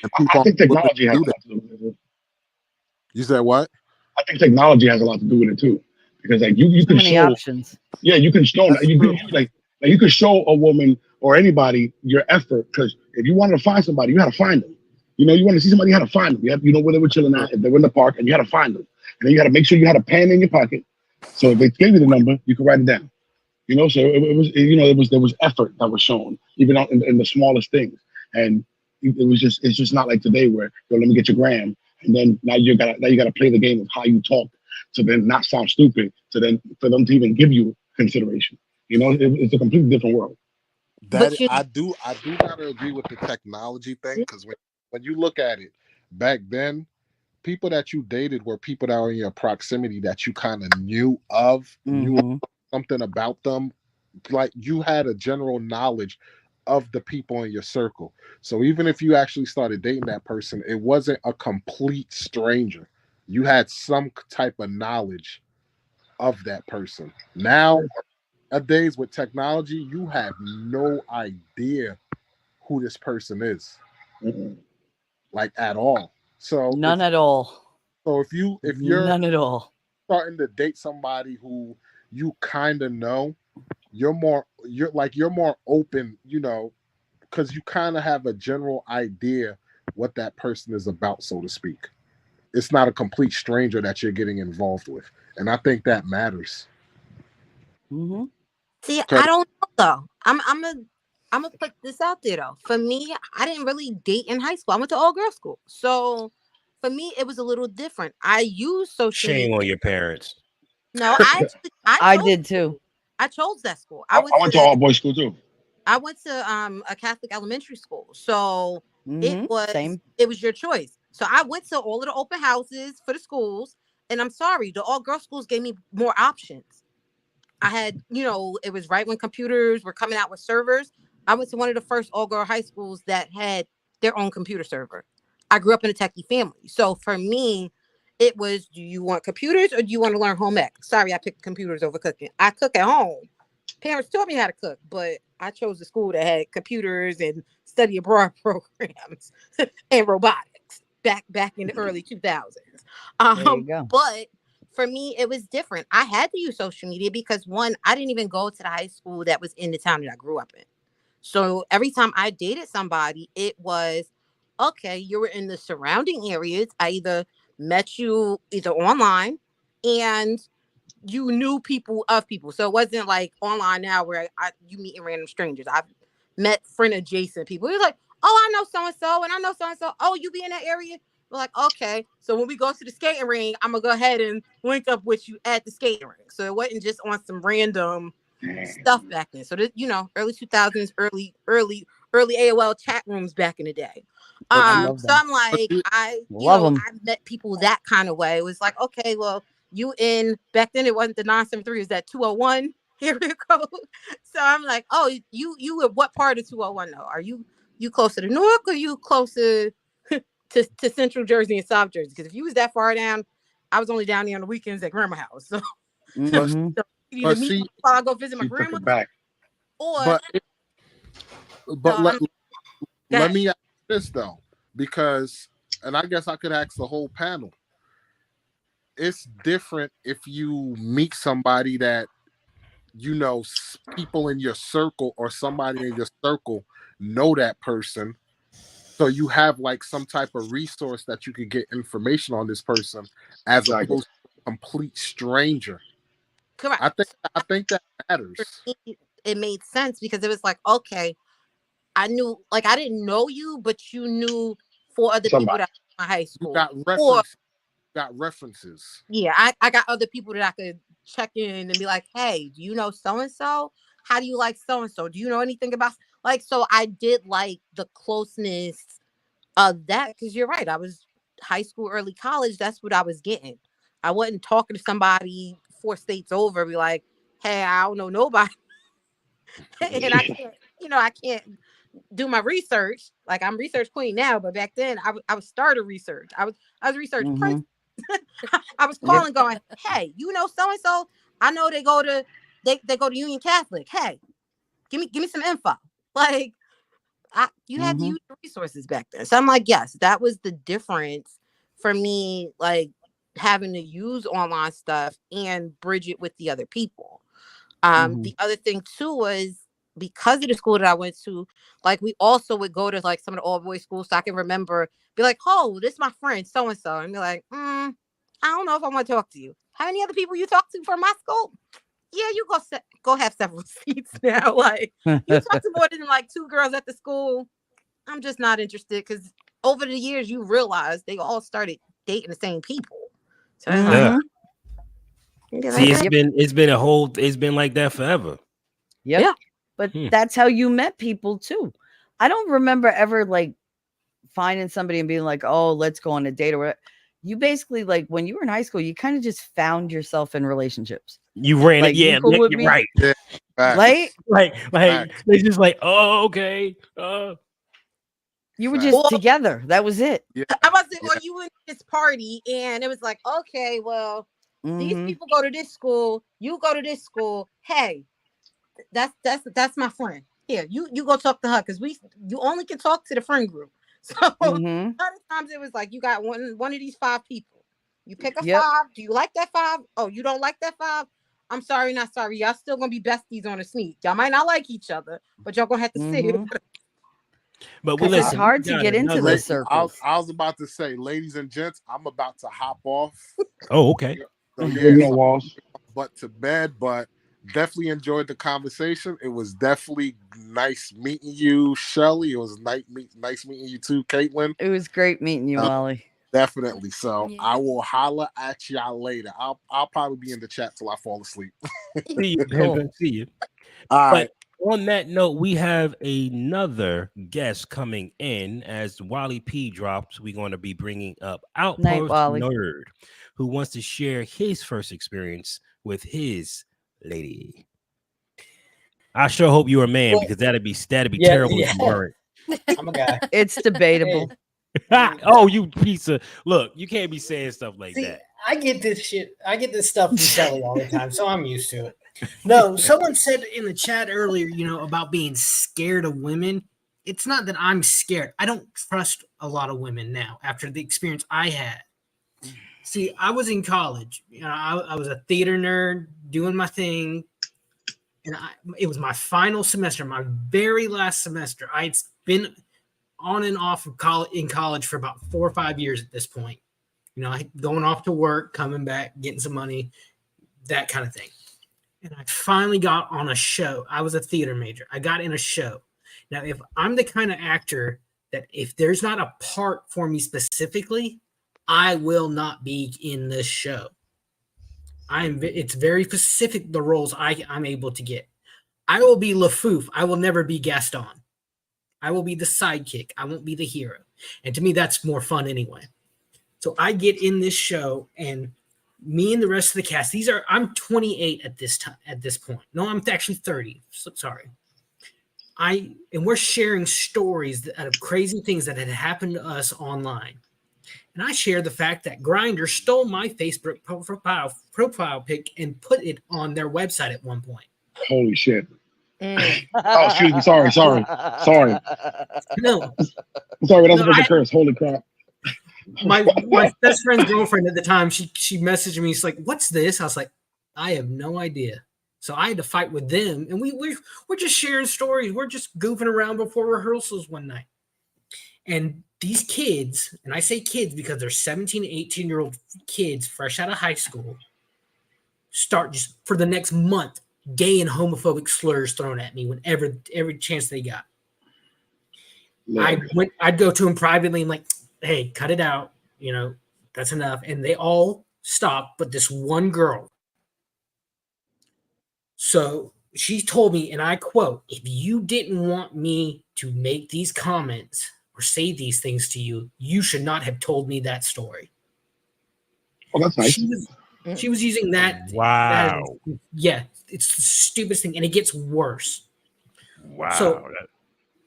And people I think technology has a lot to do with it. You said what? I think technology has a lot to do with it too, because like you so can many show options. Yeah, you can show you can show a woman or anybody your effort, because if you wanted to find somebody, you had to find them. You know, you want to see somebody, you had to find them. You know where they were chilling at, if they were in the park, and you had to find them. And then you had to make sure you had a pen in your pocket. So if they gave you the number, you could write it down. You know, so it was, you know, there was effort that was shown, even out in the smallest things. And it's just not like today where, yo, let me get your gram, and then now you gotta play the game of how you talk to then not sound stupid, to then for them to even give you consideration. You know, it's a completely different world. I do gotta agree with the technology thing, because when you look at it, back then, people that you dated were people that were in your proximity that you kind of knew of, knew something about them. Like you had a general knowledge of the people in your circle. So even if you actually started dating that person, it wasn't a complete stranger. You had some type of knowledge of that person. Nowadays with technology, you have no idea who this person is, like at all. So none at all. So if you're none at all starting to date somebody who you kind of know, you're more open, you know, because you kind of have a general idea what that person is about, so to speak. It's not a complete stranger that you're getting involved with, and I think that matters. See, I don't know though. I'm gonna put this out there though. For me, I didn't really date in high school. I went to all girls school, so for me it was a little different. I used social Shame media. on your parents. No, I did too. I chose that school. I went to all boys school too. I went to a Catholic elementary school, so it was your choice. So I went to all of the open houses for the schools, and I'm sorry, the all girls schools gave me more options. I had, you know, it was right when computers were coming out with servers. I went to one of the first all girl high schools that had their own computer server. I grew up in a techie family, so for me, it was: do you want computers or do you want to learn home ec? Sorry, I picked computers over cooking. I cook at home. Parents taught me how to cook, but I chose the school that had computers and study abroad programs and robotics back in the early 2000s. There you go. But for me, it was different. I had to use social media because one, I didn't even go to the high school that was in the town that I grew up in. So every time I dated somebody, it was, okay, you were in the surrounding areas. I either met you either online and you knew people of people. So it wasn't like online now where you meet random strangers. I've met friend adjacent people. It was like, oh, I know so-and-so and I know so-and-so. Oh, you be in that area? We're like, okay. So when we go to the skating ring, I'm going to go ahead and link up with you at the skating ring. So it wasn't just on some random stuff back then. So, this, you know, early 2000s, early AOL chat rooms back in the day. So I'm like, I met people that kind of way. It was like, okay, well, you in back then it wasn't the 973, is that 201 area code. So I'm like, oh, you at what part of 201 though? Are you closer to Newark or you closer to Central Jersey and South Jersey. Because if you was that far down, I was only down there on the weekends at grandma's house. So, Mhm. so you But either meet see, me while I go visit my She took grandma, it back. or but no, let, I'm, go let ahead. me ask this though, because, and I guess I could ask the whole panel. It's different if you meet somebody that people in your circle or somebody in your circle know that person, so you have like some type of resource that you could get information on this person, as Exactly. opposed to a complete stranger. Correct. I think that For matters. me, it made sense because it was like, okay, I knew, like, I didn't know you, but you knew 4 other people Somebody. that were in my high You school. got Or references. yeah, I got other people that I could check in and be like, hey, do you know so and so? How do you like so and so? Do you know anything about, like? So I did like the closeness of that, because you're right. I was high school, early college. That's what I was getting. I wasn't talking to somebody 4 states over, be like, hey, I don't know nobody, and I can't do my research. Like, I'm research queen now, but back then I was starter research. I was research prince. Mhm. I was Yep. calling, going, hey, you know so and so? I know they go to Union Catholic. Hey, give me some info. Like, you had to Mhm. use the resources back then. So I'm like, yes, that was the difference for me, like having to use online stuff and bridge it with the other people. Mhm. The other thing too was, because of the school that I went to, like, we also would go to like some of the all boys schools. So I can remember, be like, oh, this is my friend so and so, and be like, I don't know if I want to talk to you. How many other people you talk to from my school? Yeah, you go have several seats now. Like, you talk to more than like 2 girls at the school. I'm just not interested, because over the years you realize they all started dating the same people. So it's like, Yeah. Mhm. you're See, like, it's been like that forever. Yep. yeah. But that's how you met people too. I don't remember ever like finding somebody and being like, "Oh, let's go on a date," or whatever. You basically, like, when you were in high school, you kind of just found yourself in relationships. You ran it, Like, you yeah. cool with You're me? right. Yeah, Right? facts. Like they just like, oh, okay. You were Facts. just Well, together. That was it. Yeah, I was like, yeah. well, you went to this party, and it was like, okay, well, these Mhm. people go to this school, you go to this school. Hey, that's my friend. Here, you go talk to her, because you only can talk to the friend group. So a lot Mhm. of times it was like, you got one of these 5 people. You pick a Yep. 5. Do you like that 5? Oh, you don't like that 5? I'm sorry, not sorry. Y'all still gonna be besties on a sneak. Y'all might not like each other, but y'all gonna have to sit here. Mhm. But we 'Cause it's listen. hard we to got get into another- those circles. I was about to say, ladies and gents, I'm about to hop off. Oh, okay. So Good yeah, no walls. but to bed, but definitely enjoyed the conversation. It was definitely nice meeting you, Shelly. It was nice meeting you too, Caitlin. It was great meeting you, Wally. Definitely. So Yeah. I will holla at y'all later. I'll probably be in the chat till I fall asleep. See you, Cool. Pimpin', see you. All right. But on that note, we have another guest coming in. As Wally P drops, we're going to be bringing up Night, Outpost Wally. Nerd, who wants to share his first experience with his lady. I sure hope you're a man, Well, because that'd be yeah, terrible if you yeah. weren't. I'm a guy. It's debatable. Oh, you piece of look! You can't be saying stuff like See, that. I get this shit. I get this stuff from Shelly all the time, so I'm used to it. No, someone said in the chat earlier, about being scared of women. It's not that I'm scared. I don't trust a lot of women now after the experience I had. See, I was in college. I was a theater nerd doing my thing. And it was my final semester, my very last semester. I'd been on and off of in college for about 4 or 5 years at this point. Going off to work, coming back, getting some money, that kind of thing. And I finally got on a show. I was a theater major. I got in a show. Now, if I'm the kind of actor that if there's not a part for me specifically, I will not be in this show. It's very specific, the roles I'm able to get. I will be LaFouf. I will never be Gaston. I will be the sidekick. I won't be the hero. And to me, that's more fun anyway. So I get in this show, and me and the rest of the cast, I'm 28 at this point. No, I'm actually 30. Sorry. we're sharing stories out of crazy things that had happened to us online. And I shared the fact that Grindr stole my Facebook profile pic and put it on their website at one point. Holy shit. Oh, excuse me. Sorry. No. Sorry, that's supposed to curse. Holy crap. My best friend's girlfriend at the time, she messaged me. She's like, "What's this?" I was like, "I have no idea." So I had to fight with them, and we're just sharing stories. We're just goofing around before rehearsals one night. And these kids, and I say kids because they're 17, 18-year-old kids fresh out of high school, start just for the next month, gay and homophobic slurs thrown at me whenever every chance they got. I'd go to them privately and like, "Hey, cut it out. You know, that's enough." And they all stopped, but this one girl. So she told me, and I quote, "If you didn't want me to make these comments or say these things to you, you should not have told me that story." Oh, that's nice. She was using that. Wow. Yeah, it's the stupidest thing, and it gets worse. Wow. So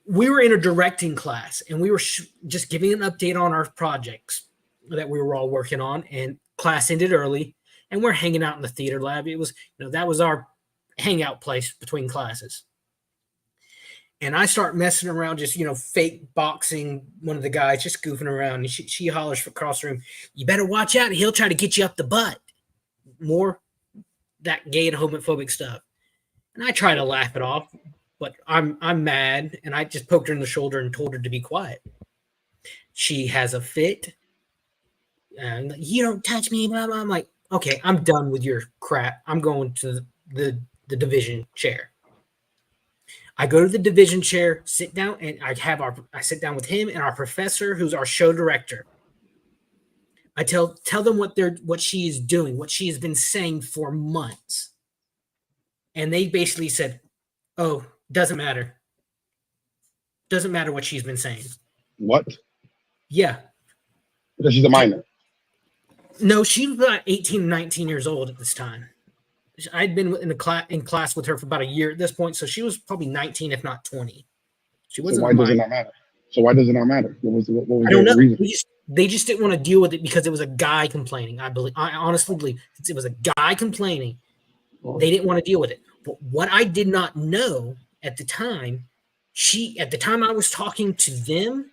we were in a directing class, and we were just giving an update on our projects that we were all working on, and class ended early, and we're hanging out in the theater lab. It was, that was our hangout place between classes. And I start messing around, just, fake boxing one of the guys, just goofing around. And she hollers from across the room, "You better watch out. He'll try to get you up the butt." More that gay and homophobic stuff. And I try to laugh it off, but I'm mad. And I just poked her in the shoulder and told her to be quiet. She has a fit. And "You don't touch me, blah, blah." I'm like, "Okay, I'm done with your crap. I'm going to the division chair." I go to the division chair, sit down, and I sit down with him and our professor, who's our show director. I tell them what she is doing, what she has been saying for months. And they basically said, "Oh, doesn't matter. Doesn't matter what she's been saying." What? Yeah. Because she's a minor. No, she was about 18, 19 years old at this time. I'd been in class with her for about a year at this point, so she was probably 19, if not 20. She wasn't. So why does it not matter? What was I don't know. reason? They just didn't want to deal with it because it was a guy complaining. I honestly believe it was a guy complaining. They didn't want to deal with it. But what I did not know at the time, at the time I was talking to them,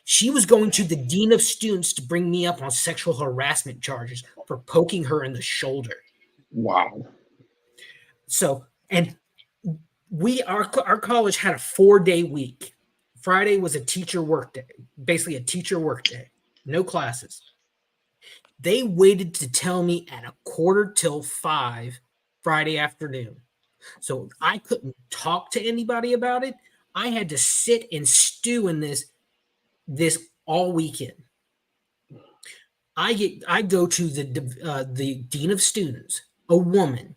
she was going to the dean of students to bring me up on sexual harassment charges for poking her in the shoulder. Wow. So, and our college had a 4-day week. Friday was a teacher work day, basically a teacher work day, no classes. They waited to tell me at 4:45 Friday afternoon. So I couldn't talk to anybody about it. I had to sit and stew in this all weekend. I go to the dean of students, a woman,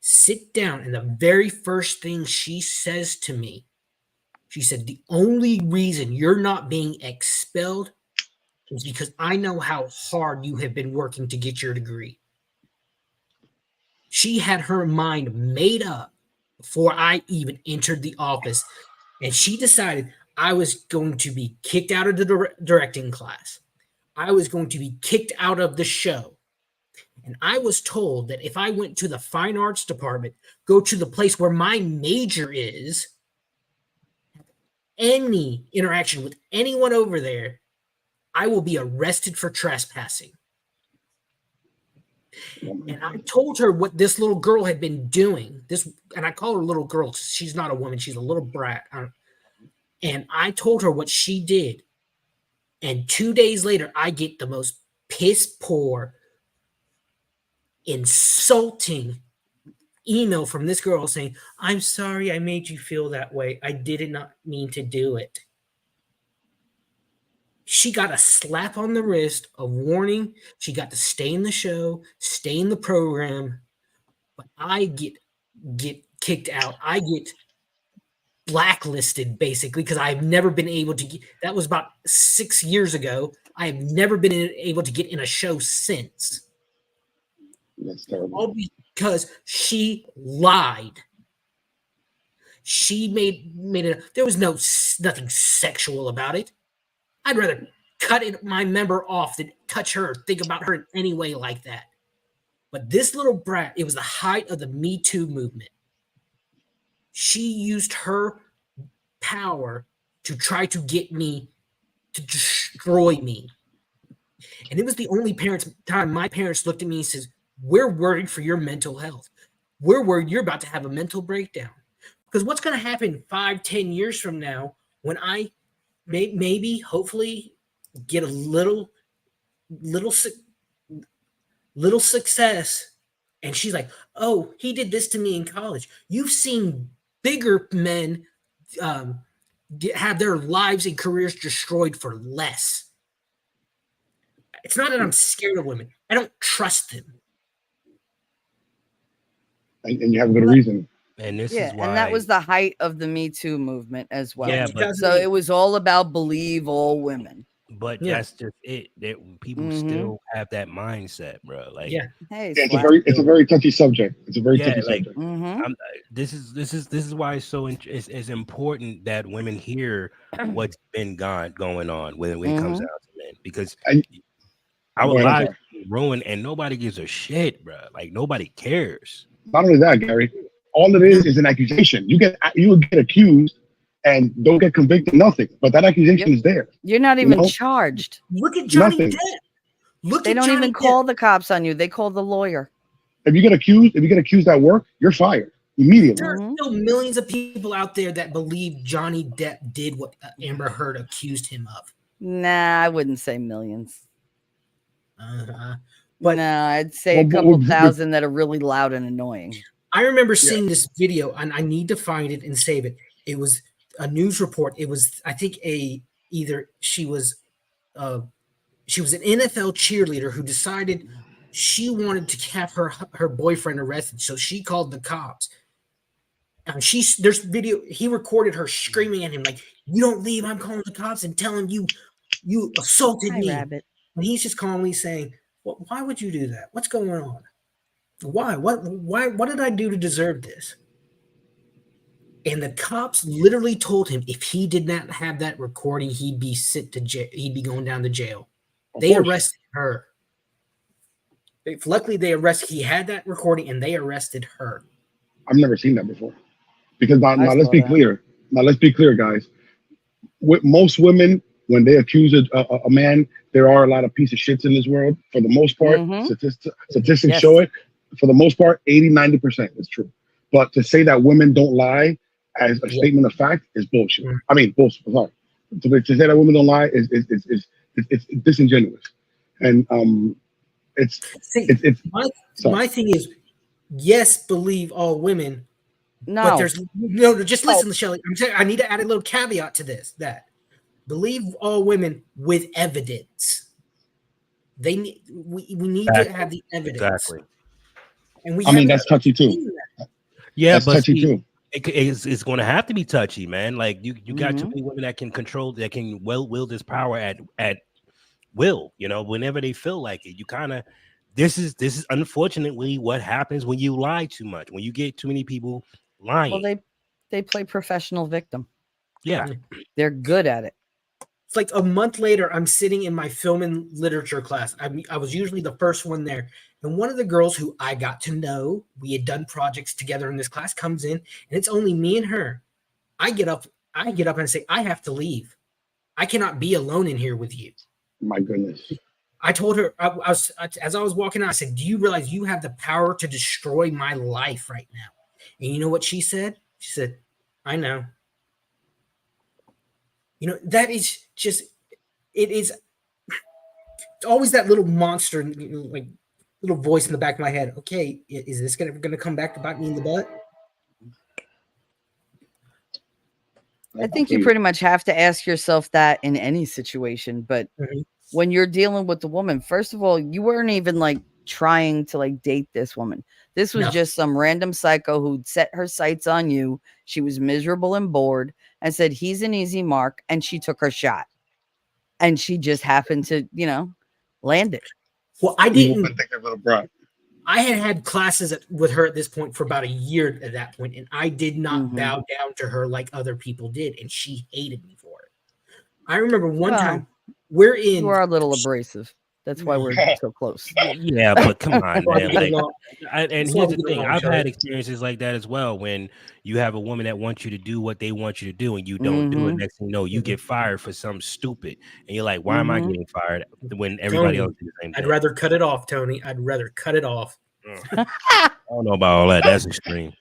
sit down, and the very first thing she says to me, she said, "The only reason you're not being expelled is because I know how hard you have been working to get your degree." She had her mind made up before I even entered the office, and she decided I was going to be kicked out of the directing class. I was going to be kicked out of the show. And I was told that if I went to the fine arts department, go to the place where my major is, any interaction with anyone over there, I will be arrested for trespassing. And I told her what this little girl had been doing. And I call her a little girl. She's not a woman. She's a little brat. And I told her what she did. And 2 days later, I get the most piss poor, insulting email from this girl saying, "I'm sorry I made you feel that way. I did not mean to do it." She got a slap on the wrist, a warning. She got to stay in the show, stay in the program. But I get kicked out. I get blacklisted, basically, because I've never been able to get, that was about 6 years ago. I have never been able to get in a show since. That's terrible. All because she lied. She made it. There was nothing sexual about it. I'd rather cut my member off than touch her or think about her in any way like that. But this little brat, it was the height of the Me Too movement. She used her power to try to get me to destroy me. And it was the only time my parents looked at me and says, we're worried for your mental health. We're worried you're about to have a mental breakdown. Because what's going to happen 5-10 years from now when I maybe, hopefully, get a little success, and she's like, oh, he did this to me in college. You've seen bigger men have their lives and careers destroyed for less. It's not that I'm scared of women. I don't trust them. And you have a good reason. And this is why. And that was the height of the Me Too movement as well. Yeah, but so it was all about believe all women. But that's just it. People still have that mindset, bro. Like, hey, it's a very touchy subject. It's a very touchy subject. This is why it's so it's important that women hear what's been going on when it comes down to men, because our lives are ruined and nobody gives a shit, bro. Like, nobody cares. Not only that, Gary, all it is an accusation. You will get accused and don't get convicted, nothing. But that accusation is there. You're not even charged. Look at Johnny Depp. They don't even call the cops on you. They call the lawyer. If you get accused at work, you're fired immediately. There are still millions of people out there that believe Johnny Depp did what Amber Heard accused him of. Nah, I wouldn't say millions. But no, I'd say a couple thousand that are really loud and annoying. I remember seeing this video, and I need to find it and save it. It was a news report. It was, I think, she was an NFL cheerleader who decided she wanted to have her boyfriend arrested, so she called the cops. There's video. He recorded her screaming at him like, "You don't leave! I'm calling the cops and telling you assaulted me." Rabbit. And he's just calmly saying, well, "Why would you do that? What's going on? Why? What did I do to deserve this?" And the cops literally told him if he did not have that recording, he'd be sent to jail. He'd be going down to jail. They arrested her. Luckily, he had that recording, and they arrested her. I've never seen that before. Because now let's be clear. Now let's be clear, guys. With most women, when they accuse a man, there are a lot of piece of shits in this world. For the most part, statistics show it. For the most part, 80-90% is true. But to say that women don't lie as a statement of fact is bullshit. I mean, bullshit. Sorry. To say that women don't lie is disingenuous. And my thing is, yes, believe all women. No, but there's just listen, Shelly. I'm saying I need to add a little caveat to this: that believe all women with evidence. We need to have the evidence. Exactly. And that's touchy too. Yeah, that's but touchy too. It's going to have to be touchy, man. Like you got too many women that can control, that can wield this power at will. You know, whenever they feel like it. You kind of this is unfortunately what happens when you lie too much. When you get too many people lying. Well, they play professional victim. Yeah, they're good at it. It's like a month later, I'm sitting in my film and literature class. I was usually the first one there. And one of the girls who I got to know, we had done projects together in this class, comes in, and it's only me and her. I get up and say, I have to leave. I cannot be alone in here with you. My goodness. I told her, as I was walking out, I said, do you realize you have the power to destroy my life right now? And you know what she said? She said, I know. You know, that is just, it's always that little monster, like, little voice in the back of my head. Okay, is this gonna come back to bite me in the butt? I think you pretty much have to ask yourself that in any situation. But when you're dealing with the woman, first of all, you weren't even like trying to like date this woman. This was just some random psycho who'd set her sights on you. She was miserable and bored and said, he's an easy mark. And she took her shot. And she just happened to, land it. Well, I didn't. I had classes with her at this point for about a year at that point, and I did not bow down to her like other people did, and she hated me for it. I remember one time we're in. You are a little abrasive. That's why we're so close. Yeah, but come on, man. Like, and It's here's not the good thing: along, I've Charlie. had experiences like that as well. When you have a woman that wants you to do what they want you to do, and you don't do it, next thing you know, you get fired for something stupid, and you're like, "Why am I getting fired when everybody else did the same thing?" I'd rather cut it off, Tony. I'd rather cut it off. I don't know about all that. That's extreme.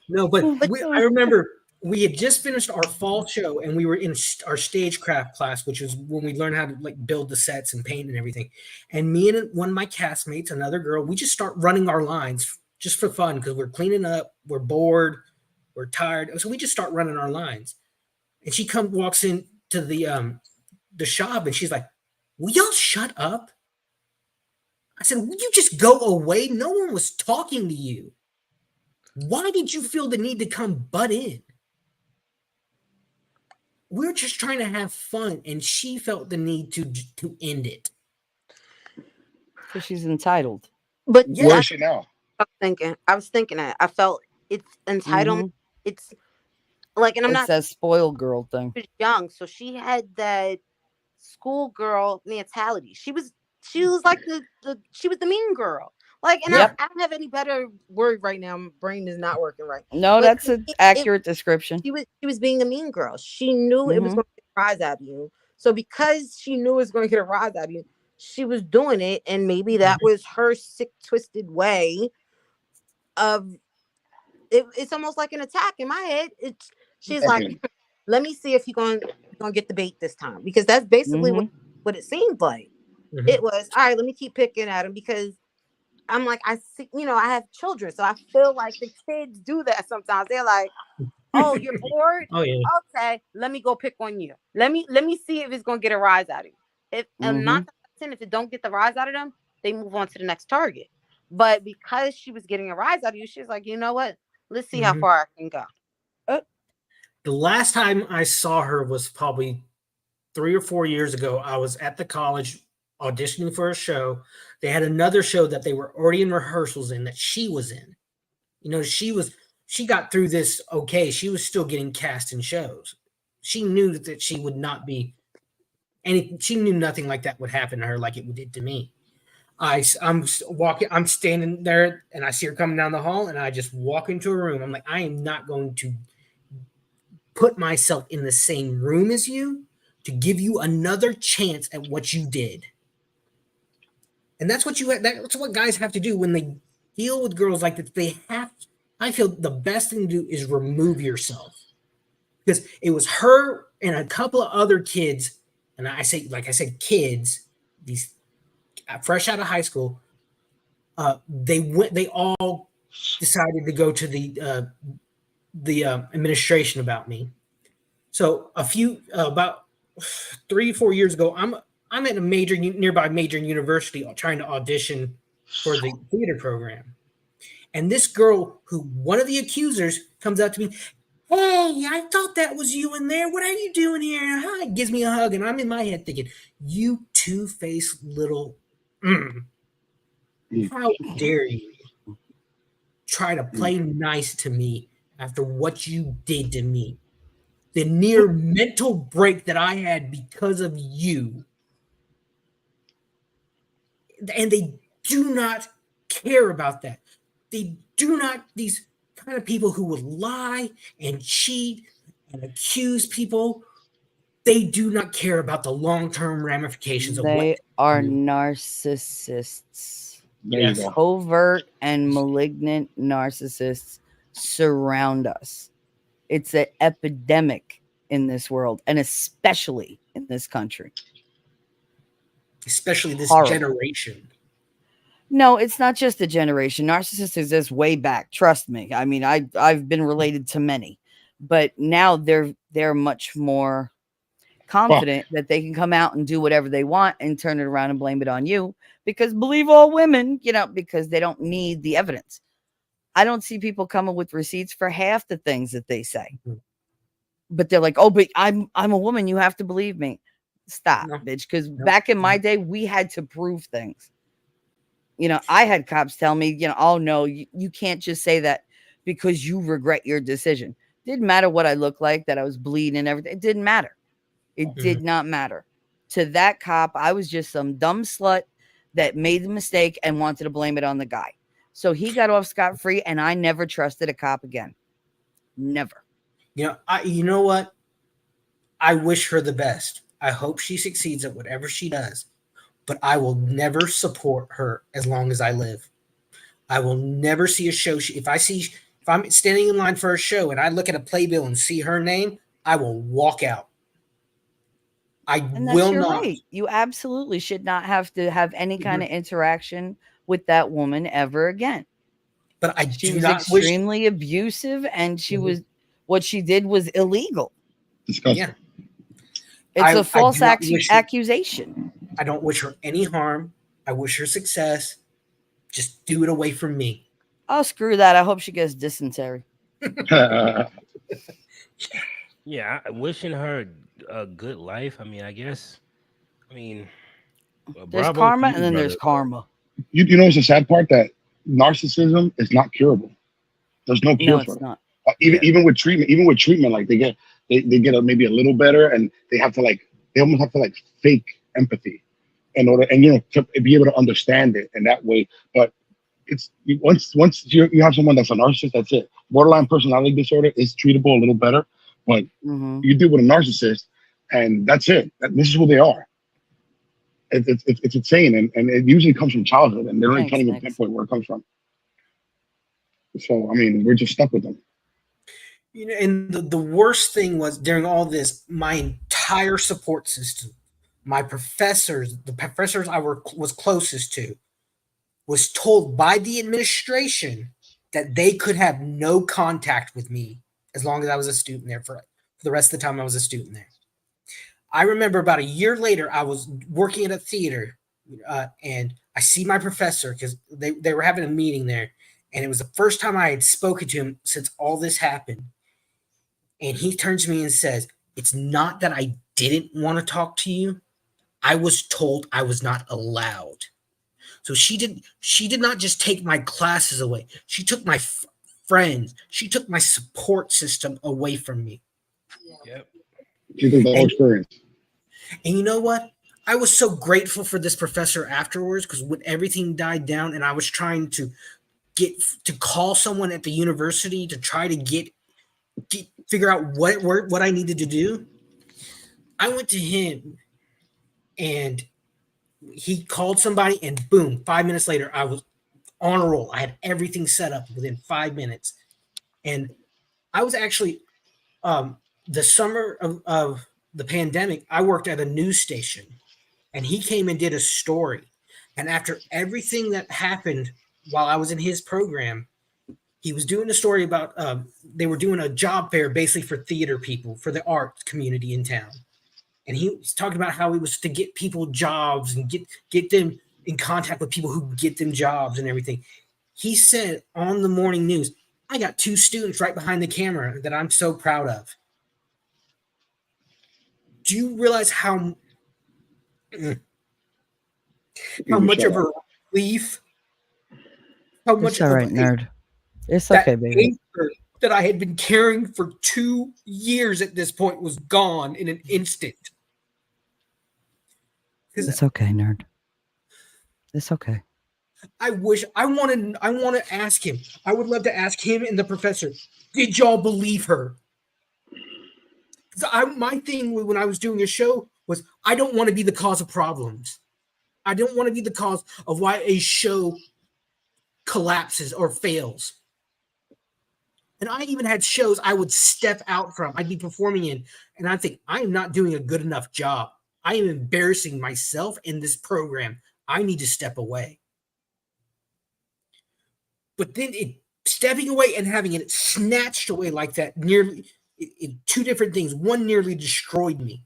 No, but I remember we had just finished our fall show, and we were in our stagecraft class, which was when we learned how to like build the sets and paint and everything. And me and one of my castmates, another girl, we just start running our lines just for fun because we're cleaning up, we're bored, we're tired, so we just start running our lines. And she walks in to the shop, and she's like, "Will y'all shut up?" I said, "Will you just go away? No one was talking to you. Why did you feel the need to come butt in? We're just trying to have fun," and she felt the need to end it. Because she's entitled. But Where is she now? I was thinking that. I felt it's entitlement. It's like, and I'm it's not that spoiled girl thing. She was young, so she had that schoolgirl mentality. She was like she was the mean girl. Like, and I don't have any better word right now. My brain is not working right. No, But that's an accurate description. She was being a mean girl. She knew it was going to get a rise out of you. So because she knew it was going to get a rise out of you, she was doing it, and maybe that was her sick, twisted way of it. It's almost like an attack in my head. She's like, let me see if you're gonna get the bait this time, because that's basically what it seemed like. It was, all right, let me keep picking at him, because I'm like, I see, I have children, so I feel like the kids do that sometimes. They're like, oh, you're bored? Oh yeah. Okay, let me go pick on you. Let me see if it's gonna get a rise out of you. If not, if it don't get the rise out of them, they move on to the next target. But because she was getting a rise out of you, she's like, you know what? Let's see how far I can go. The last time I saw her was probably 3 or 4 years ago. I was at the college auditioning for a show. They had another show that they were already in rehearsals in that she was in. She got through this okay. She was still getting cast in shows. She knew that she would not be she knew nothing like that would happen to her like it did to me. I'm standing there, and I see her coming down the hall, and I just walk into a room. I'm like, I am not going to put myself in the same room as you to give you another chance at what you did. And that's what that's what guys have to do when they deal with girls like this. I feel the best thing to do is remove yourself, because it was her and a couple of other kids. And I said, kids, these fresh out of high school, they all decided to go to the administration about me. So about 3 or 4 years ago, I'm at a nearby major university trying to audition for the theater program. And this girl, one of the accusers, comes up to me, "Hey, I thought that was you in there. What are you doing here?" Hi, gives me a hug, and I'm in my head thinking, "You two-faced little, how dare you try to play nice to me after what you did to me? The near mental break that I had because of you." And they do not care about that. They do not, these kind of people who will lie and cheat and accuse people, they do not care about the long-term ramifications of what they are narcissists. Yes. Covert and malignant narcissists surround us. It's an epidemic in this world, and especially in this country. Especially this generation. No, it's not just a generation. Narcissists exist way back. Trust me. I mean, I've been related to many, but now they're much more confident that they can come out and do whatever they want and turn it around and blame it on you, because believe all women, because they don't need the evidence. I don't see people coming with receipts for half the things that they say, but they're like, "Oh, but I'm a woman. You have to believe me." Stop, bitch. Because back in my day, we had to prove things. You know, I had cops tell me, you know, oh no, you can't just say that because you regret your decision. Didn't matter what I looked like, that I was bleeding and everything. It didn't matter. It did not matter. To that cop, I was just some dumb slut that made the mistake and wanted to blame it on the guy. So he got off scot-free, and I never trusted a cop again. Never. You know what? I wish her the best. I hope she succeeds at whatever she does, but I will never support her as long as I live. I will never see a show. If I'm standing in line for a show and I look at a playbill and see her name, I will walk out. And that's your right. You absolutely should not have to have any kind of interaction with that woman ever again. But she was extremely abusive, and she was what she did was illegal. Disgusting. Yeah. It's a false accusation. I don't wish her any harm. I wish her success. Just do it away from me. Oh, screw that. I hope she gets dysentery. Yeah, wishing her a good life. I mean, I guess. I mean, there's karma, and then there's karma. You know, it's the sad part that narcissism is not curable. There's no cure for it. Not. Even with treatment, like they get maybe a little better, and they almost have to fake empathy in order, and to be able to understand it in that way. But it's once you have someone that's a narcissist, that's it. Borderline personality disorder is treatable a little better, but you deal with a narcissist, and that's it. This is who they are. It's insane, and it usually comes from childhood, and they can't even pinpoint where it comes from. So I mean, we're just stuck with them. You know, and the worst thing was during all this, my entire support system, my professors, the professors I was closest to, was told by the administration that they could have no contact with me as long as I was a student there for the rest of the time I was a student there. I remember about a year later, I was working at a theater, and I see my professor because they were having a meeting there, and it was the first time I had spoken to him since all this happened. And he turns to me and says, "It's not that I didn't want to talk to you. I was told I was not allowed." So she did not just take my classes away. She took my friends. She took my support system away from me. Yep. She took the whole experience. And you know what? I was so grateful for this professor afterwards, because when everything died down and I was trying to call someone at the university to try to figure out what I needed to do, I went to him and he called somebody, and boom, 5 minutes later, I was on a roll. I had everything set up within 5 minutes. And I was actually, the summer of the pandemic, I worked at a news station, and he came and did a story. And after everything that happened while I was in his program, he was doing a story about, they were doing a job fair basically for theater people, for the art community in town. And he was talking about how he was to get people jobs and get them in contact with people who get them jobs and everything. He said on the morning news, "I got 2 students right behind the camera that I'm so proud of." Do you realize how much of a relief, how much It's all right, nerd. It's okay, baby. Anger that I had been carrying for 2 years at this point was gone in an instant? It's okay, nerd. It's okay. I want to ask him. I would love to ask him and the professor, did y'all believe her? My thing when I was doing a show was, I don't want to be the cause of problems. I don't want to be the cause of why a show collapses or fails. And I even had shows I would step out from. I'd be performing in, and I think, I am not doing a good enough job. I am embarrassing myself in this program. I need to step away. But then stepping away and having it snatched away like that, two different things. One nearly destroyed me.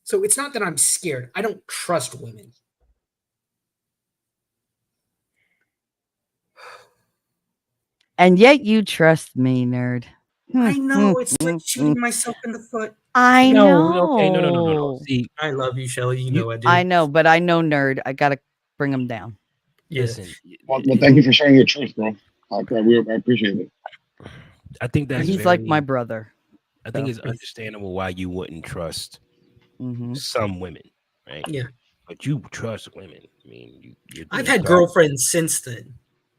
So it's not that I'm scared. I don't trust women. And yet you trust me, nerd. I know, it's like shooting myself in the foot. I know. Okay, no. See, I love you, Shelly. You know I do. I know, but I know, nerd. I gotta bring him down. Listen, Well, thank you for sharing your truth, bro. I appreciate it. I think that's He's like my brother. I think so. it's understandable why you wouldn't trust some women, right? Yeah. But you trust women. I mean, I've had girlfriends since then,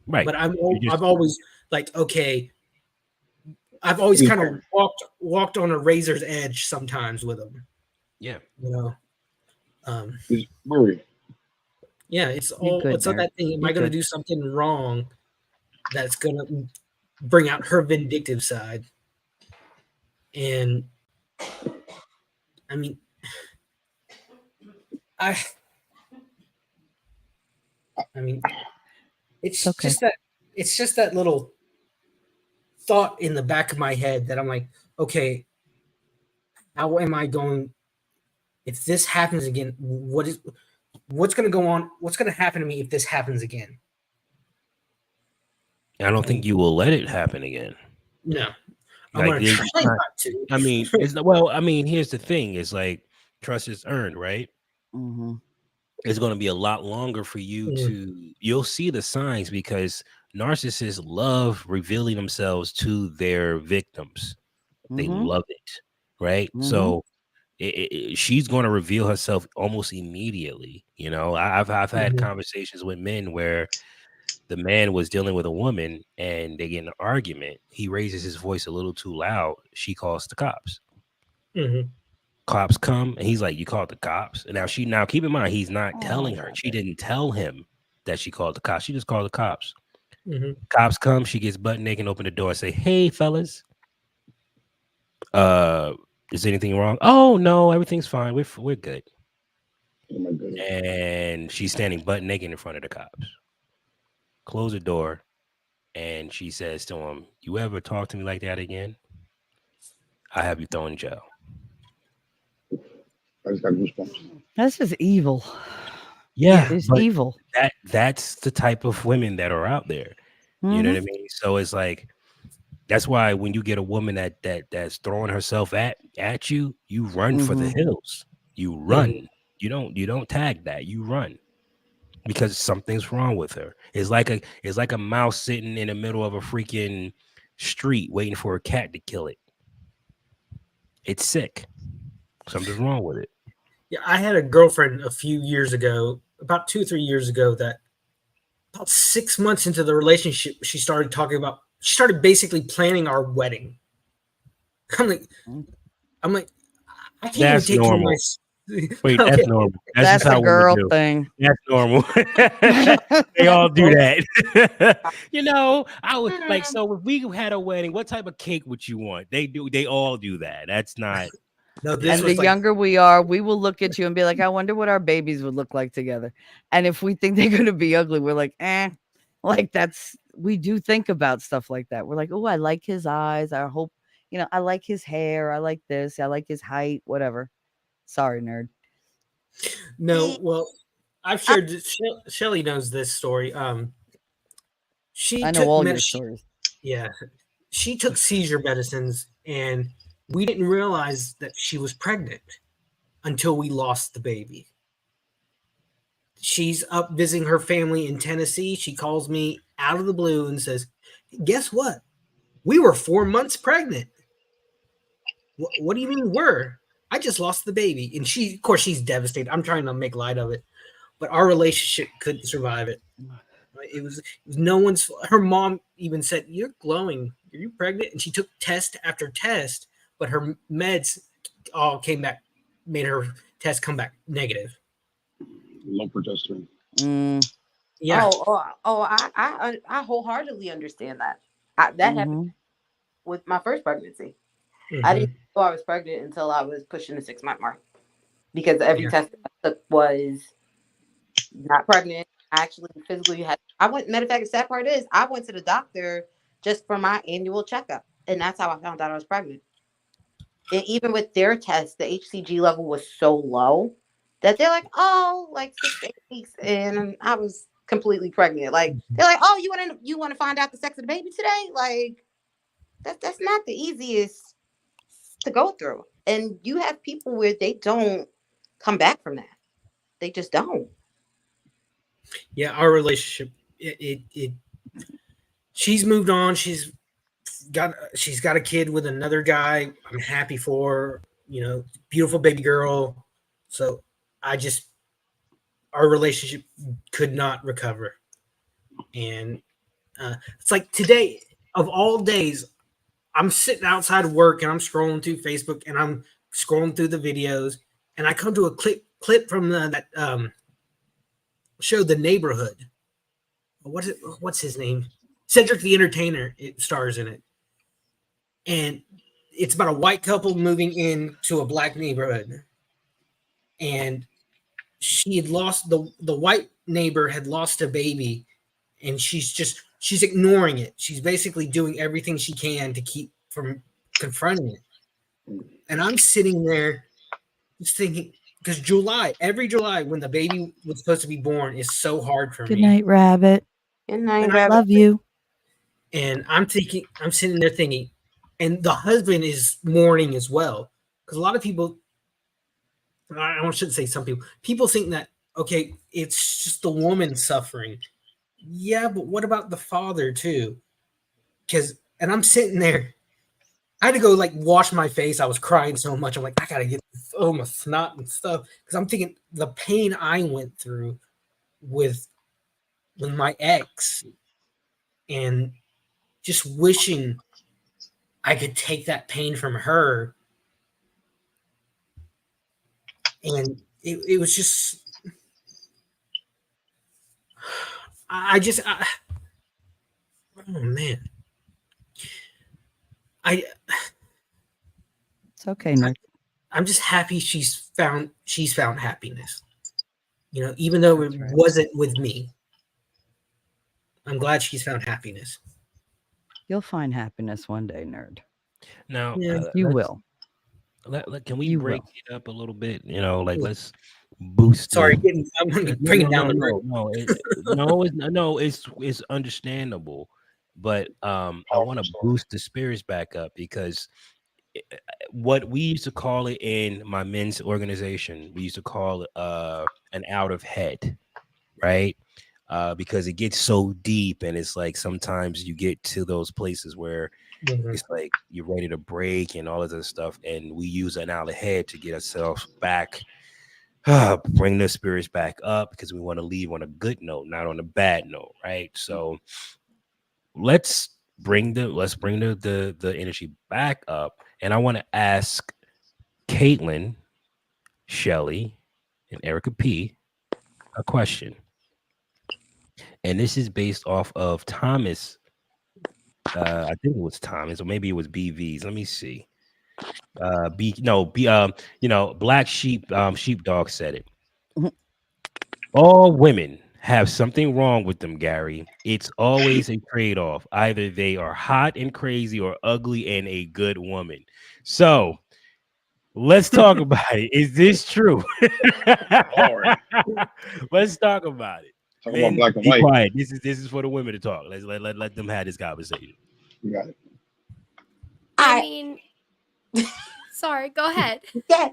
right? But I've always like, okay, I've always kind of walked on a razor's edge sometimes with them. Yeah, you know. Worry. Yeah, it's good, not that thing. Am I going to good. do something wrong that's going to bring out her vindictive side? And I mean, I mean, it's Okay. just that little thought in the back of my head that I'm like, okay, how am I going? If this happens again, what's going to go on? What's going to happen to me if this happens again? I don't think you will let it happen again. No, I'm going to try not to. I mean, I mean, here's the thing: it's like trust is earned, right? Mm-hmm. It's going to be a lot longer for you to. You'll see the signs because narcissists love revealing themselves to their victims. They love it, right? So she's going to reveal herself almost immediately. You know, I've had conversations with men where the man was dealing with a woman and they get in an argument. He raises his voice a little too loud. She calls the cops. Cops come and he's like, "You called the cops?" And now keep in mind, he's not telling her. She didn't tell him that she called the cops. She just called the cops. Cops come. She gets butt naked and open the door and say, "Hey, fellas. Is anything wrong?" "Oh no, everything's fine. We're good." Oh my goodness. And she's standing butt naked in front of the cops. Close the door, and she says to him, "You ever talk to me like that again, I have you thrown in jail." I just got goosebumps. That's just evil. Yeah, it's but evil. That's the type of women that are out there. You know what I mean? So it's like that's why when you get a woman that's throwing herself at you, you run for the hills. You run. You don't tag that. You run because something's wrong with her. It's like a mouse sitting in the middle of a freaking street waiting for a cat to kill it. It's sick. Something's wrong with it. Yeah, I had a girlfriend a few years ago, about 2-3 years ago, that about 6 months into the relationship, she started basically planning our wedding. I'm like, I can't That's even take normal. Wait, Okay. that's normal. That's a girl do. thing. That's normal. They all do that. You know, I would like. So if we had a wedding, what type of cake would you want? They do. They all do that. That's not. No, And the younger we are, we will look at you and be like, I wonder what our babies would look like together. And if we think they're going to be ugly, we're like, like we do think about stuff like that. We're like, oh, I like his eyes. I hope, I like his hair. I like this. I like his height, whatever. Sorry, nerd. No, well, I've shared. Shelly knows this story. I know all your stories. Yeah, she took seizure medicines, and we didn't realize that she was pregnant until we lost the baby. She's up visiting her family in Tennessee. She calls me out of the blue and says, "Guess what? We were 4 months pregnant." What do you mean we're? I just lost the baby. And of course, she's devastated. I'm trying to make light of it, but our relationship couldn't survive it. It was no one's. Her mom even said, "You're glowing. Are you pregnant?" And she took test after test, but her meds all came back, made her test come back negative. Low progesterone. Yeah. I wholeheartedly understand that. That happened with my first pregnancy. I didn't know I was pregnant until I was pushing the 6-month mark, because every test I took was not pregnant. I actually physically matter of fact, the sad part is I went to the doctor just for my annual checkup, and that's how I found out I was pregnant. And even with their test, the HCG level was so low that they're like, "Oh, like 6 to 8 weeks," and I was completely pregnant. Like they're like, "Oh, you want to find out the sex of the baby today?" Like that's not the easiest to go through. And you have people where they don't come back from that. They just don't. Yeah, our relationship, she's moved on. She's got a kid with another guy. I'm happy for her, beautiful baby girl. So our relationship could not recover. And it's like today, of all days, I'm sitting outside of work and I'm scrolling through Facebook and I'm scrolling through the videos, and I come to a clip from that show, The Neighborhood. What's his name? Cedric the Entertainer. It stars in it, and it's about a white couple moving into a black neighborhood, and she had lost the white neighbor had lost a baby, and she's ignoring it. She's basically doing everything she can to keep from confronting it. And I'm sitting there just thinking, because every July when the baby was supposed to be born is so hard for me. Good night, Rabbit. Good night, I love you. And I'm sitting there thinking, and the husband is mourning as well. Because a lot of people, I shouldn't say some people think that, okay, it's just the woman suffering. Yeah, but what about the father too? And I'm sitting there, I had to go wash my face. I was crying so much. I'm like, I gotta get my snot and stuff, because I'm thinking the pain I went through with my ex, and just wishing I could take that pain from her. And it was just, oh man. It's okay, Nick. I'm just happy she's found happiness. Even though it wasn't with me. I'm glad she's found happiness. You'll find happiness one day, nerd. Now, you will. Can we break it up a little bit? Let's boost. Sorry, I'm bringing down the road. It's understandable, but I want to boost the spirits back up, because what we used to call it in my men's organization, we used to call it an out of head, right? Because it gets so deep, and it's like sometimes you get to those places where it's like you're ready to break and all of this stuff, and we use an out of head to get ourselves back, bring the spirits back up, because we want to leave on a good note, not on a bad note, right? So let's bring the energy back up. And I want to ask Caitlin, Shelly, and Erica P a question. And this is based off of Thomas. I think it was Thomas, or maybe it was BV's. Let me see. Black Sheepdog said it. All women have something wrong with them, Gary. It's always a trade-off. Either they are hot and crazy, or ugly and a good woman. So let's talk about it. Is this true? Let's talk about it. Talk about black and be white. Quiet. This is for the women to talk. Let's let them have this conversation. You got it. I mean, sorry, go ahead. Yeah.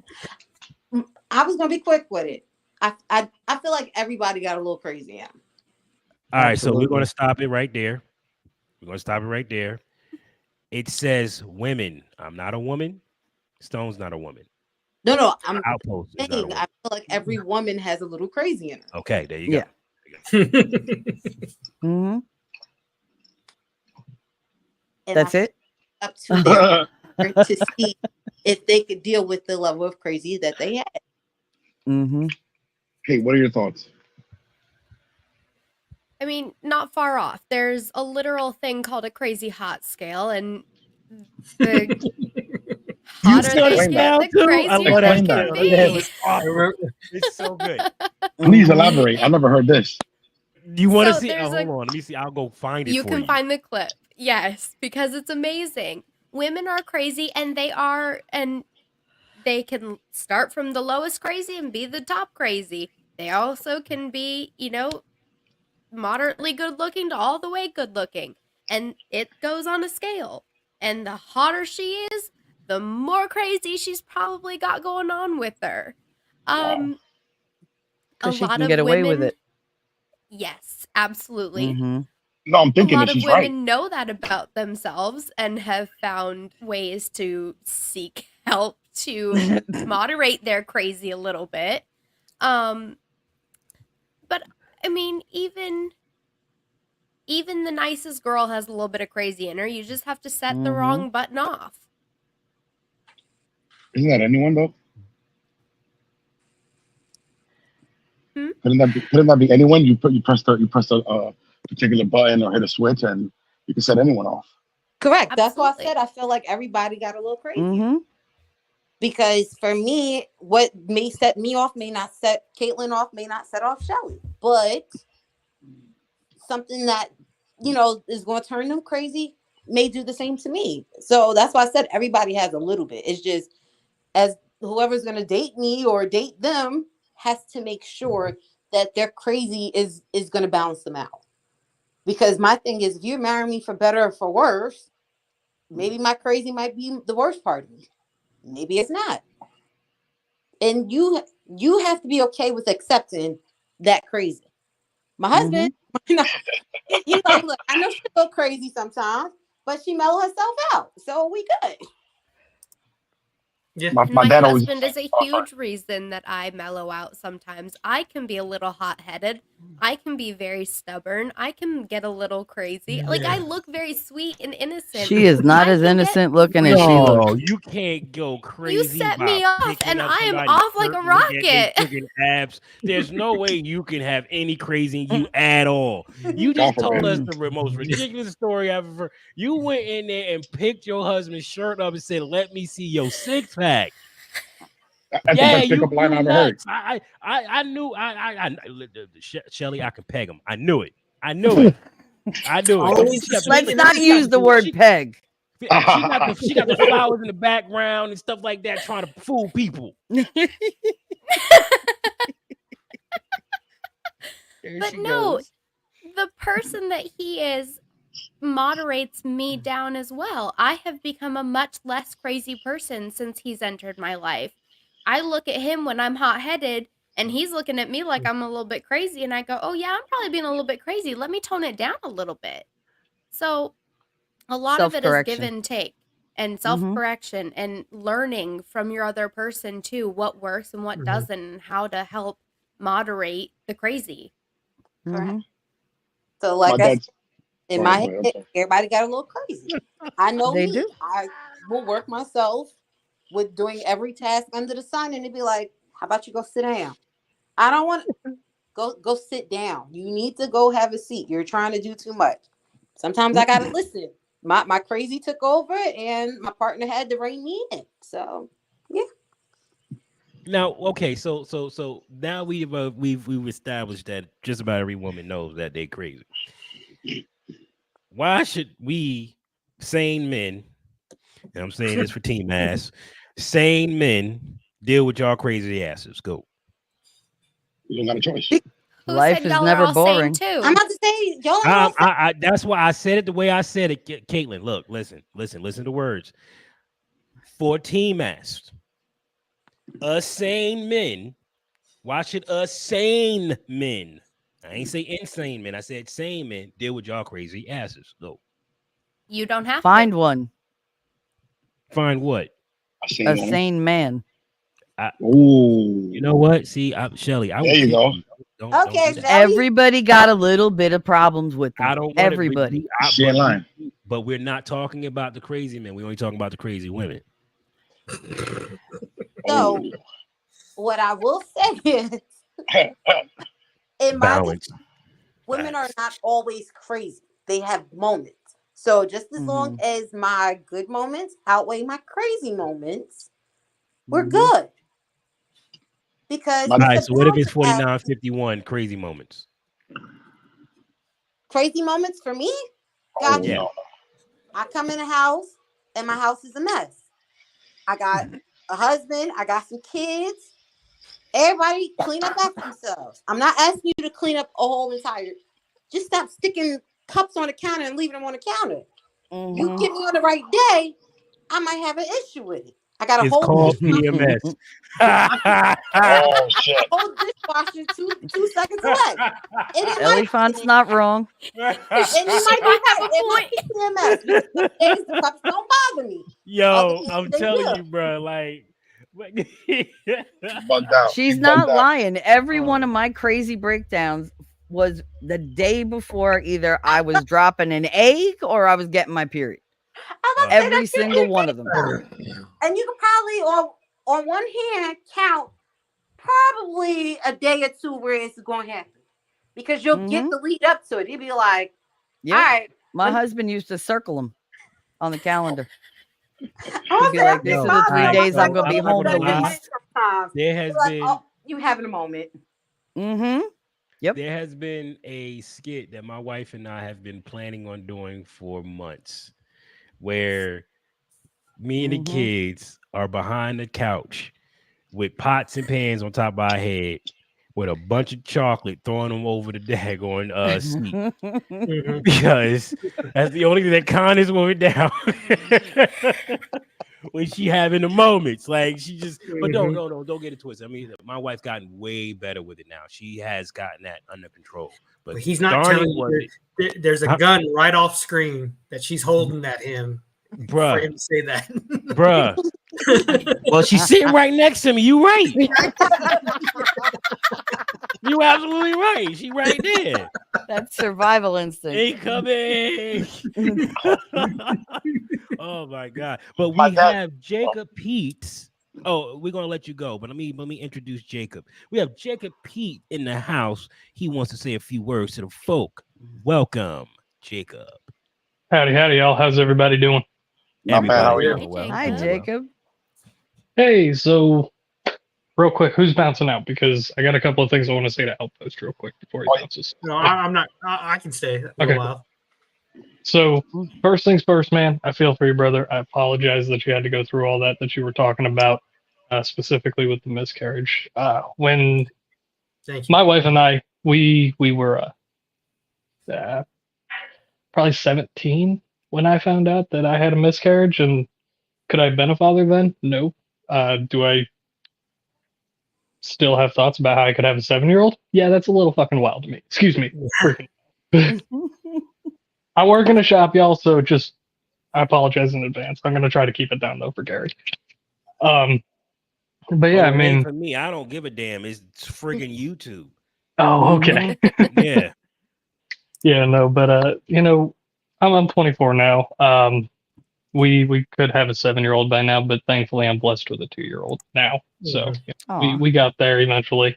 I was gonna be quick with it. I feel like everybody got a little crazy now. All right, so we're going to stop it right there. It says women. I'm not a woman. Stone's not a woman. No, I'm Outpost is not a saying woman. I feel like every woman has a little crazy in her. Okay, there you go. Mm-hmm. And That's it. Up to them to see if they could deal with the level of crazy that they had. Mm-hmm. Hey, what are your thoughts? I mean, not far off. There's a literal thing called a crazy hot scale, and the hotter they get, the crazier they can be. It's so good. Please elaborate. I never heard this. You want to So see? there's Hold on. Let me see. I'll go find it You for can you. find the clip. Yes, because it's amazing. Women are crazy, and they can start from the lowest crazy and be the top crazy. They also can be, moderately good looking to all the way good looking. And it goes on a scale. And the hotter she is, the more crazy she's probably got going on with her. A Because she lot can of get away with women- it. Yes, absolutely. Mhm. No, I'm A thinking lot that of she's women right. know that about themselves and have found ways to seek help to moderate their crazy a little bit. But I mean, even the nicest girl has a little bit of crazy in her. You just have to set the Mhm. wrong button off. Isn't that anyone though? Hmm? Couldn't that be anyone? You press a particular button or hit a switch, and you can set anyone off. Correct. That's why I Absolutely. said I feel like everybody got a little crazy. Mhm. Because for me, what may set me off may not set Caitlin off, may not set off Shelly. But something that, is going to turn them crazy may do the same to me. So that's why I said everybody has a little bit. It's just as whoever's going to date me or date them has to make sure that their crazy is going to balance them out. Because my thing is, if you marry me for better or for worse, maybe my crazy might be the worst part of me. Maybe it's not. And you have to be okay with accepting that crazy. My husband, he's like, look, I know she go crazy sometimes, but she mellow herself out. So we good. Yeah. My My dad always. husband is a Oh, sorry. huge reason that I mellow out sometimes. I can be a little hot-headed. I can be very stubborn. I can get a little crazy. Like, I look very sweet and innocent. She is not I as can get innocent looking as she No, looks. you can't go You crazy set by me off, picking and up I am somebody's off like shirt a and looking at they rocket. freaking abs. There's no way you can have any crazy in you at all. You God just told us forbid. the most ridiculous story I've ever. You went in there and picked your husband's shirt up and said, "Let me see your six pack." That's the Yeah, best pickup line I ever heard. nuts. I knew. Shelly, I could peg him. I knew it. I knew it. Always She got the- Let's not use the word peg. she got the flowers in the background and stuff like that, trying to fool people. But no, the person that he is moderates me down as well. I have become a much less crazy person since he's entered my life. I look at him when I'm hot-headed and he's looking at me like I'm a little bit crazy, and I go, "Oh yeah, I'm probably being a little bit crazy. Let me tone it down a little bit." So, a lot of it is give Self-correction. and take and Mhm. self-correction and learning from your other person too, what works and what doesn't, and how to help moderate the crazy. Mhm. So My like I said, dad's. in Go my ahead, I'm head, sorry. everybody got a little crazy. I know They me. do. I will work myself with doing every task under the sun, and it'd be like, "How about you go sit down?" I don't want to go sit down. You need to go have a seat. You're trying to do too much. Sometimes I gotta listen. My crazy took over, and my partner had to rein me in. So yeah. Now, okay, so now we've established that just about every woman knows that they're crazy. Why should we sane men, and I'm saying this for Team Ass, sane men deal with y'all crazy asses? Go. You don't got a choice. Who Life said is y'all never are all sane boring. too? I'm about to say, y'all are all I that's why I said it the way I said it, Caitlin. Look, listen to words. For Team Ass, us sane men. Why should us sane men? I ain't say insane men. I said sane men deal with y'all crazy asses. Go. You don't have Find to. one. Find what? A sane man. Ooh. You know what? See, Shelly, There you go. Don't Okay, do that. Everybody got a little bit of problems with them. I don't want Everybody. She ain't lying. But we're not talking about the crazy men. We're only talking about the crazy women. So what I will say is, in my Balance. women are not always crazy. They have moments. So just as long as my good moments outweigh my crazy moments, we're good. Because All right, it's so what if it's about that 49-51 crazy moments? crazy moments for me? Oh, Gotcha. no. I come in a house and my house is a mess. I got a husband. I got some kids. Everybody clean up after themselves. I'm not asking you to clean up a whole entire. Just stop sticking cups on the counter and leaving them on the counter. You get me on the right day, I might have an issue with it. I got a It's whole called dishwasher. PMS. Oh shit! Whole dishwasher 2 seconds away. And it Ellie might Font's not wrong. and you might be having it might be PMS. Because some days the cups don't bother me. Yo, days I'm they telling do. you, bro. Like, Bugged out. She's You not bugged out. lying. Every one of my crazy breakdowns was the day before either I was dropping an egg or I was getting my period. I was gonna say, Every that's your single one of them. And you could probably on one hand count probably a day or two where it's going to happen because you'll get the lead up to it. You'll be like, Yeah. all right. My husband used to circle them on the calendar. I He'd was be saying, like, "This is the 3 days I'm gonna be home the least." Sometimes there has you're like, been oh, you having a moment. Mm-hmm. Yep. there has been a skit that my wife and I have been planning on doing for months, where me and the kids are behind the couch with pots and pans on top of our head, with a bunch of chocolate, throwing them over the daggone seat. Because that's the only thing that calms this woman down. When she having the moments, like she just, but don't get it twisted. I mean, my wife's gotten way better with it now. She has gotten that under control. But He's not darn it telling was you there's a gun right off screen that she's holding at him. Bruh. For him to say that. Bruh. Well, she's sitting right next to me. You right. You absolutely right. She right there. That's survival instinct. They coming. Oh my God. But we have Jacob Pete. Oh, we're gonna let you go, but let me introduce Jacob. We have Jacob Pete in the house. He wants to say a few words to the folk. Welcome, Jacob. Howdy, y'all. How's everybody doing? Not bad. How are you? Hi, Jacob. Hey, so real quick, who's bouncing out? Because I got a couple of things I want to say to Outpost real quick before he bounces. No, I'm not. I can stay a Okay. while. So first things first, man, I feel for you, brother. I apologize that you had to go through all that you were talking about, specifically with the miscarriage. When Thank you. my wife and I, we were probably 17 when I found out that I had a miscarriage. And could I have been a father then? No. Do I still have thoughts about how I could have a 7-year-old? Yeah, that's a little fucking wild to me. Excuse me. Freaking. I work in a shop, y'all, so just I apologize in advance. I'm gonna try to keep it down though for Gary. But yeah, I mean, for me, I don't give a damn. It's friggin' YouTube. Oh, okay. Yeah. Yeah, no, but you know, I'm 24 now. We could have a 7-year-old by now, but thankfully I'm blessed with a 2-year-old now. So we got there eventually.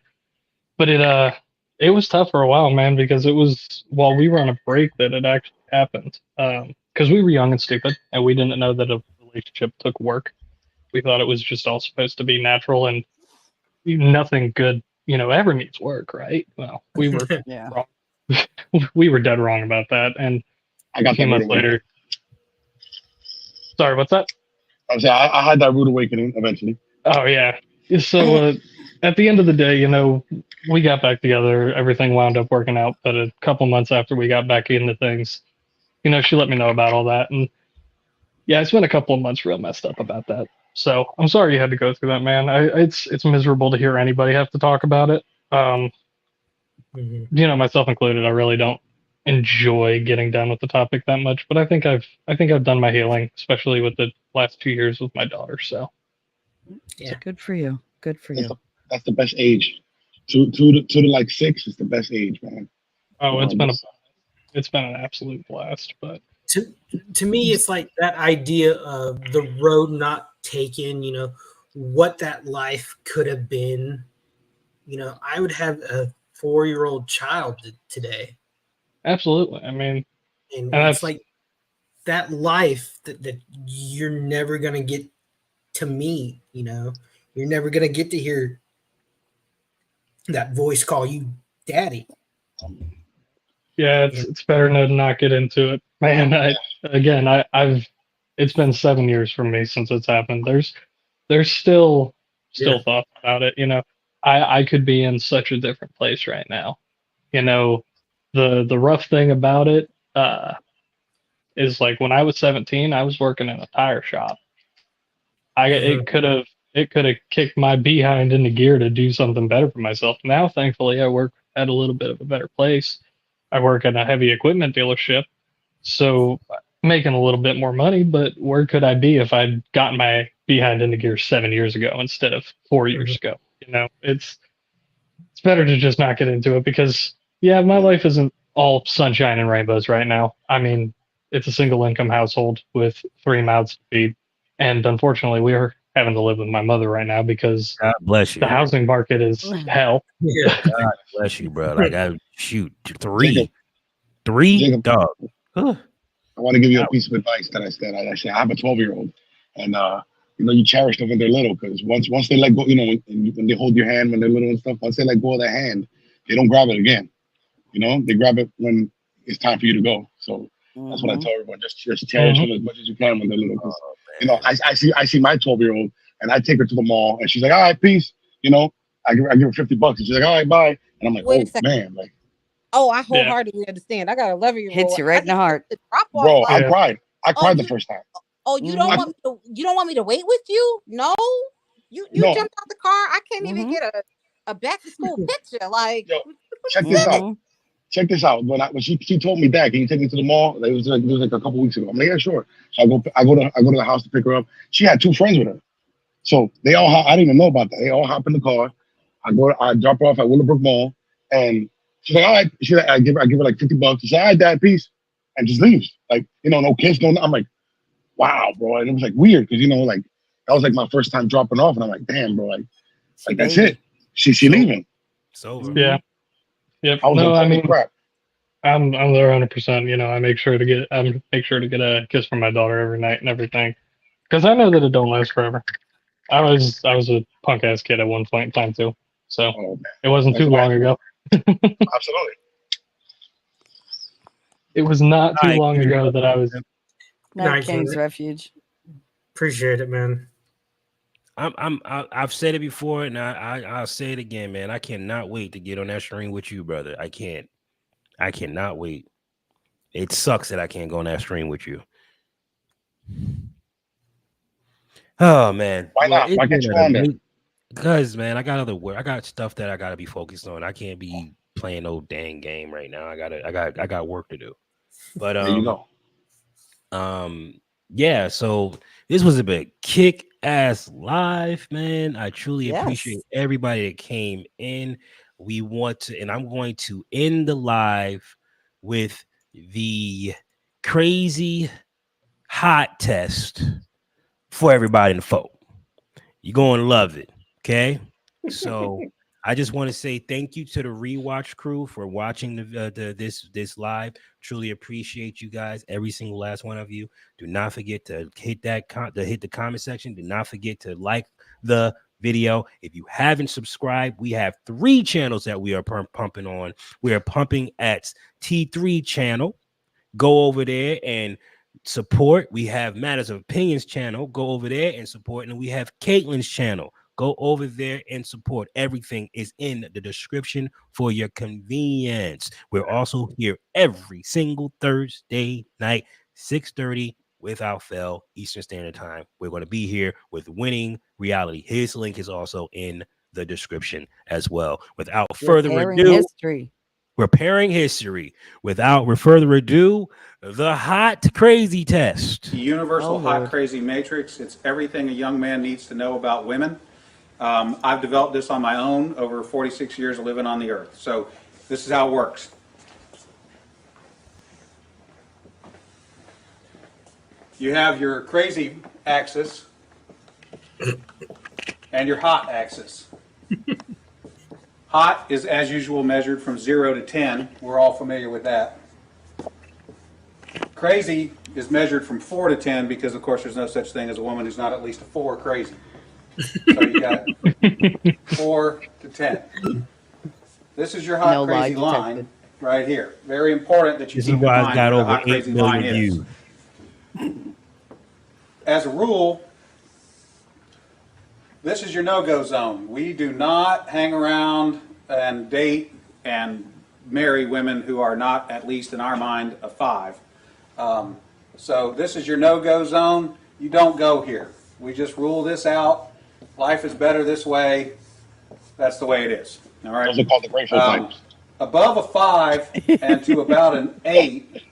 But it was tough for a while, man, because it was while we were on a break that it actually happened. Because we were young and stupid, and we didn't know that a relationship took work. We thought it was just all supposed to be natural, and nothing good, ever needs work, right? Well, we were wrong. We were dead wrong about that, and I got a few that months rude later. Sorry, what's that? I had that rude awakening eventually. Oh yeah. So at the end of the day, we got back together. Everything wound up working out. But a couple months after we got back into things, she let me know about all that. And yeah, it's been a couple of months real messed up about that. So I'm sorry you had to go through that, man. It's miserable to hear anybody have to talk about it. Myself included. I really don't enjoy getting done with the topic that much, but I think I've done my healing, especially with the last 2 years with my daughter. So yeah, good for you. Good for you. That's the best age. Two to like 6 is the best age, man. Oh, it's been an absolute blast. But to me, it's like that idea of the road not taken. What that life could have been. I would have a 4-year-old child today. Absolutely. I mean, and it's like that life that you're never going to get to meet, you're never going to get to hear that voice call you daddy. Yeah, it's better to not get into it, man. I've it's been 7 years for me since it's happened. There's still thoughts about it. I could be in such a different place right now. The rough thing about it is like when I was 17, I was working in a tire shop. It could have kicked my behind into gear to do something better for myself. Now, thankfully, I work at a little bit of a better place. I work at a heavy equipment dealership, so making a little bit more money. But where could I be if I'd gotten my behind into gear 7 years ago instead of 4 years ago? It's better to just not get into it because my life isn't all sunshine and rainbows right now. I mean, it's a single income household with 3 mouths to feed. And unfortunately, we are having to live with my mother right now because God bless you. The housing market is hell. Yeah. God bless you, bro. Like, I shoot 3 dog. I want to give you a piece of advice that I have a 12-year-old, and you cherish them when they're little because once they let go, and when they hold your hand when they're little and stuff, once they let go of their hand, they don't grab it again. They grab it when it's time for you to go. So that's what I tell everyone: just cherish them as much as you can when they're little. 'Cause, I see my 12-year-old, and I take her to the mall, and she's like, "All right, peace." I give her $50, and she's like, "All right, bye." And I'm like, Wait a "Oh second. man, like." Oh, I wholeheartedly understand. I got a 11-year-old. Hits you right in the heart. Bro, I cried. I cried the first time. Oh, you don't want me to? You don't want me to wait with you? No, you No. jumped out the car. I can't even get a back to school picture. Like, Check this out. Check this out. When she told me, "Dad, can you take me to the mall?" It was like a couple weeks ago. I'm like, "Yeah, sure." So I go to the house to pick her up. She had 2 friends with her, so they all. I didn't even know about that. They all hop in the car. I drop her off at Willowbrook Mall, and she's like, "All right." I give her like $50. She's like, "All right, Dad, peace," and just leaves. Like, no kiss, no. I'm like, wow, bro. And it was like weird because like that was like my first time dropping off, and I'm like, damn, bro, like that's it. She leaving. It's over. Yeah. Yep. I was No, like, I mean, crap. I'm there 100%. I make sure to get a kiss from my daughter every night and everything, because I know that it don't last forever. I was a punk ass kid at one point in time too, so it wasn't too long ago. Absolutely. It was not too long ago that I was. Not King's Refuge. Appreciate it, man. I've said it before, and I'll say it again, man. I cannot wait to get on that stream with you, brother. I cannot wait. It sucks that I can't go on that stream with you. Oh man, why not? Why can't you on there? Because man, I got other work. I got stuff that I gotta be focused on. I can't be playing no dang game right now. I got work to do. But yeah. So this was a big kick-ass live, man. I truly appreciate everybody that came in. And I'm going to end the live with the crazy hot test for everybody in the folk. You're going to love it. Okay. So I just want to say thank you to the Rewatch crew for watching this live. Truly appreciate you guys, every single last one of you. Do not forget to hit the comment section. Do not forget to like the video. If you haven't subscribed, we have 3 channels that we are pumping on. We are pumping at T3 channel. Go over there and support. We have Matters of Opinions channel. Go over there and support. And we have Caitlin's channel. Go over there and support. Everything is in the description for your convenience. We're also here every single Thursday night, 6:30 without fail, Eastern Standard Time. We're going to be here with Winning Reality. His link is also in the description as well. Without further ado, we're pairing history. Without further ado, the hot crazy test. The universal hot crazy matrix. It's everything a young man needs to know about women. I've developed this on my own over 46 years of living on the earth. So this is how it works. You have your crazy axis and your hot axis. Hot is, as usual, measured from 0 to 10. We're all familiar with that. Crazy is measured from 4 to 10 because, of course, there's no such thing as a woman who's not at least a 4 crazy. So you got 4 to 10. This is your hot crazy line right here. Very important that you keep in mind what the hot crazy line is. As a rule, this is your no-go zone. We do not hang around and date and marry women who are not, at least in our mind, a 5. So this is your no-go zone. You don't go here. We just rule this out. Life is better this way. That's the way it is. All right. Those are called the grateful types. Above a 5 and to about an 8,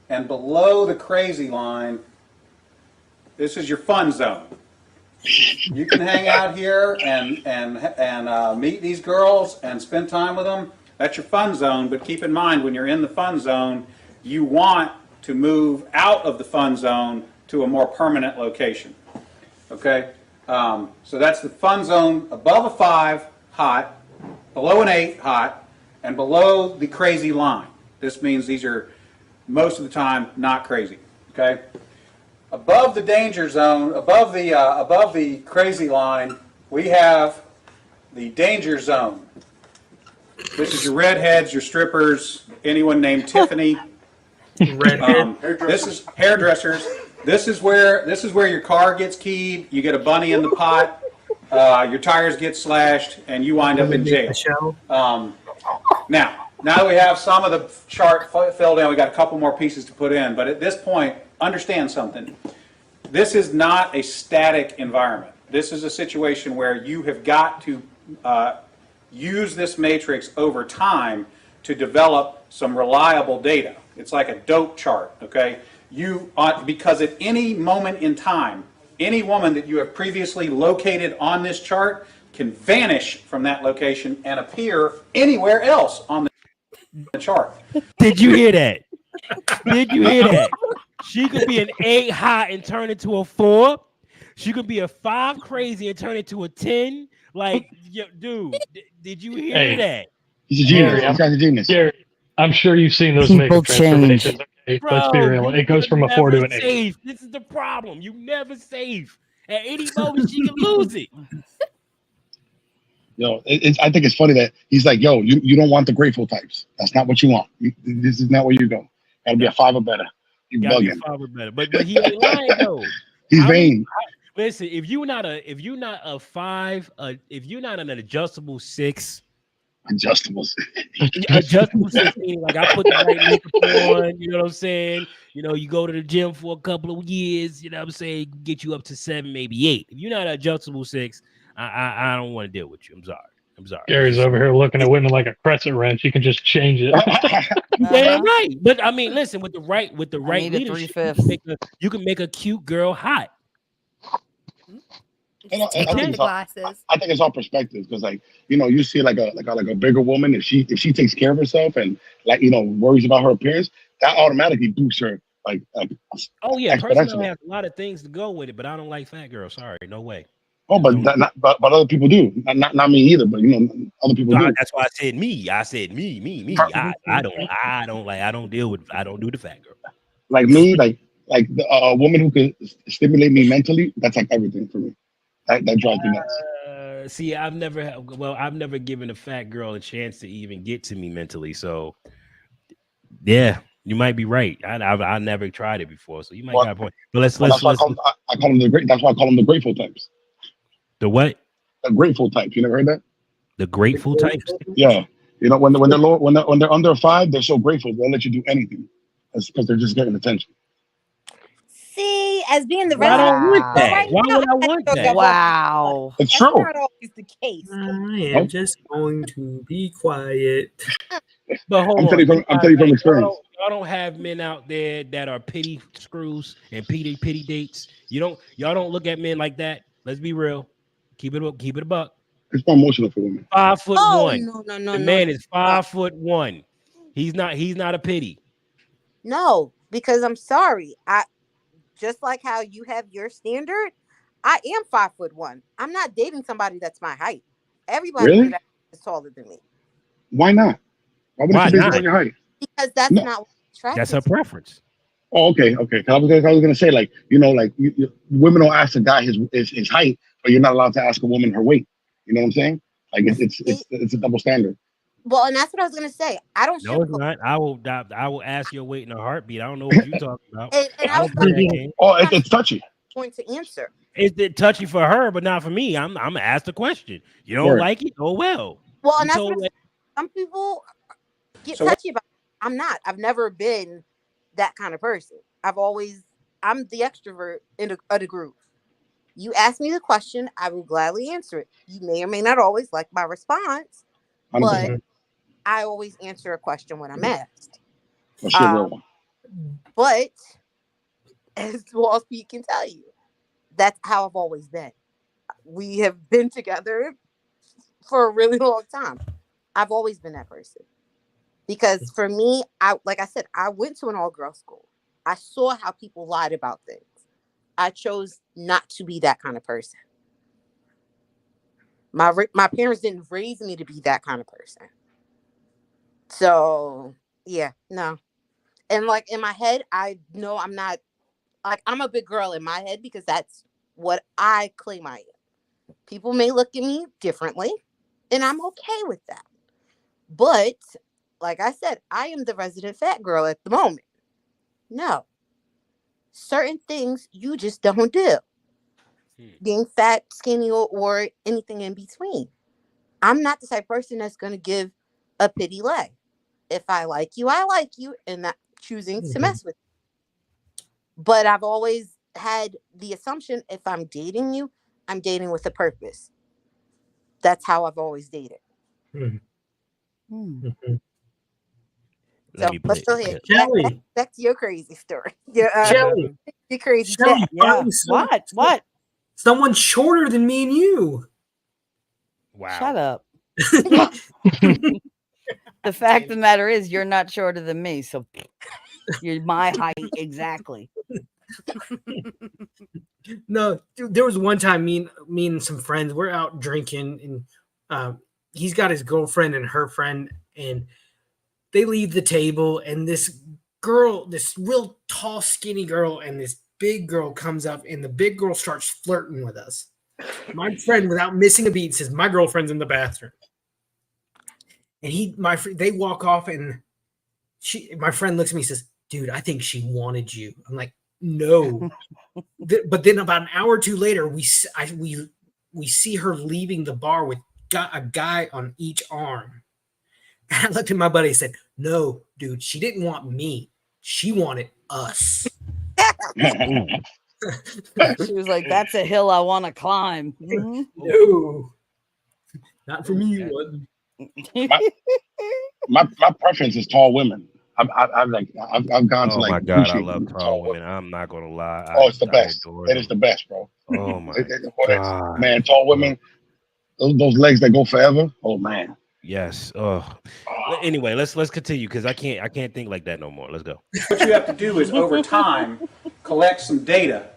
and below the crazy line, this is your fun zone. You can hang out here and meet these girls and spend time with them. That's your fun zone. But keep in mind, when you're in the fun zone, you want to move out of the fun zone to a more permanent location. Okay? So that's the fun zone. Above a 5, hot. Below an 8, hot. And below the crazy line. This means these are, most of the time, not crazy. Okay? Above the danger zone, above the crazy line, we have the danger zone. This is your redheads, your strippers, anyone named Tiffany. This is hairdressers. This is where your car gets keyed. You get a bunny in the pot. Your tires get slashed, and you wind up in jail. Now that we have some of the chart filled in, we got a couple more pieces to put in. But at this point, understand something. This is not a static environment. This is a situation where you have got to use this matrix over time to develop some reliable data. It's like a dope chart, okay? Because at any moment in time, any woman that you have previously located on this chart can vanish from that location and appear anywhere else on the chart. Did you hear that? Did you hear that? She could be an 8 hot and turn into a 4. She could be a 5 crazy and turn into a 10. Like, dude, did you hear that? He's a genius. This guy's a genius. Gary, I'm sure you've seen those People makeup transformations. Okay? Bro, Let's be real. It goes from a 4 to an 8. Safe. This is the problem. You never safe. At any moment, she can lose it. Yo, I think it's funny that he's like, yo, you don't want the grateful types. That's not what you want. This is not where you go. Gotta be a 5 or better. You bugging. But he ain't lying though. He's vain. Listen, if you're not a 5, if you're not an adjustable 6. Adjustable 6, meaning like I put the right makeup on, you know what I'm saying? You know, you go to the gym for a couple of years, you know what I'm saying, get you up to 7, maybe 8. If you're not an adjustable 6, I don't want to deal with you. I'm sorry. Gary's over here looking at women like a crescent wrench. You can just change it. Yeah, right. But I mean, listen, with the right leadership, you can make a cute girl hot. I think it's all perspective because, like, you know, you see like a bigger woman, if she takes care of herself and, like, you know, worries about her appearance, that automatically boosts her like oh yeah, personally I have a lot of things to go with it, but I don't like fat girls. Sorry, no way. Oh, but but other people do. Not me either, but you know, other people do. That's why I said me. I said me. I don't do the fat girl. Like me, like a woman who can stimulate me mentally. That's like everything for me. That drives me nuts. See, I've never given a fat girl a chance to even get to me mentally. So, yeah, you might be right. I never tried it before, so you might got a point. But let's. That's why I call them the grateful types. The what? The grateful type. You never heard that? The grateful types. Yeah, you know when they're low, when they're under a 5, they're so grateful they'll let you do anything. That's because they're just getting attention. See, as being the Why resident, don't want that? Why would I want that? Wow, it's that's true. not always the case. I am just going to be quiet. But hold I'm telling you from experience. Y'all don't have men out there that are pity screws and pity dates. Y'all don't look at men like that. Let's be real. Keep it a buck. It's more emotional for women. 5'1". No. The man is 5'1". He's not a pity. No, because I'm sorry. I just like how you have your standard. I am 5'1". I'm not dating somebody that's my height. Everybody really? is taller than me. Why not? Why would you date your height? Because that's not attractive. That's her preference. Oh, okay. I was gonna say, like, you know, like women don't ask a guy his height, but you're not allowed to ask a woman her weight. You know what I'm saying? Like it's a double standard. Well, and that's what I was gonna say. I don't. No, it's not. I will ask your weight in a heartbeat. I don't know what you're talking about. It's touchy. Point to answer. It's touchy for her, but not for me. I'm gonna ask the question. You don't like it? Oh well. Well, and that's what some people get touchy about. I'm not. I've never been that kind of person. I'm I'm the extrovert of the group. You ask me the question, I will gladly answer it. You may or may not always like my response, but 100%. I always answer a question when I'm asked. For sure, real one. But as Wall Speed can tell you, that's how I've always been. We have been together for a really long time. I've always been that person. Because for me, like I said, I went to an all-girl school. I saw how people lied about things. I chose not to be that kind of person. My parents didn't raise me to be that kind of person. So, yeah, no. And like in my head, I know I'm not, like, I'm a big girl in my head because that's what I claim I am. People may look at me differently, and I'm okay with that. But, like I said, I am the resident fat girl at the moment. No. Certain things you just don't do. Being fat, skinny, or anything in between. I'm not the type of person that's going to give a pity leg. If I like you, I like you, and not choosing to mess with you. But I've always had the assumption if I'm dating you, I'm dating with a purpose. That's how I've always dated. So let's go ahead. Back to your crazy story. Your crazy. Shelly, Yeah. What? Someone shorter than me and you. Wow. Shut up. The fact of the matter is, you're not shorter than me, so you're my height exactly. No, dude, there was one time me and some friends, we're out drinking, and he's got his girlfriend and her friend, and they leave the table, and this girl, this real tall, skinny girl, and this big girl comes up, and the big girl starts flirting with us. My friend, without missing a beat, says, "My girlfriend's in the bathroom." And they walk off, and my friend looks at me and says, "Dude, I think she wanted you." I'm like, "No." But then about an hour or two later, we see her leaving the bar with a guy on each arm. And I looked at my buddy and said, "No, dude, she didn't want me. She wanted us." She was like, "That's a hill I want to climb." Mm-hmm. No, not for me. My preference is tall women. I've gone to Oh like. my god, I appreciate love tall women. I'm not gonna lie. Oh, it's the best. adore It is the best, bro. Oh my God. Man, tall women, those legs that go forever. Oh man. Yes. Oh. Anyway, let's continue because I can't think like that no more. Let's go. What you have to do is over time collect some data,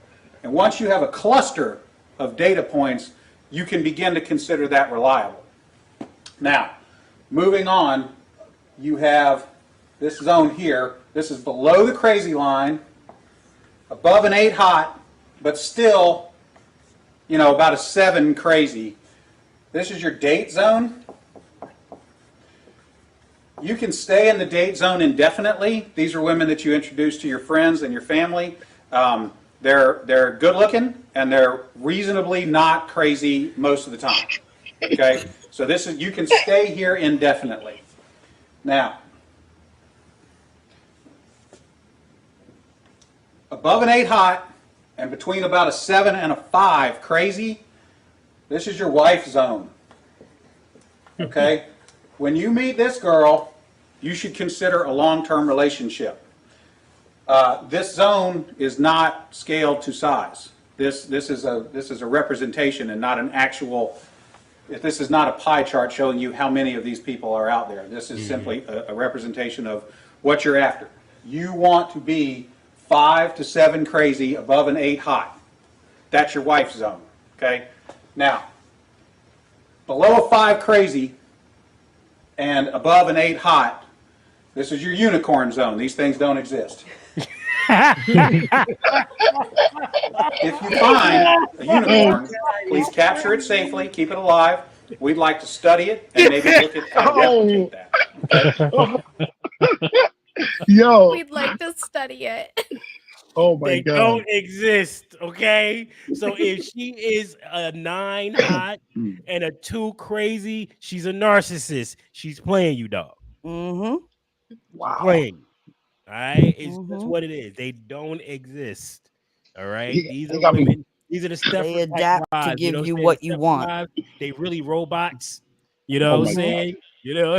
and once you have a cluster of data points, you can begin to consider that reliable. Now, moving on, you have this zone here. This is below the crazy line, above an 8 hot, but still, about a 7 crazy. This is your date zone. You can stay in the date zone indefinitely. These are women that you introduce to your friends and your family. They're good looking and they're reasonably not crazy most of the time. Okay, so you can stay here indefinitely. Now, above an 8 hot and between about a 7 and a 5 crazy, this is your wife zone. Okay? When you meet this girl, you should consider a long-term relationship. This zone is not scaled to size. This is a representation and not an actual. This is not a pie chart showing you how many of these people are out there. This is simply a representation of what you're after. You want to be 5 to 7 crazy above an 8 hot. That's your wife zone. Okay? Now, below a 5 crazy and above an 8 hot, this is your unicorn zone. These things don't exist. If you find a unicorn, please capture it safely, keep it alive. We'd like to study it and maybe look at how to replicate that. Yo. We'd like to study it. Oh my They God. don't exist, okay? So if she is a 9 hot and a 2 crazy, she's a narcissist. She's playing you, dog. Mm-hmm. Wow. Playing you. All right? That's what it is. They don't exist. All right, He, these he are got me. women. These are the Stepford They type adapt to wives. You know give you what I'm what saying? you Stepford want. wives, they really robots. You know Oh what my I'm God. saying? You know.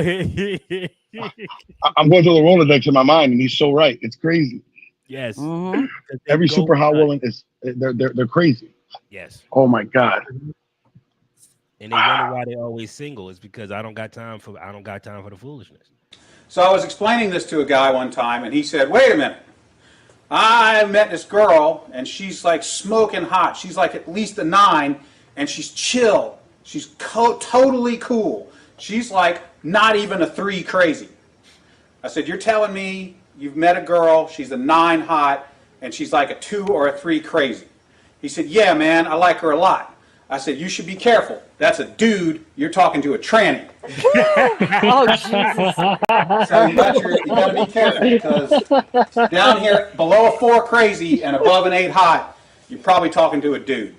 I'm going through the Rolodex in my mind, and he's so right. It's crazy. Yes. Mhm. 'Cause they Every go super hot nuts. woman is they're crazy. Yes. Oh my God. And they wonder why they're always single. It's because I don't got time for the foolishness. So I was explaining this to a guy one time, and he said, "Wait a minute. I met this girl, and she's like smoking hot. She's like at least a 9, and she's chill. She's totally cool. She's like not even a 3 crazy." I said, "You're telling me you've met a girl, she's a 9 hot, and she's like a 2 or a 3 crazy?" He said, "Yeah, man, I like her a lot." I said, "You should be careful. That's a dude. You're talking to a tranny." Oh Jesus! So you got to be careful, because down here below a 4 crazy and above an 8 hot, you're probably talking to a dude.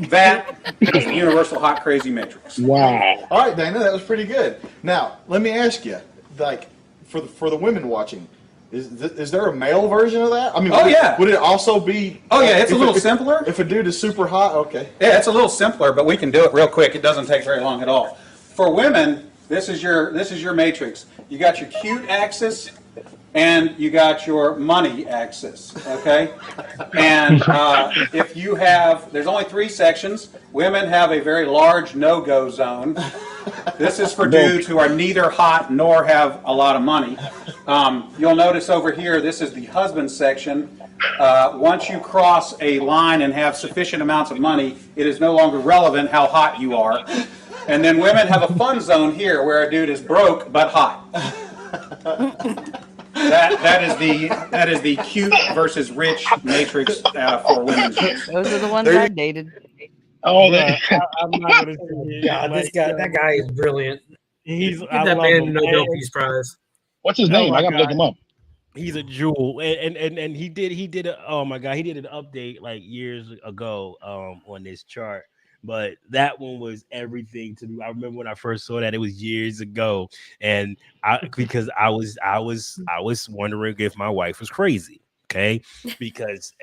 That is the universal hot crazy matrix. Wow. All right, Dana, that was pretty good. Now, let me ask you, like, for the women watching, is there a male version of that? I mean, would it also be? Oh yeah, it's a little if, simpler. If a dude is super hot, okay. Yeah, it's a little simpler, but we can do it real quick. It doesn't take very long at all. For women, this is your matrix. You got your cute axis, and you got your money axis. Okay, and if you have, there's only 3 sections. Women have a very large no-go zone. This is for dudes who are neither hot nor have a lot of money. You'll notice over here, this is the husband section. Once you cross a line and have sufficient amounts of money, it is no longer relevant how hot you are. And then women have a fun zone here where a dude is broke but hot. That is the cute versus rich matrix for women. Those are the ones I dated. Oh, I'm not gonna say God, that guy is brilliant. He's Give that man a Nobel Peace Prize. What's his name? I gotta look him up. He's a jewel, and he did oh my God, he did an update like years ago on this chart. But that one was everything to me. I remember when I first saw that, it was years ago, and because I was wondering if my wife was crazy, okay? Because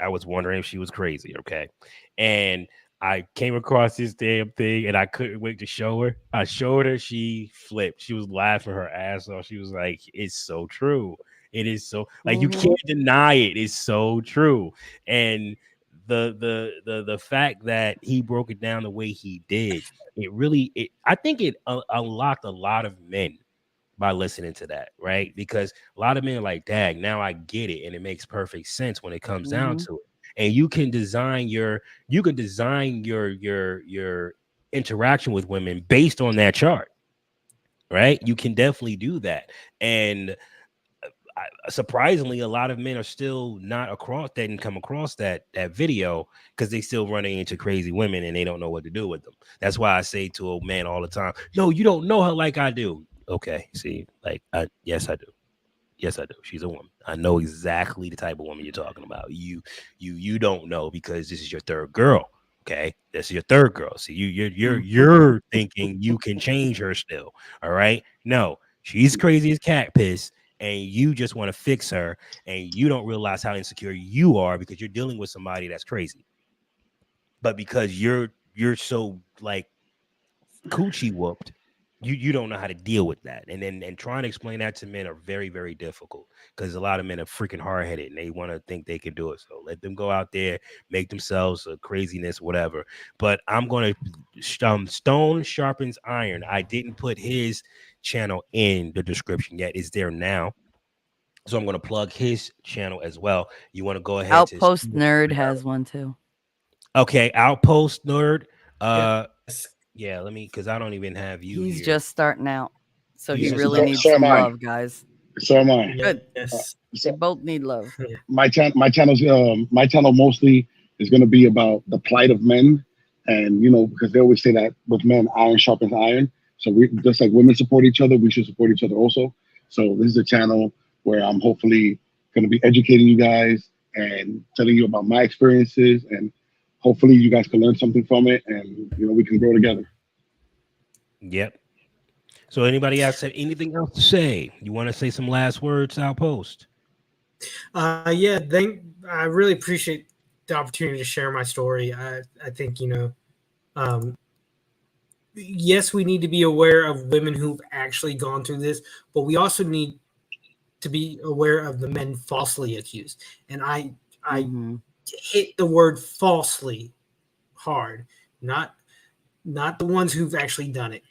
I was wondering if she was crazy, okay? And I came across this damn thing, and I couldn't wait to show her. I showed her, she flipped. She was laughing her ass off. She was like, "It's so true. It is so like you can't deny it. It's so true." And the fact that he broke it down the way he did, I think it unlocked a lot of men by listening to that, right? Because a lot of men are like, "Dang, now I get it," and it makes perfect sense when it comes down to it. And you can design your interaction with women based on that chart, right? You can definitely do that. And surprisingly, a lot of men are still didn't come across that video because they still running into crazy women and they don't know what to do with them. That's why I say to a man all the time, "No, you don't know her like I do." Okay, see, like yes, I do. Yes, I do. She's a woman. I know exactly the type of woman you're talking about. You don't know because this is your third girl. Okay, this is your third girl. See, you're thinking you can change her still. All right, no, she's crazy as cat piss, and you just want to fix her, and you don't realize how insecure you are because you're dealing with somebody that's crazy. But because you're so like coochie whooped, you don't know how to deal with that. And trying to explain that to men are very, very difficult because a lot of men are freaking hard-headed and they want to think they can do it. So let them go out there, make themselves a craziness, whatever. But I'm going to Stone Sharpens Iron. I didn't put his channel in the description yet. It's there now. So I'm going to plug his channel as well. You want to go ahead. Outpost Nerd has one too. Okay, Outpost Nerd. Yeah, let me, because I don't even have you. He's here. just starting out, so he Yes, really needs so some am I. love, guys. So am I. Good. They both need love. My channel mostly is going to be about the plight of men, and because they always say that with men, iron sharpens iron. So we just like women support each other, we should support each other also. So this is a channel where I'm hopefully going to be educating you guys and telling you about my experiences, and hopefully you guys can learn something from it, and we can grow together. Yep. So anybody else have anything else to say? You want to say some last words, Outpost? Yeah, I really appreciate the opportunity to share my story. I think, yes, we need to be aware of women who've actually gone through this, but we also need to be aware of the men falsely accused. And I hit the word falsely hard, not the ones who've actually done it.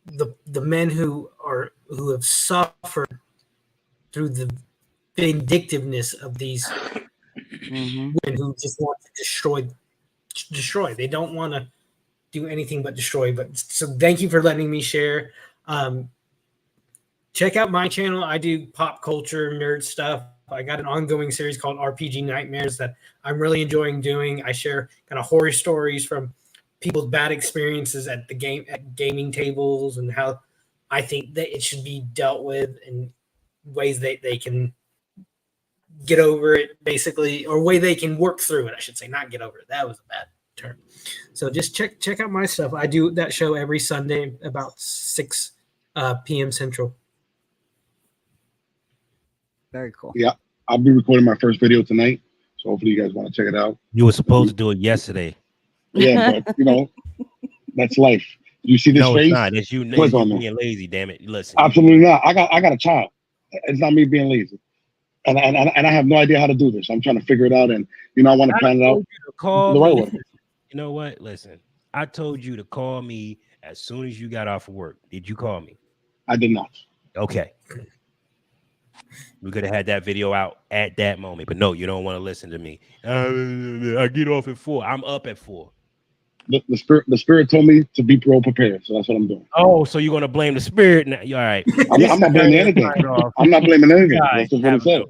The men who have suffered through the vindictiveness of these women who just want to destroy. They don't want to do anything but destroy. But so thank you for letting me share. Check out my channel. I do pop culture nerd stuff. I got an ongoing series called RPG Nightmares that I'm really enjoying doing. I share kind of horror stories from people's bad experiences at gaming tables and how I think that it should be dealt with in ways that they can get over it, basically, or way they can work through it. I should say, not get over it. That was a bad term. So just check out my stuff. I do that show every Sunday about 6 p.m. Central. Very cool. Yeah, I'll be recording my first video tonight, so hopefully you guys want to check it out. You were supposed to do it yesterday. Yeah, but that's life. You see this no, face? It's not. It's you being lazy. Damn it! Listen. Absolutely not. I got a child. It's not me being lazy, and I have no idea how to do this. I'm trying to figure it out, and I want to plan it out the right way. You know what? Listen, I told you to call me as soon as you got off of work. Did you call me? I did not. Okay. We could have had that video out at that moment, but no, you don't want to listen to me. I get off at 4. I'm up at 4. The spirit told me to be prepared, so that's what I'm doing. Oh, so you're gonna blame the spirit now? All right. I'm not blaming anything. I'm not blaming anything. That's just what it said.